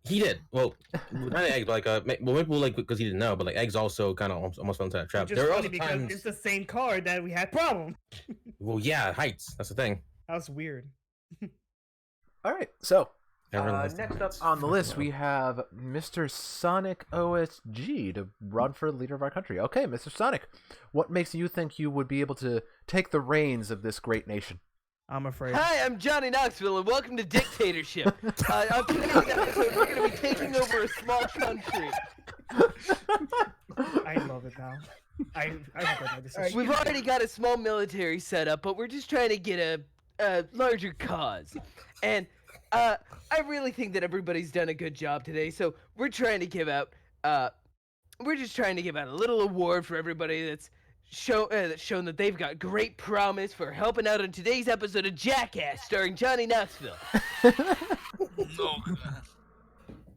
He did. Well, not Eggs, but like maybe like because he didn't know, but like Eggs also kind of almost fell into that trap.
Which is
There were
funny
also
because
times.
it's the same card that we had problem.
Well, yeah, heights. That's the thing.
That was weird.
All right. So
Everyone has
next up
heights.
on the list we have Mr. SonicOSG to run for the leader of our country. Okay, Mr. Sonic, what makes you think you would be able to take the reins of this great nation?
I'm afraid.
Hi, I'm Johnny Knoxville, and welcome to Dictatorship. On today's episode, we're going to be taking over a small country.
I love it now. I regret my decision.
We've already got a small military set up, but we're just trying to get a larger cause. And I really think that everybody's done a good job today, so we're trying to give out we're just trying to give out a little award for everybody that's shown that they've got great promise for helping out on today's episode of Jackass starring Johnny Knoxville.
No.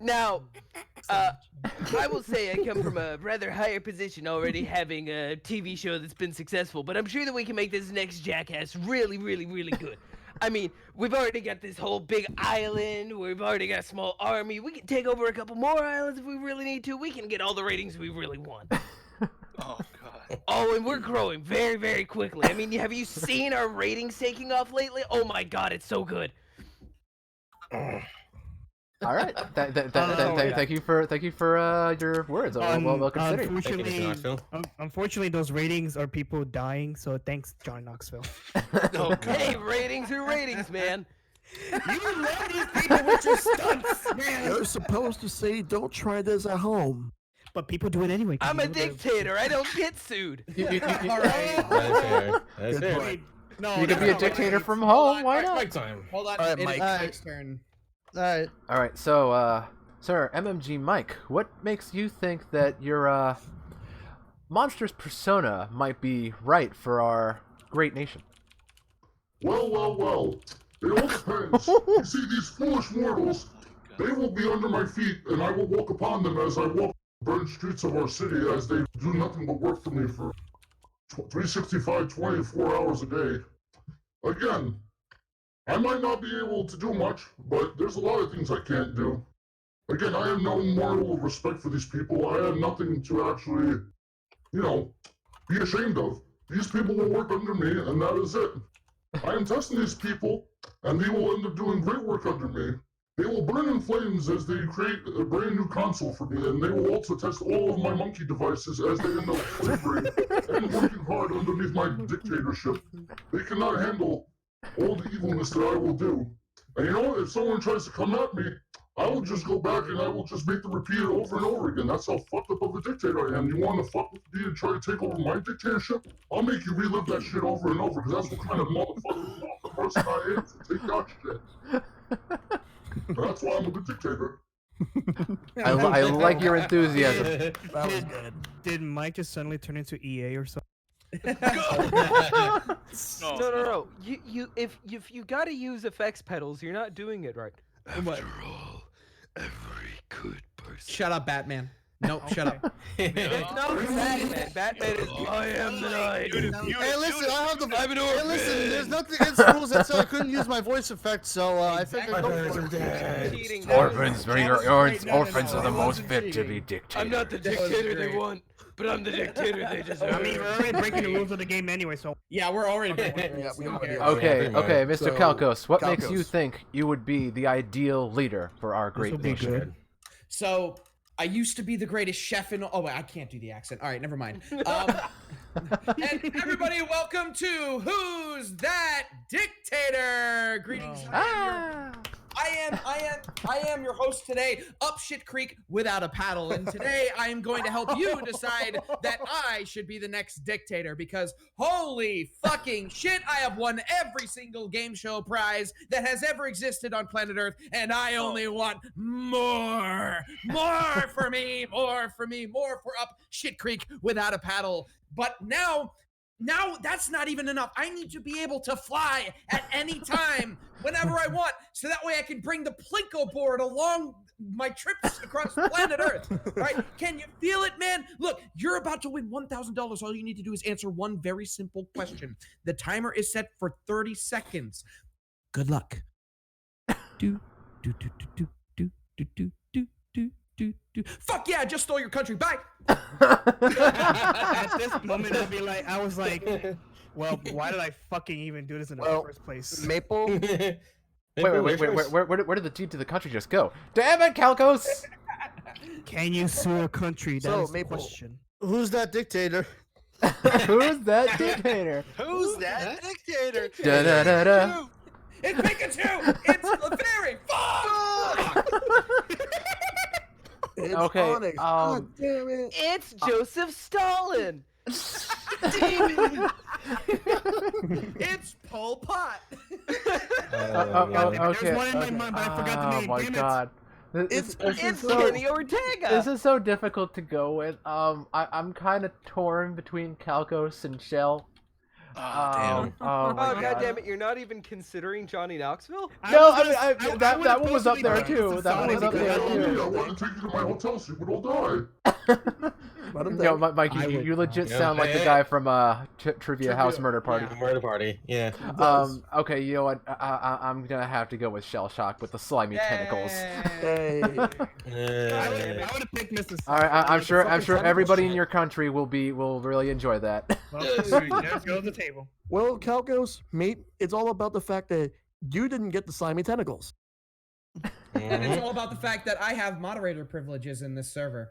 Now, I will say I come from a rather higher position already having a TV show that's been successful, but I'm sure that we can make this next Jackass really good. I mean, we've already got this whole big island, we've already got a small army, we can take over a couple more islands if we really need to, we can get all the ratings we really want.
Oh god.
Oh, and we're growing very quickly. I mean, have you seen our ratings taking off lately? Oh my god, it's so good.
All right. Thank you for your words. Well considered.
Thank you, Mr. Knoxville.
Unfortunately, those ratings are people dying. So thanks, John Knoxville.
Oh god.
Hey, ratings are ratings, man.
You love these people with your stunts, man.
You're supposed to say, don't try this at home.
But people do it anyway. 'cause
I'm
you
a
know they're-
dictator. I don't get sued.
All
Oh,
right. That's fair. That's
Good
fair.
point.
No,
You could be a dictator from home. Why not?
Mike time.
Hold on.
All right,
It is
Mike.
Mike's turn.
All right.
All right, so, sir, MMGMike, what makes you think that your monstrous persona might be right for our great nation?
Well. It all depends. You see, these foolish mortals, they will be under my feet, and I will walk upon them as I walk the burned streets of our city, as they do nothing but work for me for 365, 24 hours a day. Again, I might not be able to do much, but there's a lot of things I can't do. Again, I have no moral respect for these people. I have nothing to actually, be ashamed of. These people will work under me, and that is it. I am testing these people, and they will end up doing great work under me. They will burn in flames as they create a brand new console for me, and they will also test all of my monkey devices as they end up flavoring and working hard underneath my dictatorship. They cannot handle all the evilness that I will do. And if someone tries to come at me, I will just go back and I will just make them repeat it over and over again. That's how fucked up of a dictator I am. You want to fuck with me and try to take over my dictatorship? I'll make you relive that shit over and over, because that's what kind of motherfucking person I am. So take that shit. That's why I'm a good dictator.
I like your enthusiasm.
That was good.
Did Mike just suddenly turn into EA or something?
No. If you gotta use effects pedals, you're not doing it right.
After
all, every good person.
Shut up, Batman. Nope, shut up.
No, Batman. Batman is. I am the night.
Hey, listen, I have the. Hey, listen, there's nothing against the rules that said I couldn't use my voice effect, so I figured go for it.
Cheating.
Orphans are the most fit to be dictators.
I'm not the dictator they want, but I'm the dictator they deserve.
I mean, we're already breaking the rules of the game anyway, so.
Yeah, we're already breaking
Yeah, we already
rules.
are.
Okay, Mr.
So,
Calkos, what makes you
Calkos.
think you would be the ideal leader for our great
will be
nation?
good.
So I used to be the greatest chef in. Oh wait, I can't do the accent. All right, never mind. And everybody, welcome to Who's That Dictator? Greetings. I am your host today, up shit creek without a paddle, and today I am going to help you decide that I should be the next dictator, because holy fucking shit, I have won every single game show prize that has ever existed on planet Earth, and I only want more for me, more for up shit creek without a paddle. But now that's not even enough. I need to be able to fly at any time, whenever I want, so that way I can bring the Plinko board along my trips across planet Earth. Right? Can you feel it, man? Look, you're about to win $1,000. All you need to do is answer one very simple question. The timer is set for 30 seconds. Good luck. Fuck yeah, I just stole your country. Bye.
At this moment, I was like, well, why did I fucking even do this in the first place?
Maple.
Wait, where did the deed to the country just go? Damn it, Calkos!
Can you sue a country? That
So,
is the
Maple.
question.
Who's that dictator?
Who's that dictator?
Who's that dictator?
Da-da-da-da.
It's Pikachu! It's the fairy! Fuck!
It's
Okay,
Onyx. God damn it.
It's Joseph Stalin.
It's Pol Pot!
Okay.
There's one in my mind, but I forgot the name.
Oh my
Damn it.
god.
It's
It's
so,
Kenny Ortega.
this is so difficult to go with. I'm kind of torn between Calkos and Shell.
Oh,
Oh my
Oh
god.
god damn it! You're not even considering Johnny Knoxville?
No, that one was up there too. That one was up there
I
too.
want to take you to my hotel so you would all die.
Let him
Yo,
know.
Mike, you legit sound like the guy from Trivia House Murder Party.
Murder party. Yeah.
Okay, you know what? I'm gonna have to go with Shell Shock with the slimy tentacles.
Hey.
I would have picked Mrs.
All right, I'm sure
fucking
everybody in
tentacles.
your country will really enjoy that.
Well, let's go to the table.
Well, Calkos, mate, it's all about the fact that you didn't get the slimy tentacles.
And it's all about the fact that I have moderator privileges in this server.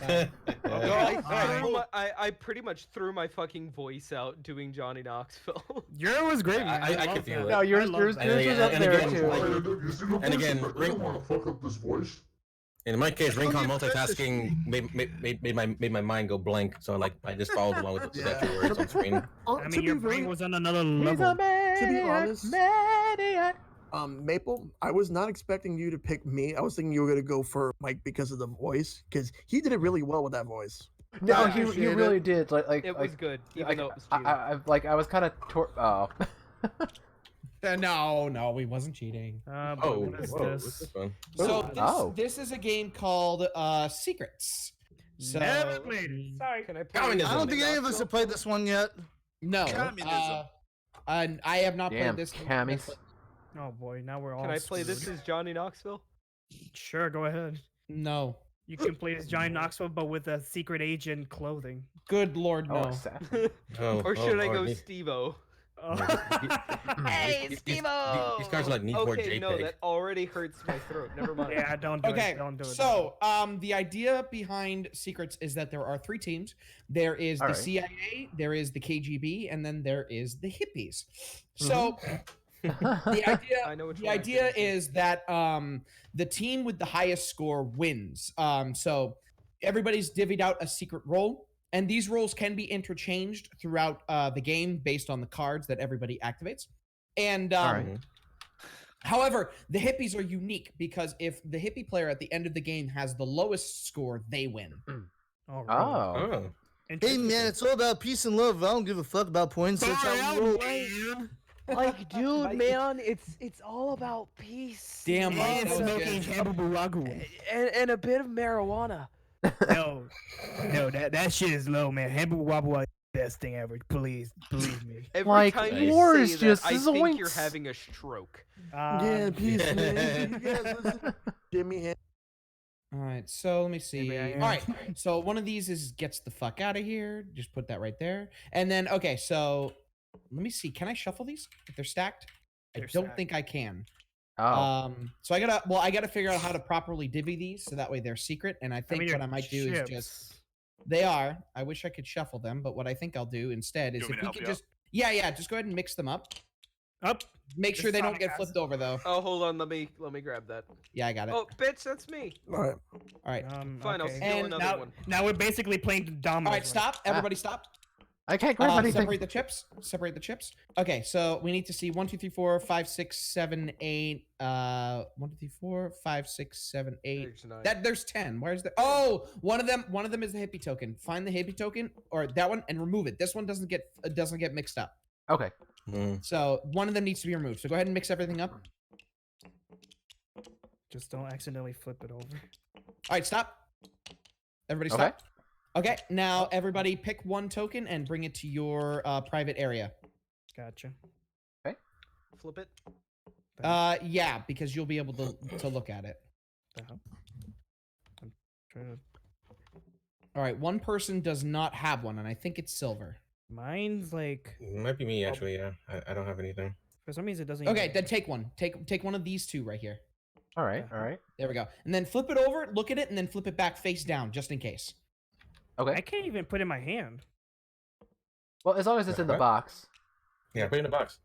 No,
Oh.
I pretty much threw my fucking voice out doing Johnny Knoxville.
Yours was great, man.
I
love
can feel
that.
it.
No, yours
I love
was
that.
up
And
there
again,
too.
like-
You see the
And
voice?
again,
I don't want to fuck up this voice.
In my case,
Don't
Rincon
get precious.
multitasking made my mind go blank. So like I just followed along with the two words on screen.
Oh,
I
to
mean,
be
your
very,
brain was on another
He's
level.
a maniac,
honest-
maniac.
Maple, I was not expecting you to pick me. I was thinking you were gonna go for Mike because of the voice, because he did it really well with that voice.
No,
I
he
appreciate
really
it.
did. Like
It was good, even
like,
though it was cheating.
I was kind of oh.
No, we wasn't cheating.
Oh,
What is
whoa,
this?
what's this one?
So
Ooh,
this,
oh.
this is a game called Secrets. So
Never played it. Sorry.
Can I play
Communism.
I don't think any of us have played this one yet.
no,
Communism.
I have not
Damn,
played this.
cammies.
Oh boy, now we're all.
Can I play this
screwed.
as Johnny Knoxville?
Sure, go ahead.
No,
You can play as Johnny Knoxville, but with a secret agent clothing.
good lord, no.
Oh, sad.
Oh,
Or should I go
Lord,
Steve-O?
Hey,
Steve-O!
these cars are like Need for
Okay, no,
JPEG.
that already hurts my throat. Never mind.
Yeah, don't do
Okay,
it. Don't do it.
so the idea behind Secrets is that there are 3 teams. There is the
Alright.
CIA, there is the KGB, and then there is the hippies. So the idea
I know which
the
one I'm
idea
thinking.
is that the team with the highest score wins. So everybody's divvied out a secret role, and these roles can be interchanged throughout the game based on the cards that everybody activates. And
Alright.
however, the hippies are unique because if the hippie player at the end of the game has the lowest score, they win.
Oh, really?
Oh.
Oh.
Hey
Interesting.
man, it's all about peace and love. I don't give a fuck about points. That's how we roll.
Like, dude, man, it's all about peace.
Damn, Mike,
And
that was
smoking
good.
Habu
and a bit of marijuana.
No, that shit is low, man. Habu Wabu is the best thing ever. Please, believe me.
Every
Like,
time you
war
say
is
that,
just
I think you're
zoinks.
having a stroke.
Yeah, peace, man. You guys listen, Jimmy.
All right, so let me see.
Maybe I
All right, so one of these is gets the fuck out of here. Just put that right there. And then, okay, so let me see. Can I shuffle these if they're stacked? I
They're
don't
stacked.
think I can.
Oh.
So I gotta figure out how to properly divvy these so that way they're secret. And I think
mean,
what
your
I might do is
chips.
just they are. I wish I could shuffle them, but what I think I'll do instead is
You want me
if
to
we
help
could
you out?
just just go ahead and mix them up.
Up.
Make sure
This
they don't
Sonic
get
has
flipped
it.
over though.
Oh, hold on. Let me grab that.
Yeah, I got it.
Oh, bitch, that's me.
All right.
All right.
Fine, I'll
okay.
steal
And
another
now,
one.
now we're basically playing the dominoes.
All right, stop. Everybody stop.
I can't grab anything.
Separate the chips. Separate the chips. Okay, so we need to see 1, 2, 3, 4, 5, 6, 7, 8. 1, 2, 3, 4, 5, 6, 7, 8.
There's 9.
There's 10. Where's the? Oh, one of them is the hippie token. Find the hippie token or that one and remove it. This one doesn't get mixed up.
Okay.
Mm.
So one of them needs to be removed. So go ahead and mix everything up.
Just don't accidentally flip it over.
All right, stop. Everybody
Okay.
stop. Okay, now everybody pick one token and bring it to your private area.
Gotcha.
Flip it.
Yeah, because you'll be able to look at it.
I'm trying to.
All right, one person does not have one, and I think it's Silver.
Mine's like
It might be me actually. Yeah, I don't have anything.
for some reason it doesn't.
Okay,
even-
then take one. Take one of these two right here.
All right. All right.
There we go. And then flip it over, look at it, and then flip it back face down, just in case.
Okay.
I can't even put it in my hand.
Well, as long as it's in the
What?
box.
Yeah, put it in the box.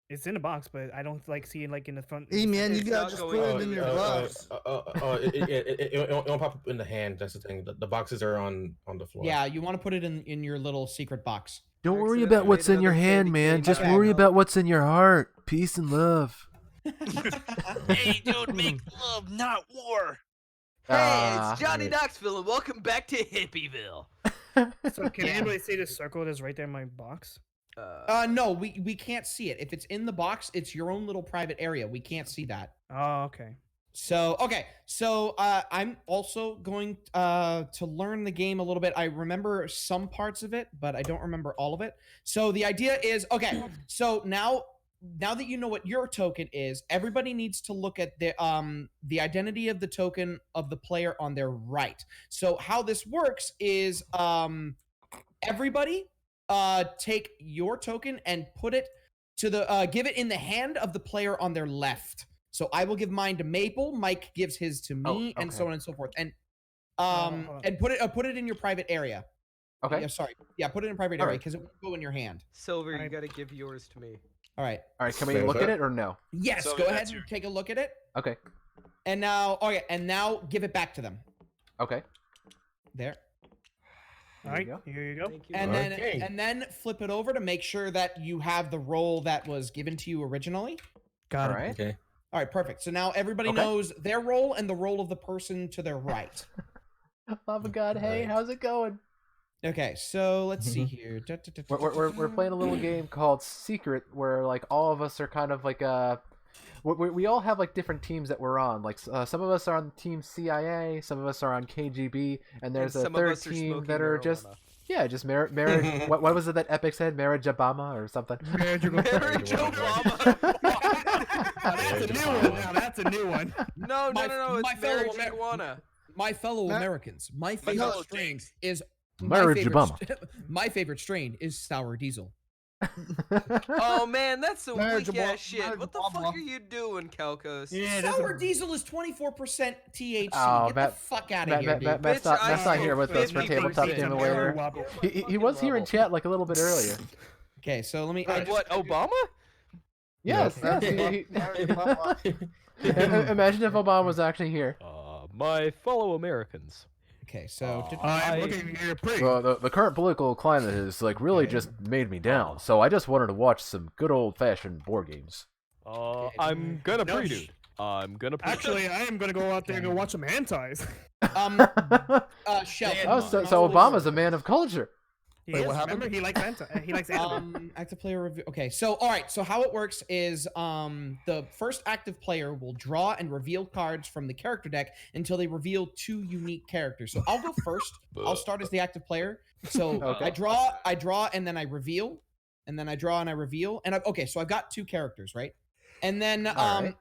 It's in a box, but I don't like seeing like in the front.
Hey man, you
It's
gotta
not
just
going
put
on
it in your
Oh,
box.
it won't pop up in the hand. That's the thing. The boxes are on the floor.
Yeah, you want to put it in your little secret box.
Don't worry
Accidentally
about what's
made
in your
another
hand,
candy
man.
cane.
Just
Okay.
worry about what's in your heart. Peace and love.
Hey, dude, make love, not war.
Hey, it's Johnny
yeah.
Knoxville, and welcome back to Hippieville.
So can
Yeah.
anybody see the circle that is right there in my box?
No, we can't see it. If it's in the box, it's your own little private area. We can't see that.
Oh, okay.
So I'm also going to learn the game a little bit. I remember some parts of it, but I don't remember all of it. So the idea is okay. So now that you know what your token is, everybody needs to look at the identity of the token of the player on their right. So how this works is everybody take your token and put it to the give it in the hand of the player on their left. So I will give mine to Maple, Mike gives his to me,
Oh,
and so
okay.
on and so forth. And
hold on.
And put it in your private area.
Okay.
Yeah, sorry. Yeah, put it in private
All
area
right.
because it won't go in your hand.
Silver, you
Alright.
gotta give yours to me.
All right.
All right. Can we
Wait,
look
what's
at
that?
it or no?
Yes,
So
go ahead
that's
and
your-
take a look at it.
Okay.
And now, okay, and now give it back to them.
Okay.
There.
All right,
you go.
here you go.
Thank you.
And
Okay.
then flip it over to make sure that you have the role that was given to you originally.
Got
All
it.
right.
Okay.
All right, perfect. So now everybody
Okay.
knows their role and the role of the person to their right.
Oh my God! Hey,
Right.
how's it going?
Okay, so let's see here.
We're playing a little game called Secret, where like all of us are kind of like we all have like different teams that we're on. Like some of us are on Team CIA, some of us are on KGB, and there's
And
a
some of
third
us are
team
smoking
that are just
marijuana.
just marriage. what was it that Epic said? Marriage Obama or something?
Marriage Obama.
That's a new one. Now that's a new one.
No,
My-
no,
my
it's
fellow
marriage
Amer-
iguana.
My fellow
Ma-
Americans, my favorite
fellow
strain
James.
is
Marriage
favorite
Obama.
my favorite strain is sour diesel.
Oh man, that's some
Marriage
weak ass
Obama-
shit.
Marriage
What the
Obama.
fuck are you doing, Calkos?
Yeah, that's
Sour
a,
diesel is 24% THC.
Oh,
Get
Matt-
the fuck out of here, dude.
Matt's
Bitch,
not
I
here with us for
50%
Tabletop Simulator.
Wobble.
He was here in chat like a little bit earlier.
Okay, so let me.
What, Obama?
Yes,
No.
yes.
Marriage Obama.
Imagine if Obama was actually here.
My fellow Americans.
Okay, so
I'm looking at your pretty.
Well, the current political climate has like really just made me down. So I just wanted to watch some good old-fashioned board games.
I'm gonna
No,
pre, dude. I'm gonna pre.
Actually, I am gonna go out there and go watch some antis.
Shell.
Oh, so Obama's a man of culture.
He
Wait,
is.
what happened?
Remember, he likes he likes anime.
Active player review. Okay, so all right, so how it works is the first active player will draw and reveal cards from the character deck until they reveal 2 unique characters. So I'll go first. I'll start as the active player. So
Okay.
I draw, and then I reveal, and then I draw and I reveal, and okay, so I've got 2 characters, right? And then
All right.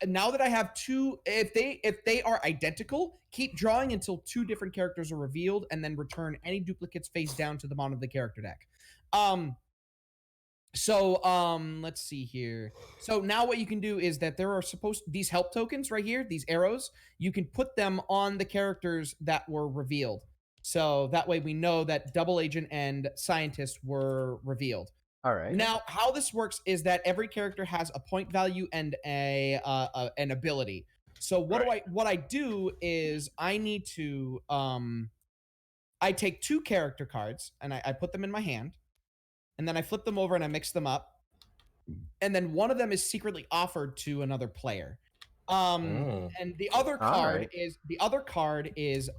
now that I have 2, if they are identical, keep drawing until 2 different characters are revealed, and then return any duplicates face down to the bottom of the character deck. Let's see here. So now what you can do is that there are these help tokens right here, these arrows, you can put them on the characters that were revealed. So that way we know that Double Agent and Scientist were revealed.
All right.
Now, how this works is that every character has a point value and an ability. So what I do is I need to I take 2 character cards and I put them in my hand, and then I flip them over and I mix them up, and then one of them is secretly offered to another player. And the other card is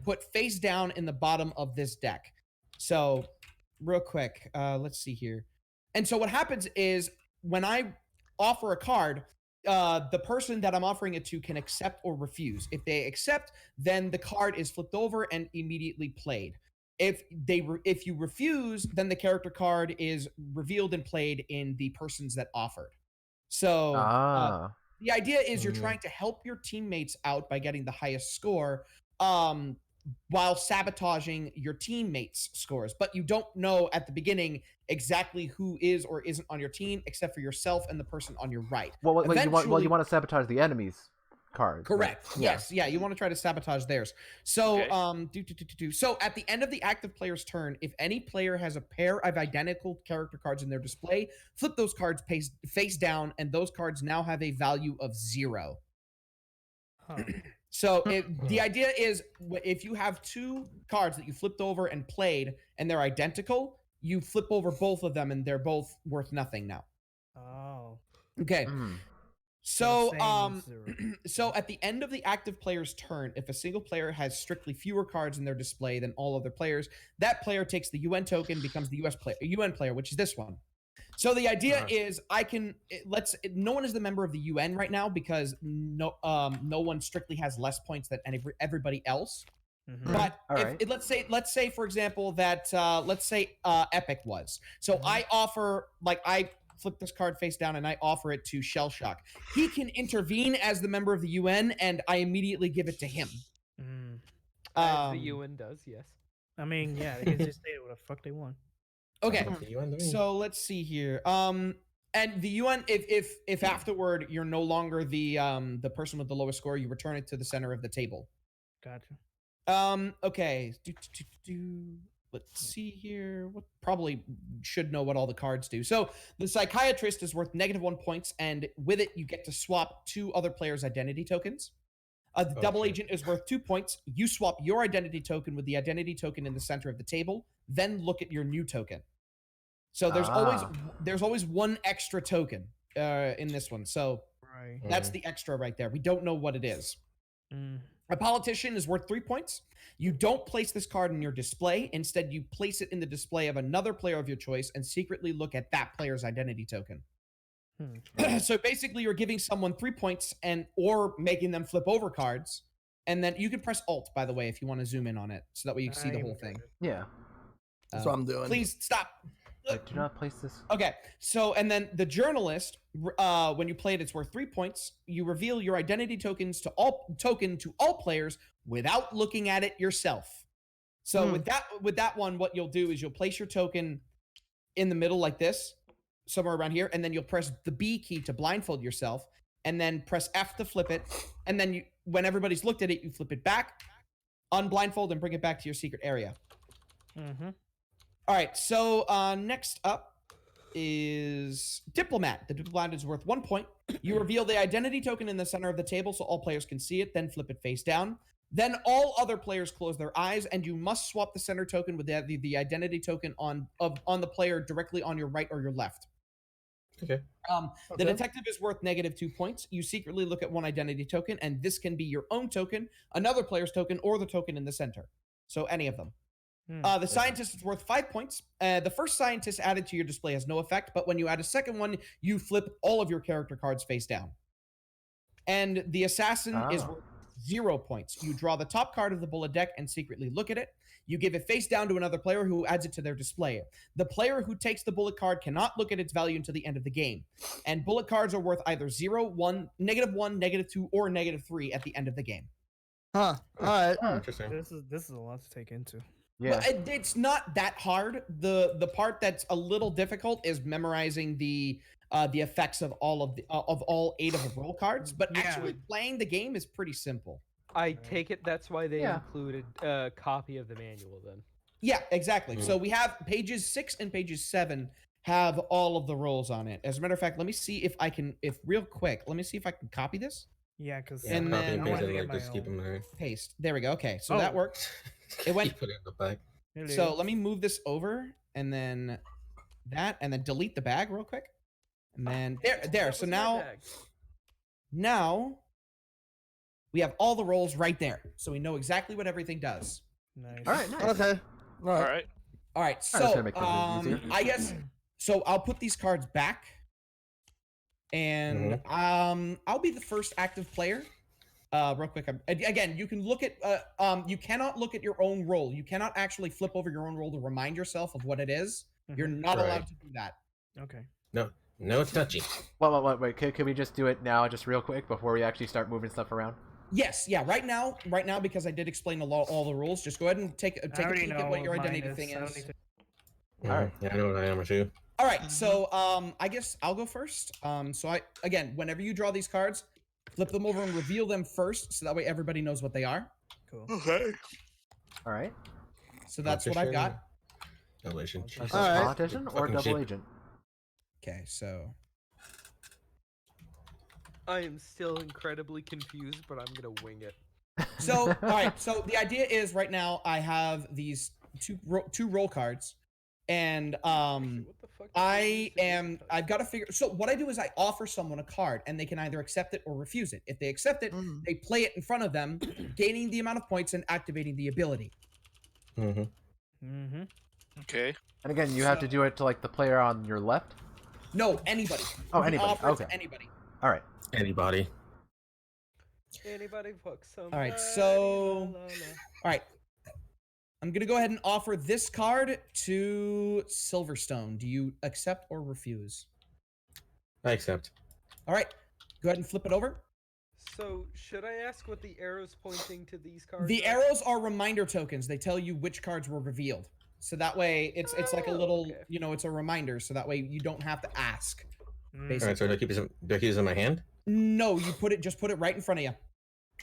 put face down in the bottom of this deck. So real quick, let's see here. And so what happens is when I offer a card, the person that I'm offering it to can accept or refuse. If they accept, then the card is flipped over and immediately played. If you refuse, then the character card is revealed and played in the persons that offered. So the idea is you're trying to help your teammates out by getting the highest score, while sabotaging your teammates' scores. But you don't know at the beginning exactly who is or isn't on your team, except for yourself and the person on your right.
Well, you
Eventually-
want to sabotage the enemy's cards. right?
Correct. Yes. Yeah. You want to try to sabotage theirs. So,
Okay.
So at the end of the active player's turn, if any player has a pair of identical character cards in their display, flip those cards face down, and those cards now have a value of 0. So the idea is if you have 2 cards that you flipped over and played and they're identical, you flip over both of them and they're both worth nothing now.
Oh.
Okay.
Mm.
So
Same as zero.
so at the end of the active player's turn, if a single player has strictly fewer cards in their display than all other players, that player takes the UN token, becomes the UN player, which is this one. So the idea is no one is the member of the UN right now because no one strictly has less points than everybody else.
Mhm.
But
All
if,
right.
let's say for example that Epic was. So I offer I flip this card face down and I offer it to Shellshock. He can intervene as the member of the UN and I immediately give it to him.
Mm.
As the UN does, yes.
I mean, yeah, they can just say what the fuck they want.
Okay.
The UN to me.
So let's see here. And the UN, if afterward you're no longer the person with the lowest score, you return it to the center of the table.
Gotcha.
Okay. Let's see here. What probably should know what all the cards do. So the psychiatrist is worth -1 points, and with it you get to swap 2 other players' identity tokens. The double agent is worth 2 points. You swap your identity token with the identity token in the center of the table, then look at your new token. So there's always 1 extra token in this one. So that's the extra right there. We don't know what it is. A politician is worth 3 points. You don't place this card in your display. Instead, you place it in the display of another player of your choice and secretly look at that player's identity token. So basically, you're giving someone 3 points or making them flip over cards. And then you can press Alt, by the way, if you want to zoom in on it. So that way you can see the whole thing.
Yeah.
That's what I'm doing.
Please stop.
Wait, do not place this.
Okay, so and then the journalist, when you play it, it's worth 3 points. You reveal your identity tokens to all players without looking at it yourself. So with that one, what you'll do is you'll place your token in the middle like this, somewhere around here, and then you'll press the B key to blindfold yourself, and then press F to flip it, and then when everybody's looked at it, you flip it back, unblindfold, and bring it back to your secret area. All right, so next up is Diplomat. The Diplomat is worth 1 point. You reveal the identity token in the center of the table so all players can see it, then flip it face down. Then all other players close their eyes, and you must swap the center token with the identity token on the player directly on your right or your left.
Okay.
The detective is worth -2 points. You secretly look at 1 identity token, and this can be your own token, another player's token, or the token in the center. So any of them. The scientist is worth 5 points. The first scientist added to your display has no effect, but when you add a second one, you flip all of your character cards face down. And the assassin is worth 0 points. You draw the top card of the bullet deck and secretly look at it. You give it face down to another player who adds it to their display. The player who takes the bullet card cannot look at its value until the end of the game. And bullet cards are worth either 0, 1, -1, -2, or -3 at the end of the game.
All right.
Interesting.
This is a lot to take into.
Yeah.
But it's not that hard. The part that's a little difficult is memorizing the effects of all 8 of the roll cards. But actually playing the game is pretty simple.
I take it that's why they included a copy of the manual then.
Yeah, exactly. So we have pages 6 and pages 7 have all of the rolls on it. As a matter of fact, let me see if I can copy this.
Yeah, because
and then
copy and paste it, just keep them there.
Paste. There we go. Okay, so that worked. It went.
You put it in the bag.
So let me move this over, and then that, and then delete the bag real quick, and then there. So now we have all the rolls right there, so we know exactly what everything does.
Nice.
All right, nice.
Okay.
All right.
All right.
That's
So
gonna make things easier.
I guess so. I'll put these cards back, and I'll be the first active player. Real quick. Again, you can look at. You cannot look at your own roll. You cannot actually flip over your own roll to remind yourself of what it is. You're not allowed to do that.
Okay.
No touchy.
Wait. Can we just do it now, just real quick, before we actually start moving stuff around?
Yes. Yeah. Right now, because I did explain all the rules. Just go ahead and take a peek at what your identity thing is.
All right.
Yeah, I know what I am too.
All right. So I guess I'll go first. So whenever you draw these cards, flip them over and reveal them first, so that way everybody knows what they are.
Cool.
Okay.
All right.
So that's what I've got.
Double agent.
Is this
All right.
politician or
Fucking
double
sheep.
agent?
Okay, so
I am still incredibly confused, but I'm gonna wing it.
all right. So the idea is right now I have these two roll cards, and
What the fuck?
I've got to figure. So what I do is I offer someone a card, and they can either accept it or refuse it. If they accept it, they play it in front of them, gaining the amount of points and activating the ability.
Okay.
And again, you have to do it to like the player on your left.
No, anybody.
Oh,
You can
anybody.
offer it
Okay.
to anybody.
All right.
Anybody.
Anybody fuck somebody?
All right, so
la, la, la.
all right. I'm gonna go ahead and offer this card to Sylverstone. Do you accept or refuse?
I accept.
All right. Go ahead and flip it over.
So should I ask what the arrows pointing to these cards?
The
are?
arrows are reminder tokens. They tell you which cards were revealed. So that way it's like a little,
okay.
it's a reminder. So that way you don't have to ask.
All
Basically.
right, so do I keep this in my hand?
No, you just put it right in front of you.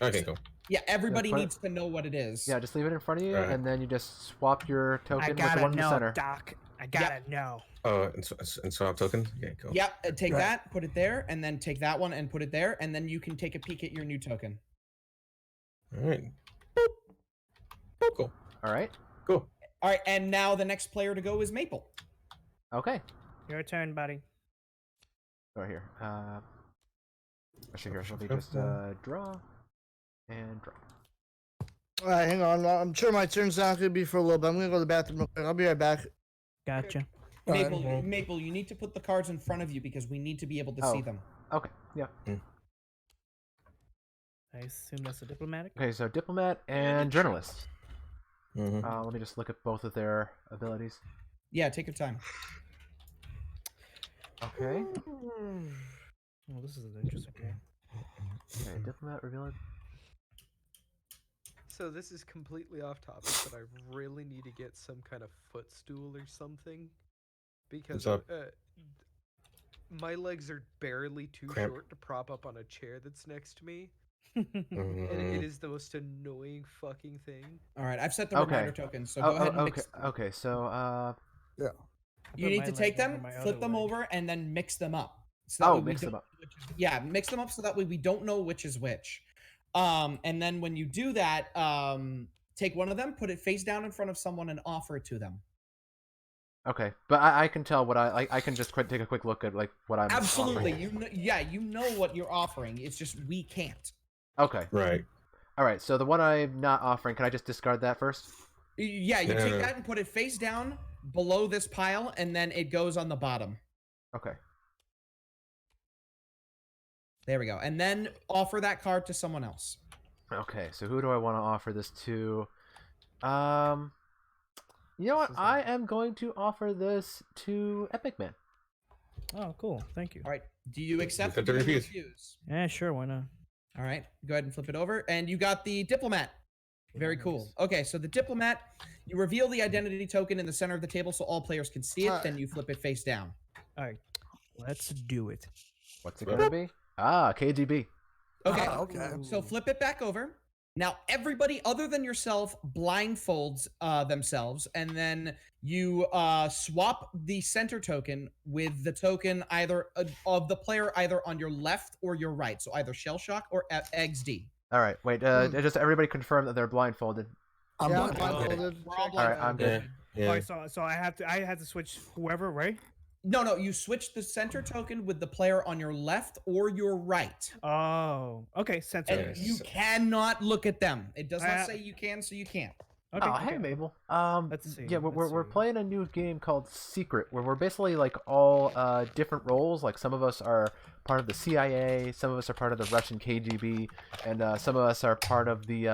Okay, cool.
Yeah, everybody
put it-
needs to know what it is.
Yeah, just leave it in front of you,
Right.
and then you just swap your
I
token with the
gotta
one in the
know,
center.
Doc. I gotta know.
Oh, and swap token. Yeah, cool.
Yep, take that, put it there, and then take that one and put it there, and then you can take a peek at your new token.
All right. Cool.
All right.
Cool.
All right, and now the next player to go is Maple.
Okay.
Your turn, buddy.
Over here. Actually, here, let me just draw and draw.
All right, hang on. I'm sure my turn's not gonna be for a little bit. I'm gonna go to the bathroom real quick. I'll be right back.
Gotcha.
Maple, you need to put the cards in front of you because we need to be able to see them.
Okay. Yeah.
I assume that's a diplomatic.
Okay, so diplomat and journalist.
Mhm.
Let me just look at both of their abilities.
Yeah, take your time.
Okay.
Well, this is an interesting game.
Okay, diplomat revealed.
So this is completely off topic, but I really need to get some kind of footstool or something because
What's up?
My legs are barely too
Cramp.
short to prop up on a chair that's next to me,
Mhm.
and it is the most annoying fucking thing.
All right, I've set the
Okay.
reminder token, so go ahead and
okay.
mix them.
Okay. So
You
Put
need
my
to
leg
take
over
them,
my
flip
other
them
leg.
over, and then mix them up. So that way we
mix
don't
them up.
know which is- yeah, mix them up so that way we don't know which is which. And then when you do that, take one of them, put it face down in front of someone, and offer it to them.
Okay, but I can tell what I can just take a quick look at like what I'm
Absolutely,
offering.
you know what you're offering. It's just we can't.
Okay.
Right.
All right. So the one I'm not offering, can I just discard that first?
Yeah, you
No,
take
no.
that and put it face down below this pile, and then it goes on the bottom.
Okay.
There we go. And then offer that card to someone else.
Okay. So who do I want to offer this to? You know what? I am going to offer this to Epic Man.
Oh, cool. Thank you.
All right. Do you accept or
Accept or
do you
refuse?
refuse?
Yeah, sure. Why not?
All right. Go ahead and flip it over. And you got the diplomat. Very cool. Okay, so the diplomat, you reveal the identity token in the center of the table so all players can see it. Then you flip it face down.
All right. Let's do it.
What's it gonna be? KGB.
Okay.
Okay.
So flip it back over. Now everybody other than yourself blindfolds themselves, and then you swap the center token with the token either of the player either on your left or your right. So either Shellshock or XD.
All right. Wait. Just everybody confirm that they're blindfolded.
I'm
Yeah,
blind.
blindfolded.
We're all
All right. I'm
blindfolded.
good.
Yeah.
All right, so I have to switch whoever, right?
No, you switch the center token with the player on your left or your right.
Oh, okay. Center.
And you cannot look at them. It does not
I-
say you can, so you can't.
Okay,
Oh,
okay.
hey Mabel.
Let's see.
Yeah, we're
let's see.
playing a new game called Secret, where we're basically like all different roles. Like some of us are part of the CIA, some of us are part of the Russian KGB, and some of us are part of the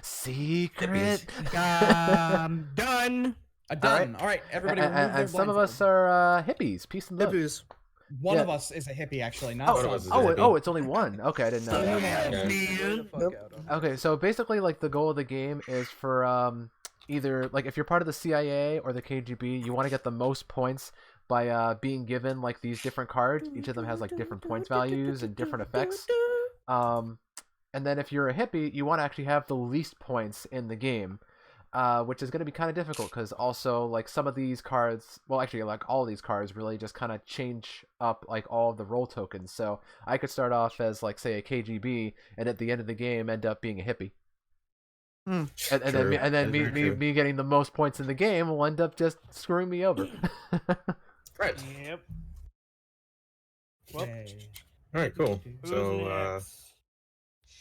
Secret.
Done.
Done. All right, everybody remove their
And some of us
blindfold.
are hippies. Peace and love.
Hippies.
One
yeah.
of us is a hippie, actually. Not
Oh,
One of
some.
us is a hippie.
it's only one. Okay, I didn't know that.
Get the fuck out of
Okay, so basically, like the goal of the game is for either like if you're part of the CIA or the KGB, you want to get the most points by being given like these different cards. Each of them has like different points values and different effects. And then if you're a hippie, you want to actually have the least points in the game. Which is going to be kind of difficult because also like some of these cards, well actually like all these cards really just kind of change up like all of the role tokens. So I could start off as like say a KGB and at the end of the game end up being a hippie. And then me getting the most points in the game will end up just screwing me over.
Right.
Yep.
Okay.
All right. Cool.
Who's
So
next?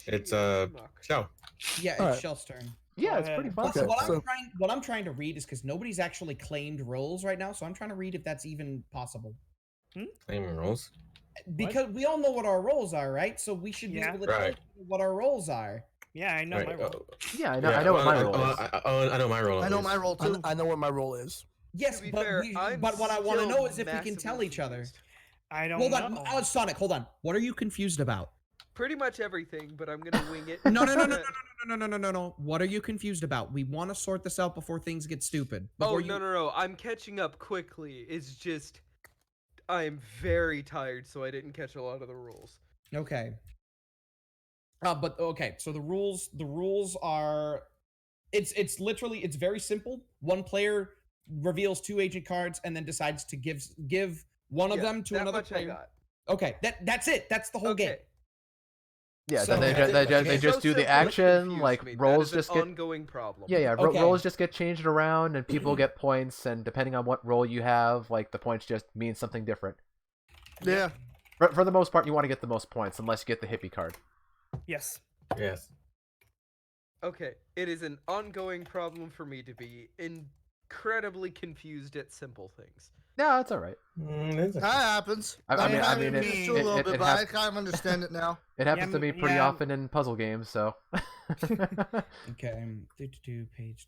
it's Shell.
Yeah, it's
All right.
Shell's turn.
Yeah,
Go
it's pretty
ahead.
fun.
So
Okay,
what I'm trying to read is because nobody's actually claimed roles right now, so I'm trying to read if that's even possible.
Claiming roles.
Because we all know what our roles are, right? So we should be
Yeah.
able to tell
Right.
people what our roles are.
Yeah, I know
Right,
my role.
Yeah, I know what my role is.
I know my role.
I know
is.
my role too.
I know what my role is.
Yes,
To be
but
fair, I'm
but what I want to
still
know is if we can
massively
tell each other.
confused.
I don't
Hold
know.
on, Sonic, hold on. What are you confused about?
Pretty much everything, but I'm gonna wing it.
No. What are you confused about? We want to sort this out before things get stupid.
Oh
Before
no! I'm catching up quickly. It's just I am very tired, so I didn't catch a lot of the rules.
Okay. But okay, so the rules are, it's very simple. One player reveals 2 agent cards and then decides to give one of them to
that
another
much I
player.
got.
Okay, that's it. That's the whole game.
Okay.
Yeah,
So-
then they
It's
just
so
do the
simple, it
action,
confused
like
me. That
roles
is an
just get
ongoing problem.
yeah,
Okay.
roles just get changed around, and people get points, and depending on what role you have, like the points just mean something different.
Yeah.
For the most part, you want to get the most points, unless you get the hippie card.
Yes.
Yes.
Okay, it is an ongoing problem for me to be incredibly confused at simple things.
No, that's all right.
That happens.
I mean,
happened to
it-
me too a little
it-
bit,
it
but
hap-
I kind of understand it now.
It happens to me pretty
yeah.
often in puzzle games, so.
Okay, page 2.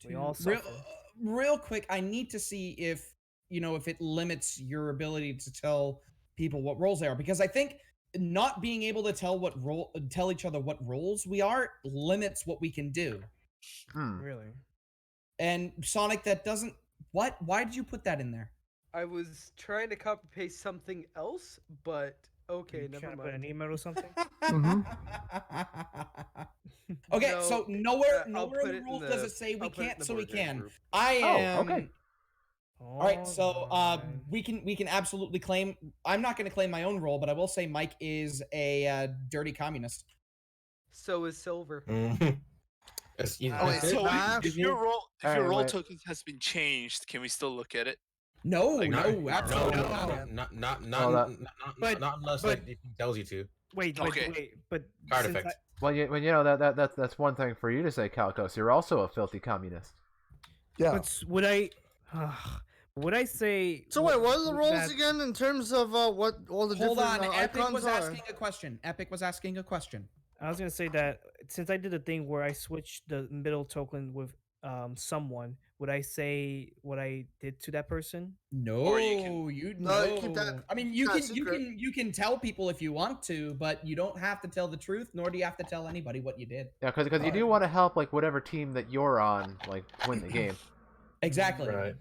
We all
real,
suffer.
real quick, I need to see if if it limits your ability to tell people what roles they are, because I think not being able to tell each other what roles we are limits what we can do.
Really?
And Sonic, that doesn't. What? Why did you put that in there?
I was trying to copy paste something else, but okay,
You
never
trying to put an
mind.
email or something?
Okay,
No,
so nowhere
I'll
in
put
the
it in
rules
the-
does it say we
I'll put it in
can't,
the
so we
board game
can.
group.
I am.
okay.
All right, so we can absolutely claim. I'm not going to claim my own role, but I will say Mike is a dirty communist.
So is Silver.
Yes, you-
Oh, wait,
that's it.
so
Smash.
if your role
Alright, wait.
token has been changed, can we still look at it?
No,
Like,
no,
no,
absolutely
no,
not.
Not
But-
unless
but-
like he tells you to.
Wait,
Okay.
but
Card
since
effects.
Well, you know that's one thing for you to say, Calkos. You're also a filthy communist.
Yeah.
But would I say?
So wait, what are the roles
that-
again in terms of what all the
Hold
different
on, Epic
icons
was
are?
asking a question. Epic was asking a question.
I was gonna say that since I did a thing where I switched the middle token with someone, would I say what I did to that person?
No,
Or you
you
No, you keep that-
I mean,
keep that secret.
you can tell people if you want to, but you don't have to tell the truth, nor do you have to tell anybody what you did.
Yeah, because you do want to help like whatever team that you're on like win the game.
Exactly.
Right.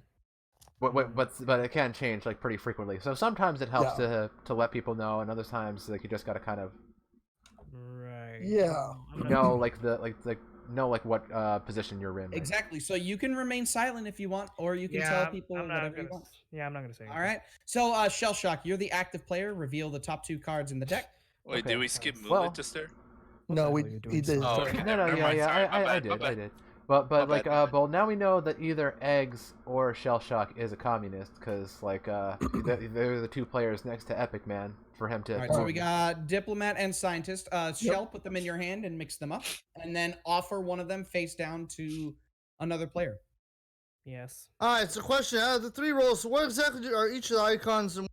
But it can change like pretty frequently. So sometimes it helps to let people know, and other times like you just gotta kind of
Right.
Yeah.
know like what position you're in. Right?
Exactly. So you can remain silent if you want, or you can tell people
I'm not
whatever you
gonna.
want.
Yeah, I'm not gonna say.
All right. So Shell Shock, you're the active player. Reveal the top 2 cards in the deck.
Wait,
Okay.
did we skip movement
Well-
just there?
No,
the
we
hell are you doing,
he did.
Oh, okay.
No,
Never mind, sorry, my
I
bad, my
did.
bad.
But
My
like
bad, my bad.
well now we know that either Eggs or Shell Shock is a communist because like they're the 2 players next to Epic Man for him to.
All right. So we got diplomat and scientist. Shell, put them in your hand and mix them up, and then offer one of them face down to another player.
Yes.
All right, so question: out of the 3 roles, what exactly are each of the icons? And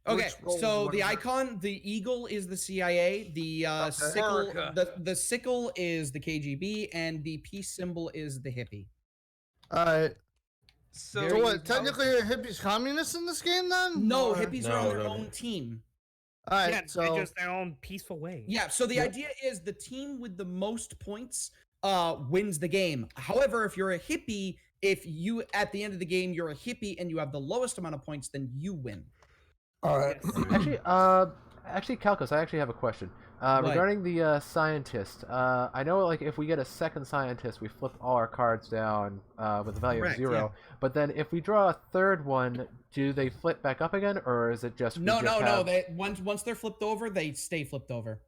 Okay,
which roles
so
what
the
are they?
icon, the eagle is the CIA, the sickle,
America.
the sickle is the KGB, and the peace symbol is the hippie.
All right.
So,
So what? Technically, are hippies communists in this game then?
No,
Or-
hippies are on their
No.
own team.
All right.
Yeah,
so
they're just their own peaceful way.
Yeah, so the idea is the team with the most points wins the game. However, if you're a hippie, if you at the end of the game you're a hippie and you have the lowest amount of points, then you win.
All right.
Yes.
Actually, Calkos, I actually have a question
What?
regarding the scientist. I know like if we get a second scientist, we flip all our cards down with a value
Correct,
of 0.
yeah.
But then if we draw a third one, do they flip back up again, or is it just we
No,
just
no.
have-
They once they're flipped over, they stay flipped over.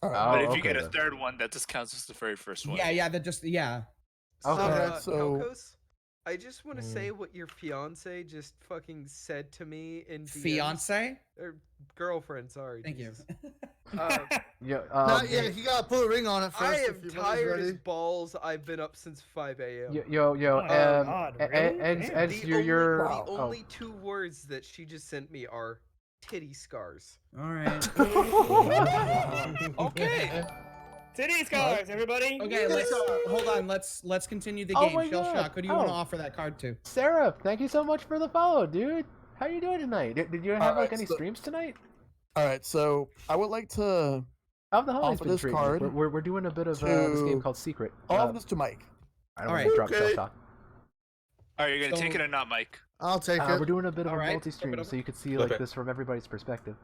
All right.
Oh,
But if you
okay
get a
then.
third one, that just counts as the very first one.
Yeah, that just
Okay.
Alright, so-
Calkos, I just want to say what your fiance just fucking said to me in DMs.
fiance.
Or girlfriend, sorry.
Thank you.
Jesus. Uh,
Yeah.
Not yet. You gotta put a ring on it first.
I
if
am
your money's
tired as
ready.
balls. I've been up since 5 a.m.
Yo.
Oh my God, really?
Eggs,
Damn.
Eggs,
The
you're.
only,
oh.
the only 2 words that she just sent me are titty scars.
All right.
Okay.
Titty scars, everybody.
Okay, let's hold on. Let's continue the
Oh
game.
my
Shell
God.
Shock, who do you want to
Oh.
offer that card to?
Sarah, thank you so much for the follow, dude. How you doing tonight? Did you have like
Alright,
any
so-
streams tonight?
All right. So I would like to
How the holidays
offer
been
this
treating you?
card
We're doing a bit of this game
to-
called Secret.
offer this to Mike.
I don't
All
want
right.
to drop
Okay.
Shell Shock.
Are you gonna take
So-
it or not, Mike?
I'll take
We're
it.
doing a bit of
All
a
right,
multi-stream,
flip it
so you can see
Flip
like
it.
this from everybody's perspective.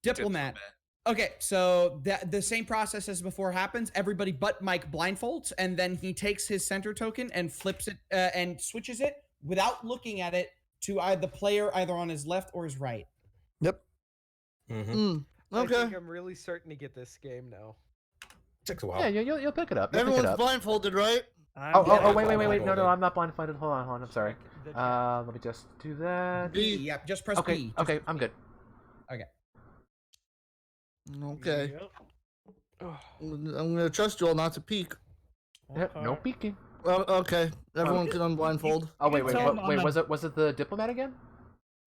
Diplomat. Okay, so the same process as before happens. Everybody but Mike blindfolds, and then he takes his center token and flips it and switches it without looking at it to the player either on his left or his right.
Yep.
Okay.
I think I'm really starting to get this game now.
Takes a while.
Yeah, you'll pick it up. You'll pick
Everyone's
it up.
blindfolded, right?
Oh, wait. No,
blindfolded.
I'm not blindfolded. Hold on. I'm sorry. Let me just do that.
B. Yep. Just press
Okay,
B.
okay, I'm good.
Okay. I'm gonna trust you all not to peek.
Yeah, no peeking.
Well, okay. Everyone can unblindfold.
Oh wait,
tell him on
was it the diplomat again?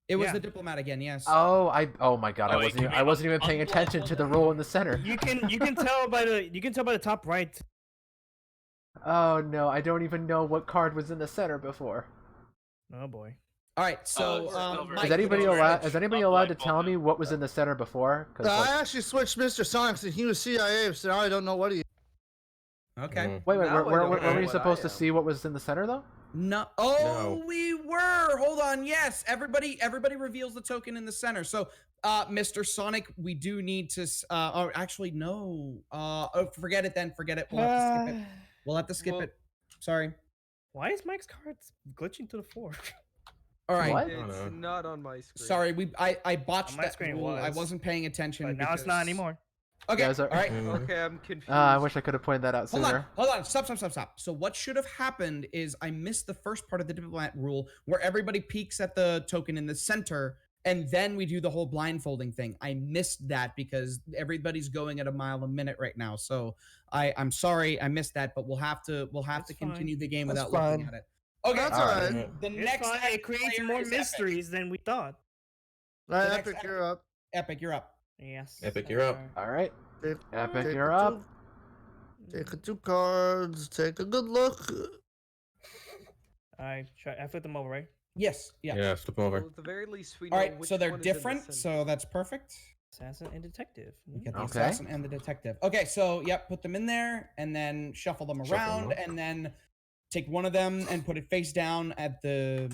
It was
Yeah.
the diplomat again. Yes.
Oh my god,
Oh,
I wasn't even paying attention to the rule in the center.
You can tell by the top right.
Oh no, I don't even know what card was in the center before.
Oh boy.
All right. So
Silver.
Mike,
Is anybody
Silver.
allowed? Is anybody allowed to tell me what was in the center before? 'Cause, like-
I actually switched Mr. Sonics and he was CIA, so now I don't know what he.
Okay.
wait,
Now I
were
don't
we
know what
supposed
I
to
am.
see what was in the center though?
No. Oh, we were. Hold on. Yes. Everybody reveals the token in the center. So, Mr. Sonic, we do need to. Or actually, no. Forget it then. Forget it. We'll have to skip it. We'll have to skip
well-
it. Sorry.
Why is Mike's cards glitching to the floor?
All right.
What?
It's not on my screen.
Sorry. I botched
On my
that
screen it
rule. I
was.
wasn't paying attention.
But now it's not
because-
anymore.
Okay.
Yeah, is that-
All right.
Okay, I'm confused.
I wish I could have pointed that out
Hold
sooner.
on. Stop. So what should have happened is I missed the first part of the diplomat rule where everybody peeks at the token in the center and then we do the whole blindfolding thing. I missed that because everybody's going at a mile a minute right now. So I'm sorry I missed that, but we'll have to
That's
continue the game
That's
without looking
fine.
at it. Okay.
That's
All
all
right.
right.
The
It's
next
fine. It creates
player
more
is Epic.
mysteries than we thought.
Right,
The next
Epic, you're up.
Epic, you're up.
Yes.
Epic, you're up.
sir.
All right,
Take,
Epic,
take
you're
the
up.
Take the 2 cards. Take a good look.
I flip them over, right?
Yes. Yeah.
Yeah, flip them over.
Well, at the very least, we
All
know
right.
which
So they're
one is in the
different.
center.
So that's perfect.
Assassin and detective.
We get the
Okay.
assassin and the detective. Okay, so yep, put them in there and then shuffle them
Shuffle
around
them.
and then take one of them and put it face down at the.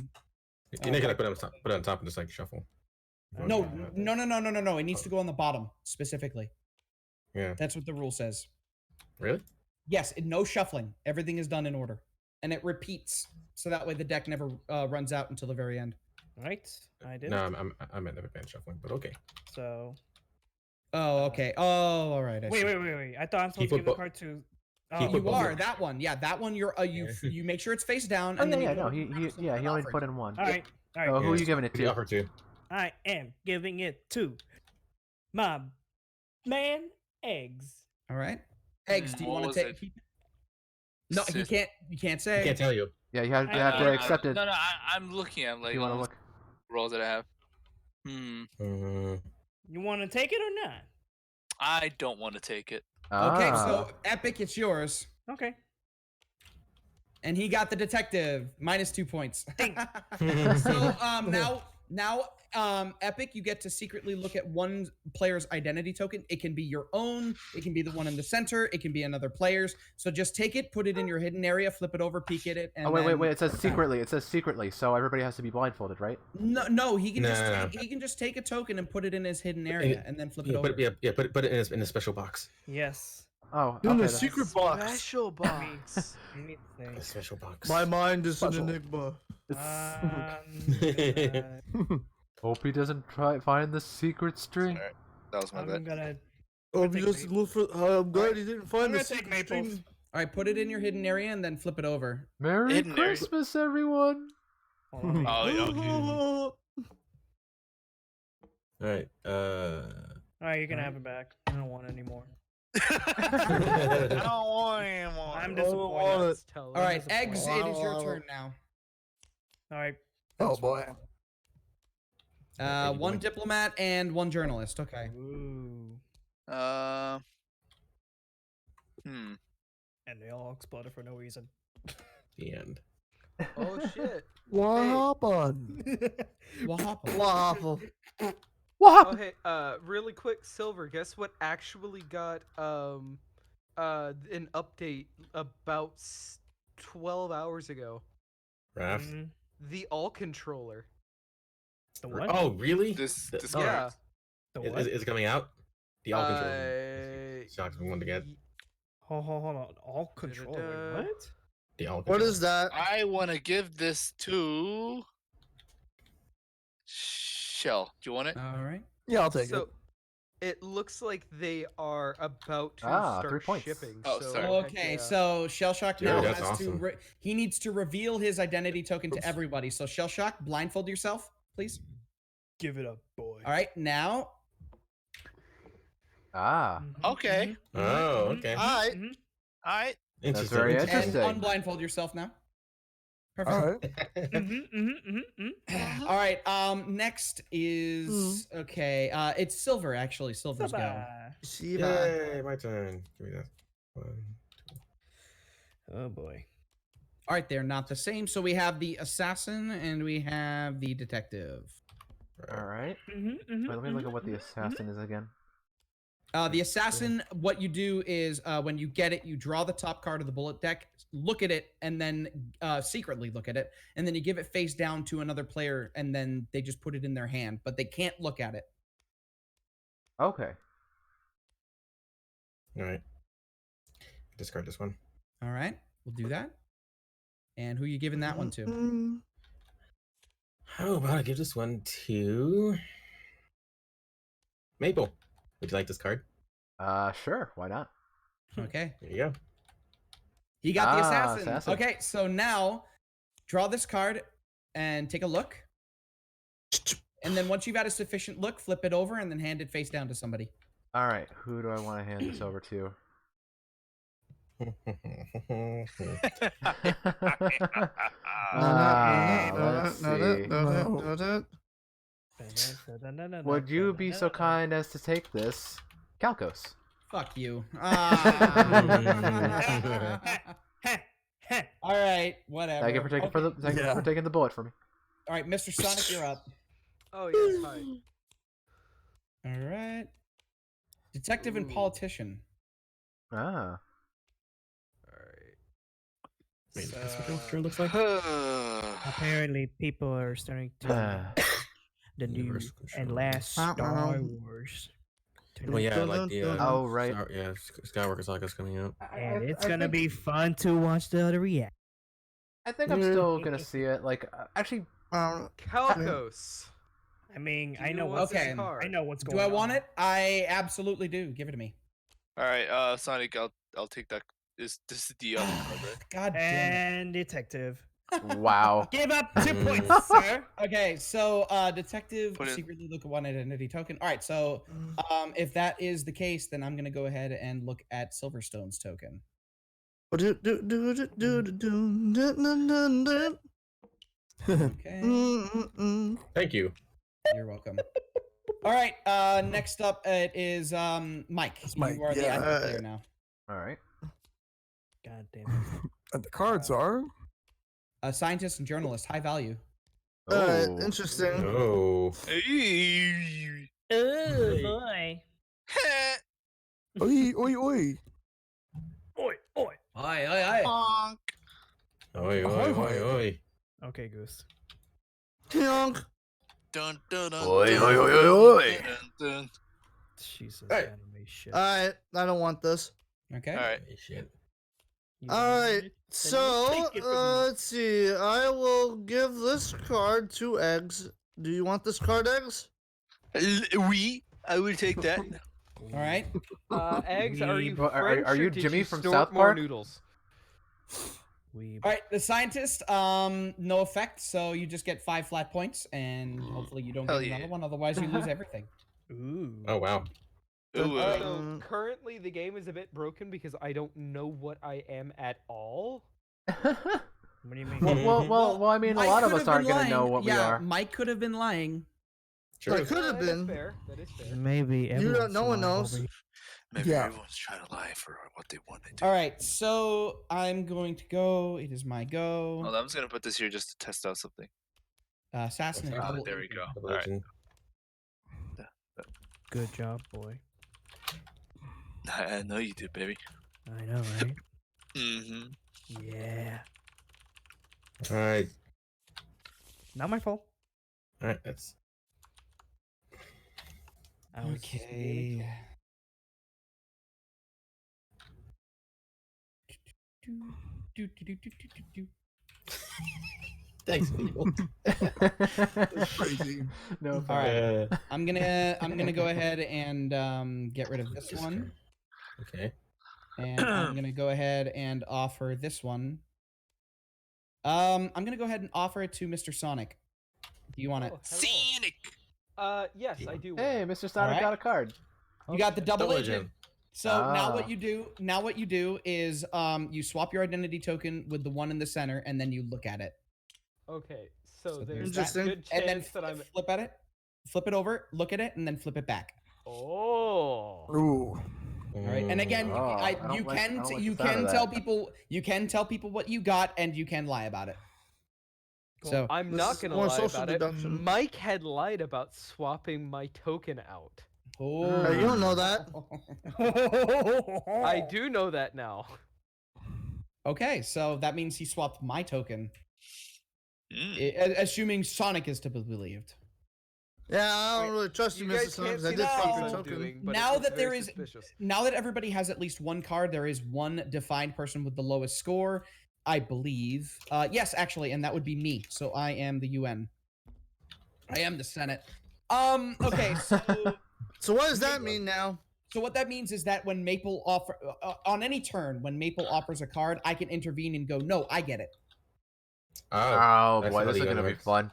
You're not gonna put it on top and just like shuffle.
No. It needs to go on the bottom specifically.
Yeah.
That's what the rule says.
Really?
Yes, no shuffling. Everything is done in order, and it repeats, so that way the deck never runs out until the very end.
Right. I did.
No, I'm at never been shuffling, but okay.
So.
Oh, okay. Oh, all right. I see.
Wait. I thought I'm supposed
Keep
to
it
give the
bo-
card to.
keep
You
it both
are
of
that one. Yeah, that one. You're you make sure it's face down.
Oh
And then
yeah,
you
no,
put it
he
across
he only
offered.
put in one.
All right.
Oh, who are you giving it
The
to?
offer to.
I am giving it to my man Eggs.
All right. Eggs, do you
What
want
was
to
it?
take? No, he
Sis-
can't. You can't say.
I can't tell you.
Yeah, you have
I-
to
I-
accept it.
No, I'm looking at like
You want to
all
look?
the rolls that I have.
You want to take it or not?
I don't want to take it.
Okay,
Ah.
so Epic, it's yours.
Okay.
And he got the detective -2 points.
Ding.
So now Epic, you get to secretly look at one player's identity token. It can be your own, it can be the one in the center, it can be another player's. So just take it, put it in your hidden area, flip it over, peek at it, and
Oh wait,
then-
it says secretly. It says secretly, so everybody has to be blindfolded, right?
No, he can
No.
he can just take a token and put it in his hidden area and then flip it
Yeah,
over.
put it in a special box.
Yes.
Oh,
In
okay.
the
that's-
secret box.
Special box.
Let me think.
A special box.
My mind is
Special.
an enigma.
Hope he doesn't find the secret string.
Alright, that was my
I'm
bet.
gonna.
Oh,
take
you just look for. I'm glad he didn't
I'm
find the
gonna take
secret
Maples.
string.
All right, put it in your hidden area and then flip it over.
Merry
Hidden area.
Christmas, everyone.
Hold on.
Oh, yeah, okay.
All right.
All right, you can have it back. I don't want it anymore.
I don't want anymore.
I'm
Oh,
disappointed.
oh,
Let's tell
All
him.
right, Eggs, it is your
Wow.
turn now.
All right.
Oh boy.
One diplomat and one journalist. Okay.
Ooh.
Hmm.
And they all exploded for no reason.
The end.
Oh shit.
What
Hey.
happened?
What happened?
Waffle.
What
Oh
happened?
hey, really quick, Silver. Guess what actually got an update about 12 hours ago?
Raft.
Mhm.
The all controller.
The what?
Oh, really?
This
The-
this
Yeah.
card.
The
Is,
what?
is it coming out? The all controller. Shock's the one to get.
Hold on. All controller. What?
The all
What
controller.
is that?
I want to give this to Shell. Do you want it?
All right.
Yeah, I'll take
So
it.
it looks like they are about to
Ah,
start
3 points.
shipping.
Oh,
so
sorry.
heck
Okay,
yeah.
so Shellshock
Dude,
now
that's
has
awesome.
to. He needs to reveal his identity token to everybody. So Shellshock, blindfold yourself, please.
Give it up, boy.
All right, now.
Ah,
Okay.
Oh, okay.
All right.
Mhm.
All right.
That's
Interesting.
very
And
interesting.
unblindfold yourself now. Perfect.
All right.
All right. Next is okay. It's Silver actually. Silver's go.
Yay, my turn. Give me that. 1, 2.
Oh boy.
All right, they're not the same. So we have the assassin and we have the detective.
All right. Wait, let me look at what the assassin is again.
The assassin, what you do is when you get it, you draw the top card of the bullet deck, look at it, and then secretly look at it, and then you give it face down to another player, and then they just put it in their hand, but they can't look at it.
Okay.
All right. Discard this one.
All right, we'll do that. And who you giving that one to?
How about I give this one to Maple? Would you like this card?
Sure. Why not?
Okay.
There you go.
He got the
Ah,
assassin.
assassin.
Okay, so now draw this card and take a look. And then once you've had a sufficient look, flip it over and then hand it face down to somebody.
All right. Who do I want to hand this over to? Let's see. Would you be so kind as to take this, Calkos?
Fuck you. All right, whatever.
Thank you for taking thank you for taking the bullet for me.
All right, Mr. Sonic, you're up.
Oh yes, hi.
All right. Detective and politician.
Ah.
Wait, that's what the looks like?
Apparently, people are starting to the new
Universal
and
control.
last Star Wars.
Well, yeah, like the
Oh, right.
Skywalker Saga's coming out.
And it's gonna be fun to watch the other react.
I think I'm still gonna see it. Like, actually,
Calkos.
I mean,
Do
I
you
know
want
what's
this
Okay.
card?
I know what's
Do
going on.
I want it? I absolutely do. Give it to me.
All right, Sonic, I'll take that. This is the other card, right?
God damn it.
And detective.
wow.
Give up 2 points, sir.
Okay, so detective
Put it-
secretly look at one identity token. All right, so if that is the case, then I'm gonna go ahead and look at Silverstone's token. Okay,
Thank you.
you're welcome. All right, next up it is Mike.
Mike,
You are the
yeah.
active player now.
All right.
God damn it.
And the cards are.
A scientist and journalist, high value.
Alright,
Oh.
interesting.
Oh.
Hey.
Oh boy.
Oi, oi, oi.
Oi, oi.
Aye, aye, aye.
Honk.
Oi, oi, oi, oi.
Okay, Goose.
Honk.
Dun, dun, dun,
Oi,
dun,
oi, oi,
dun,
oi, oi.
dun, dun.
Jesus,
Hey.
anime shit.
Alright, I don't want this.
Okay.
All right.
Hey, shit.
You don't
Alright,
want it? Then
so
you take it from me.
let's see. I will give this card to Eggs. Do you want this card, Eggs?
Oui, I will take that.
All right.
Eggs, are you
Well,
French
are
or
you
did
Jimmy
you
from
snort
South
more
Park?
noodles?
We
All right, the scientist, no effect, so you just get 5 flat points, and hopefully you don't
Hell
get
yeah.
another one, otherwise you lose everything.
Ooh.
Oh, wow.
Ooh,
So currently the game is a bit broken because I don't know what I am at all.
What do you mean?
well, I mean, a
Mike
lot of
could
us
have
aren't
been
gonna know
lying.
what we
Yeah,
are.
Mike could have been lying.
I could have
That is
been.
fair. That is fair.
Maybe
You don't-
everyone's
no one
lying
knows.
over here.
Maybe
Yeah.
everyone's trying to lie for what they want to do.
All right, so I'm going to go. It is my go.
Hold on, I'm just gonna put this here just to test out something.
Assassin. and
Ah,
double
there we
agent.
go.
Double
All right.
agent.
Good job, boy.
I know you do, baby.
I know, right?
Mm-hmm.
Yeah.
All right.
Not my fault.
All right. That's
Okay.
Thanks, people.
That's crazy.
No.
All right.
Uh,
I'm gonna go ahead and get rid of this one,
okay.
and I'm gonna go ahead and offer this one. I'm gonna go ahead and offer it to Mr. Sonic. Do you want it?
Oh, hello.
Sonic.
Yes, I do.
Hey, Mr. Sonic
Alright.
got a card.
You got the double
Double
agent.
agent.
So now what you do is you swap your identity token with the one in the center, and then you look at it.
Okay, so
So
there's
there's
that
Interesting.
good
And then
chance that I'm.
flip at it, flip it over, look at it, and then flip it back.
Oh.
Ooh.
All right. And again,
Oh, I
you
don't like- I
can
don't like
you
the sound
can
of
tell
that.
people what you got, and you can lie about it.
Cool.
So
I'm
This
not
is
gonna
more
lie
social
about it.
deduction.
Mike had lied about swapping my token out.
oh,
You don't know that.
I do know that now.
Okay, so that means he swapped my token, assuming Sonic is to be believed.
Yeah, I don't
Wait,
really trust you,
You
Mr.
guys
Sonic,
can't
'cause I
see
did
the
fuck
face
your
I'm
token.
doing, but
Now
it's
that there
very
is-
suspicious.
Now that everybody has at least one card, there is one defined person with the lowest score, I believe. Yes, actually, and that would be me. So I am the UN. I am the Senate. Okay, so
So what does that mean now?
so what that means is that when Maple offer on any turn, when Maple offers a card, I can intervene and go, no, I get it.
Oh
that's
boy,
how
this is
the
gonna be
works.
fun.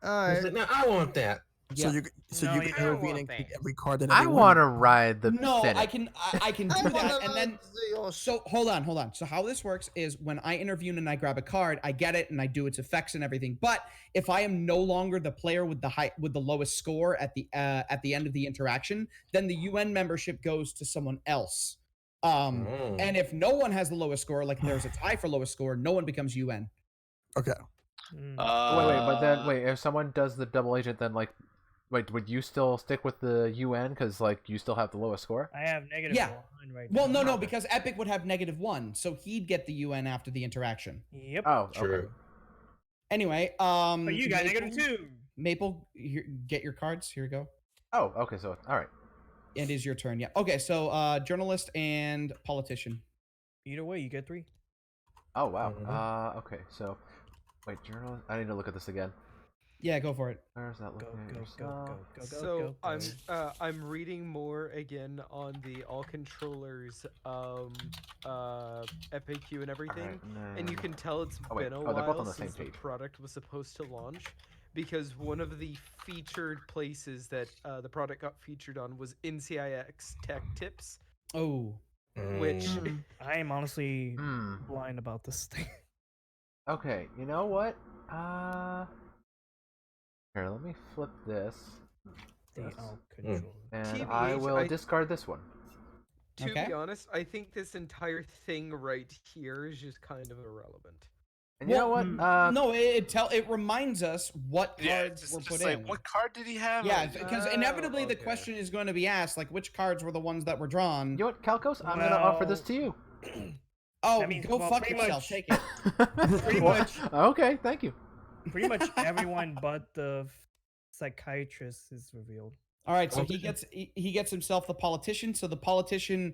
All
He's
right.
like, no, I want that.
So
Yeah.
you
No,
can
you don't
intervene
want
and keep
that.
every card that
I
everyone-
want to ride the
No,
Senate.
I can do
I
that,
wanna
and then
ride the-
so hold on. So how this works is when I intervene and I grab a card, I get it and I do its effects and everything. But if I am no longer the player with the lowest score at the end of the interaction, then the UN membership goes to someone else. And if no one has the lowest score, like there's a tie for lowest score, no one becomes UN.
Okay.
Mm.
But then if someone does the double agent, then like, wait, would you still stick with the UN because like you still have the lowest score?
I have negative
Yeah.
1 right
Well,
now.
no, because Epic would have -1, so he'd get the UN after the interaction.
Yep.
Oh,
True.
okay.
Anyway,
But you got
Maple-
-2.
Maple, here, get your cards. Here we go.
Oh, okay. So all right.
It is your turn. Yeah. Okay. So, journalist and politician.
Either way, you get 3.
Oh wow.
Mhm.
Okay. So, wait, journalist. I need to look at this again.
Yeah, go for it.
Where's that
Go,
looking at
go,
your
go,
stuff?
go, go,
So
go, go.
I'm reading more again on the all controllers FAQ and everything, and you can tell it's
Oh, wait.
been a
Oh, they're both
while
on the same
since the
page.
product was supposed to launch, because one of the featured places that the product got featured on was NCIX Tech Tips,
Oh.
which
I am honestly
Hmm.
blind about this thing.
Okay. You know what? Here, let me flip this,
The
Yes.
all control.
and
TBH,
I will
I-
discard this one.
to
Okay.
be honest, I think this entire thing right here is just kind of irrelevant.
And you know what?
No, it reminds us what
Yeah,
cards
it's
were
just
put
like,
in.
what card did he have?
Yeah, because inevitably the
okay.
question is going to be asked, like, which cards were the ones that were drawn?
You know what, Calkos? I'm gonna offer this to you.
Oh,
That means-
go
well,
fuck
pretty
yourself.
much-
Take it.
Pretty
Well,
much.
Okay, thank you.
Pretty much everyone but the psychiatrist is revealed.
All right, so he gets himself the politician. So the politician,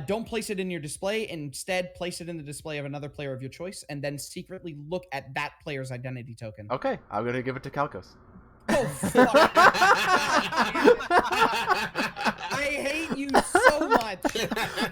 don't place it in your display. Instead, place it in the display of another player of your choice, and then secretly look at that player's identity token.
Okay, I'm gonna give it to Calkos.
Oh, fuck. I hate you so much.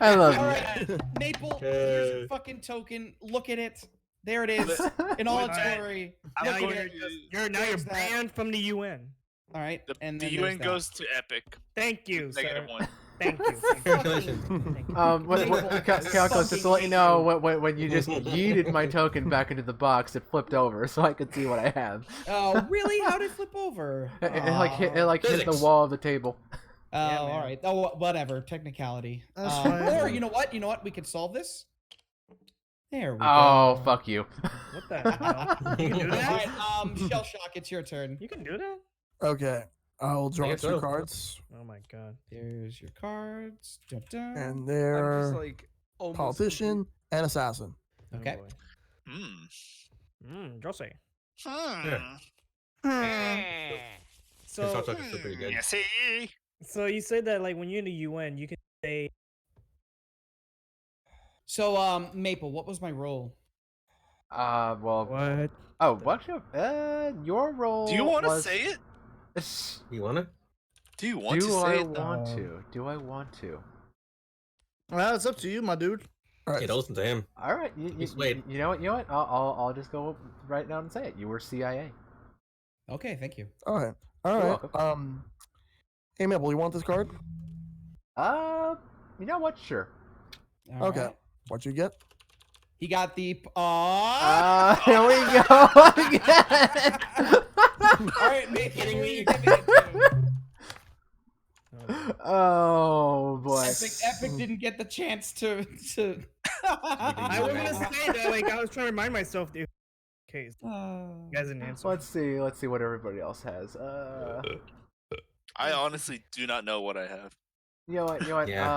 I love
All
you.
right, Maple, here's your fucking token. Look at it. There it is in all its
Alright.
glory.
I'm
Look
going
at it.
You're
There's that.
banned from the UN.
All right,
The
and then
UN
there's that.
goes to Epic.
Thank you, sir.
-1.
Thank you.
Congratulations.
Thank you.
Calkos, just to let you know, when you just yeeted my token back into the box, it flipped over, so I could see what I have.
Oh, really? How did it flip over?
It hit the
Physics.
wall of the table.
Oh,
Yeah,
all
man.
right. Oh, whatever. Technicality.
That's fine.
Or you know what? We could solve this. There we
Oh,
go.
fuck you.
What the hell? You can do
All
that?
right. Shell Shock, it's your turn.
You can do that?
Okay. I'll draw
guess
2
so.
cards,
Oh my god.
There's your cards. Dun, dun.
and
I'm
they're
just like almost
politician and assassin.
Okay.
Oh boy.
Hmm.
Jose.
Hmm.
So,
His talk is still pretty good.
You see?
so you said that like when you're in the UN, you can say
So, Maple, what was my role?
Well.
What?
Oh, what? Your role.
Do you want to
was...
say it?
You wanna?
Do you want to
Do
say
I
it?
want to? Do I want to?
Well, it's up to you, my dude.
All
Yeah,
right.
don't listen to him.
All right.
Just wait.
You know what? You know what? I'll just go right down and say it. You were CIA.
Okay, thank you.
All right. All
You're
right.
welcome.
Hey, Maple, you want this card?
You know what? Sure.
All
Okay.
right.
What you get?
He got the.
Here we go again.
All right, Maple, who are you giving it to?
Oh boy.
Epic didn't get the chance to.
I was gonna say that. Like I was trying to remind myself. Dude. Okay, you guys didn't answer.
Let's see what everybody else has.
I honestly do not know what I have.
You know what?
Yeah.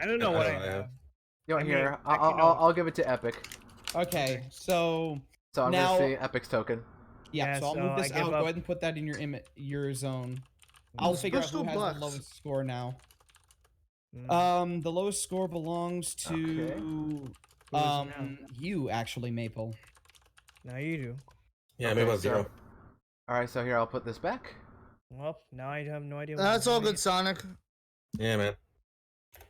I don't know what I
don't know.
have.
You know what?
I mean,
Here,
actually, no.
I'll give it to Epic.
Okay, so
So I'm
Now-
gonna say Epic's token.
yeah,
Yeah,
so I'll
so
move
I
this
give
out. Go
up.
ahead and put that in your zone. I'll
It's
figure out who
Bristol
has
Blacks.
the lowest score now.
Mm,
The lowest score belongs to
who is it now?
you actually, Maple.
Now you do.
Yeah,
Okay,
maybe about
so-
0.
All right, so here I'll put this back.
Well, now I have no idea.
That's all good, Sonic.
Yeah, man.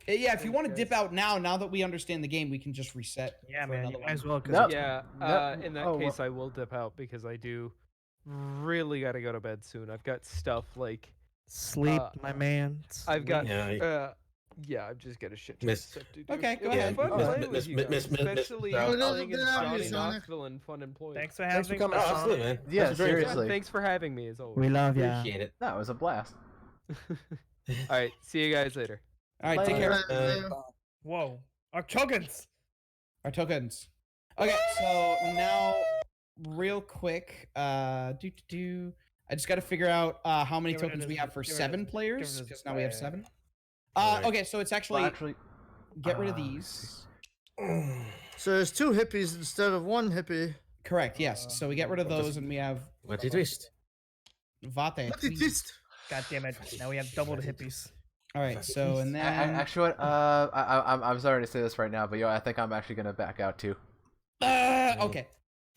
Yeah, if you want to
Guys.
dip out now that we understand the game, we can just reset.
Yeah,
for
man,
another
you might as
one.
well. 'Cause
No.
Yeah,
No.
in that
Oh,
case, I will dip out because I do really got to go to bed soon. I've got stuff like
Sleep,
Uh,
my man.
I've got
Yeah,
yeah, I've just got a shit ton of
Miss-
stuff to do.
Okay, go
It was
ahead.
fun
Miss-
playing
Miss-
with you
Miss-
guys,
Miss- Miss-
especially
Miss-
Well,
playing
good
in
having you,
Johnny
Sonic.
Knoxville and Funemployed.
Thanks for
Thanks for
having
coming,
me.
Sonic.
absolutely, man.
Yeah,
That's very
Yeah,
seriously.
thanks for having me as always.
We love ya.
Appreciate it.
That was a blast.
All right, see you guys later.
All right, take care.
Whoa, our tokens.
Our tokens. Okay, so now, real quick, I just got to figure out how many
Get rid of
tokens we
this-
have for
get rid of
7
this-
players,
get rid of
because
this
now we have
guy.
7.
Alright.
Okay, so it's actually,
Well, actually,
get rid of
let's
these.
So there's 2 hippies instead of 1 hippie.
Correct, yes. So we get rid of those, and we have
What's your twist?
Vate.
What is this?
God damn it! Now we have double the hippies.
All right, so and then
actually, what? I'm sorry to say this right now, but I think I'm actually gonna back out too.
okay.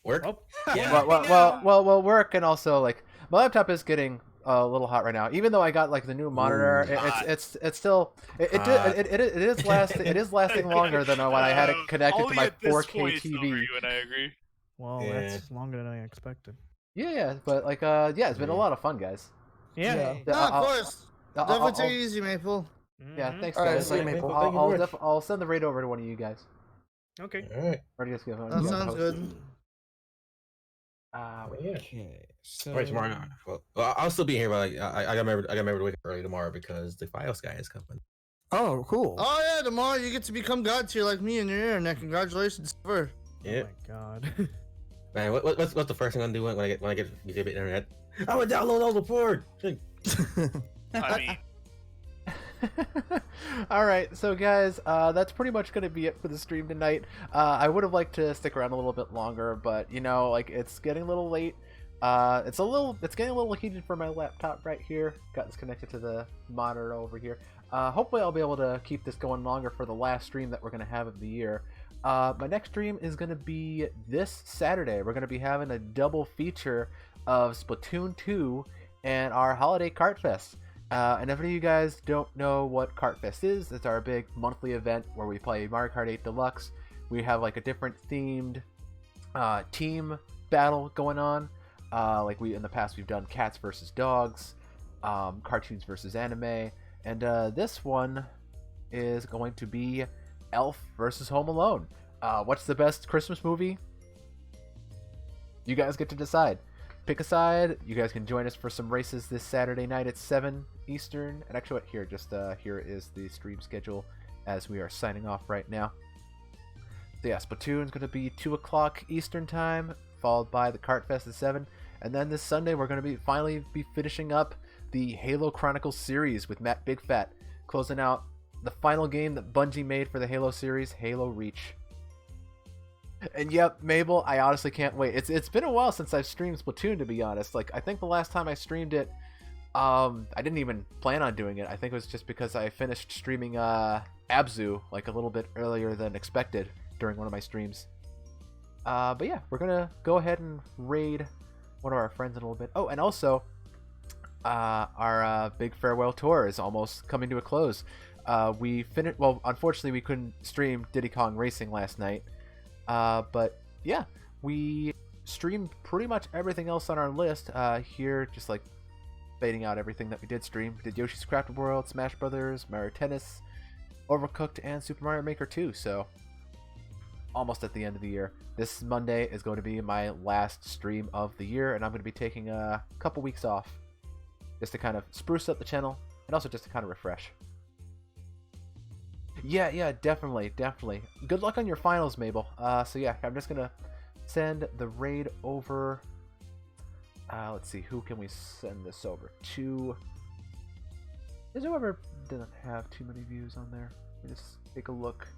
Work?
Oh,
Yeah.
Well, work and also like my laptop is getting a little hot right now. Even though I got like the new monitor, it's still it is lasting longer than when I had it connected to
Only
my
at this
4K
point,
TV.
Silver, you and I agree.
well,
Yeah.
that's longer than I expected.
Yeah, but like yeah, it's been a lot of fun, guys.
Yeah.
Yeah.
Yeah,
No, of course.
I'll-
Definitely
I'll-
take it easy, Maple.
yeah,
Mhm.
thanks
All right,
guys.
see you,
Like,
Maple.
Thank you very much.
I'll send the raid over to one of you guys.
Okay.
Alright.
Or do you guys give
That sounds good.
Yeah.
Okay. So
Alright, tomorrow. Well, I'll still be here, but like, I got to wake up early tomorrow because the Files guy is coming.
Oh, cool.
Oh yeah, tomorrow you get to become God tier like me in your internet. Congratulations, Silver.
Yeah.
Oh my god.
Man, what's the first thing I'm gonna do when I get gigabit internet? I'm gonna download all the port.
I mean,
All right, so guys, that's pretty much going to be it for the stream tonight. I would have liked to stick around a little bit longer, but you know, like it's getting a little late. It's getting a little heated for my laptop right here. Got this connected to the monitor over here. Hopefully, I'll be able to keep this going longer for the last stream that we're going to have of the year. My next stream is going to be this Saturday. We're going to be having a double feature of Splatoon 2 and our holiday kartfest. And if any of you guys don't know what kartfest is, it's our big monthly event where we play Mario Kart 8 Deluxe. We have like a different themed team battle going on. Like in the past we've done cats versus dogs, cartoons versus anime, and this one is going to be Elf versus Home Alone. What's the best Christmas movie? You guys get to decide. Pick a side. You guys can join us for some races this Saturday night at 7 Eastern. And actually, here here is the stream schedule as we are signing off right now. So yeah, Splatoon's going to be 2 o'clock Eastern time, followed by the Kartfest at 7. And then this Sunday, we're going to finally be finishing up the Halo Chronicles series with Matt Big Fat, closing out the final game that Bungie made for the Halo series, Halo Reach. And yep, Mabel, I honestly can't wait. It's been a while since I've streamed Splatoon, to be honest. Like, I think the last time I streamed it I didn't even plan on doing it. I think it was just because I finished streaming Abzu like a little bit earlier than expected during one of my streams. But yeah, we're gonna go ahead and raid one of our friends in a little bit. Oh, and also, our big farewell tour is almost coming to a close. We finished. Well, unfortunately, we couldn't stream Diddy Kong Racing last night. But yeah, we streamed pretty much everything else on our list. Here, just like fading out everything that we did stream. We did Yoshi's Crafted World, Smash Brothers, Mario Tennis, Overcooked, and Super Mario Maker 2. So almost at the end of the year. This Monday is going to be my last stream of the year, and I'm going to be taking a couple weeks off just to kind of spruce up the channel and also just to kind of refresh. Yeah, definitely. Good luck on your finals, Mabel. So yeah, I'm just gonna send the raid over. Let's see, who can we send this over to? Is whoever doesn't have too many views on there? Let me just take a look.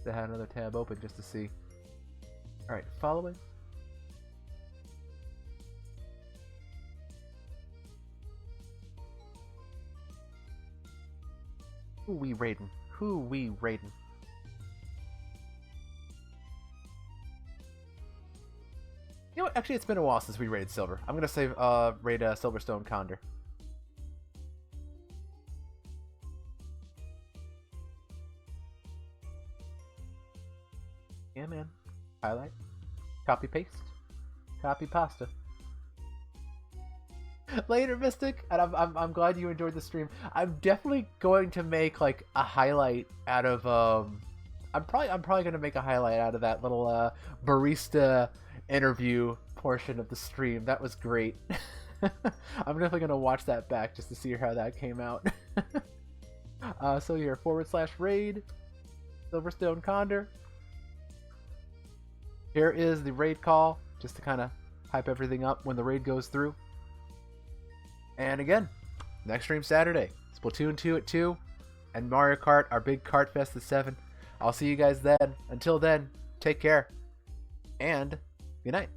I had another tab open just to see. All right, following. Who we raiding? You know what? Actually, it's been a while since we raided Silver. I'm gonna say raid Sylverstone Khandr. Yeah, man. Highlight. Copy paste. Copy pasta. Later, Mystic, and I'm glad you enjoyed the stream. I'm definitely going to make like a highlight out of I'm probably gonna make a highlight out of that little barista interview portion of the stream. That was great. I'm definitely gonna watch that back just to see how that came out. So here, /raid Sylverstone Khandr. Here is the raid call, just to kind of hype everything up when the raid goes through. And again, next stream Saturday, Splatoon 2 at 2, and Mario Kart, our big kartfest at 7. I'll see you guys then. Until then, take care, and good night.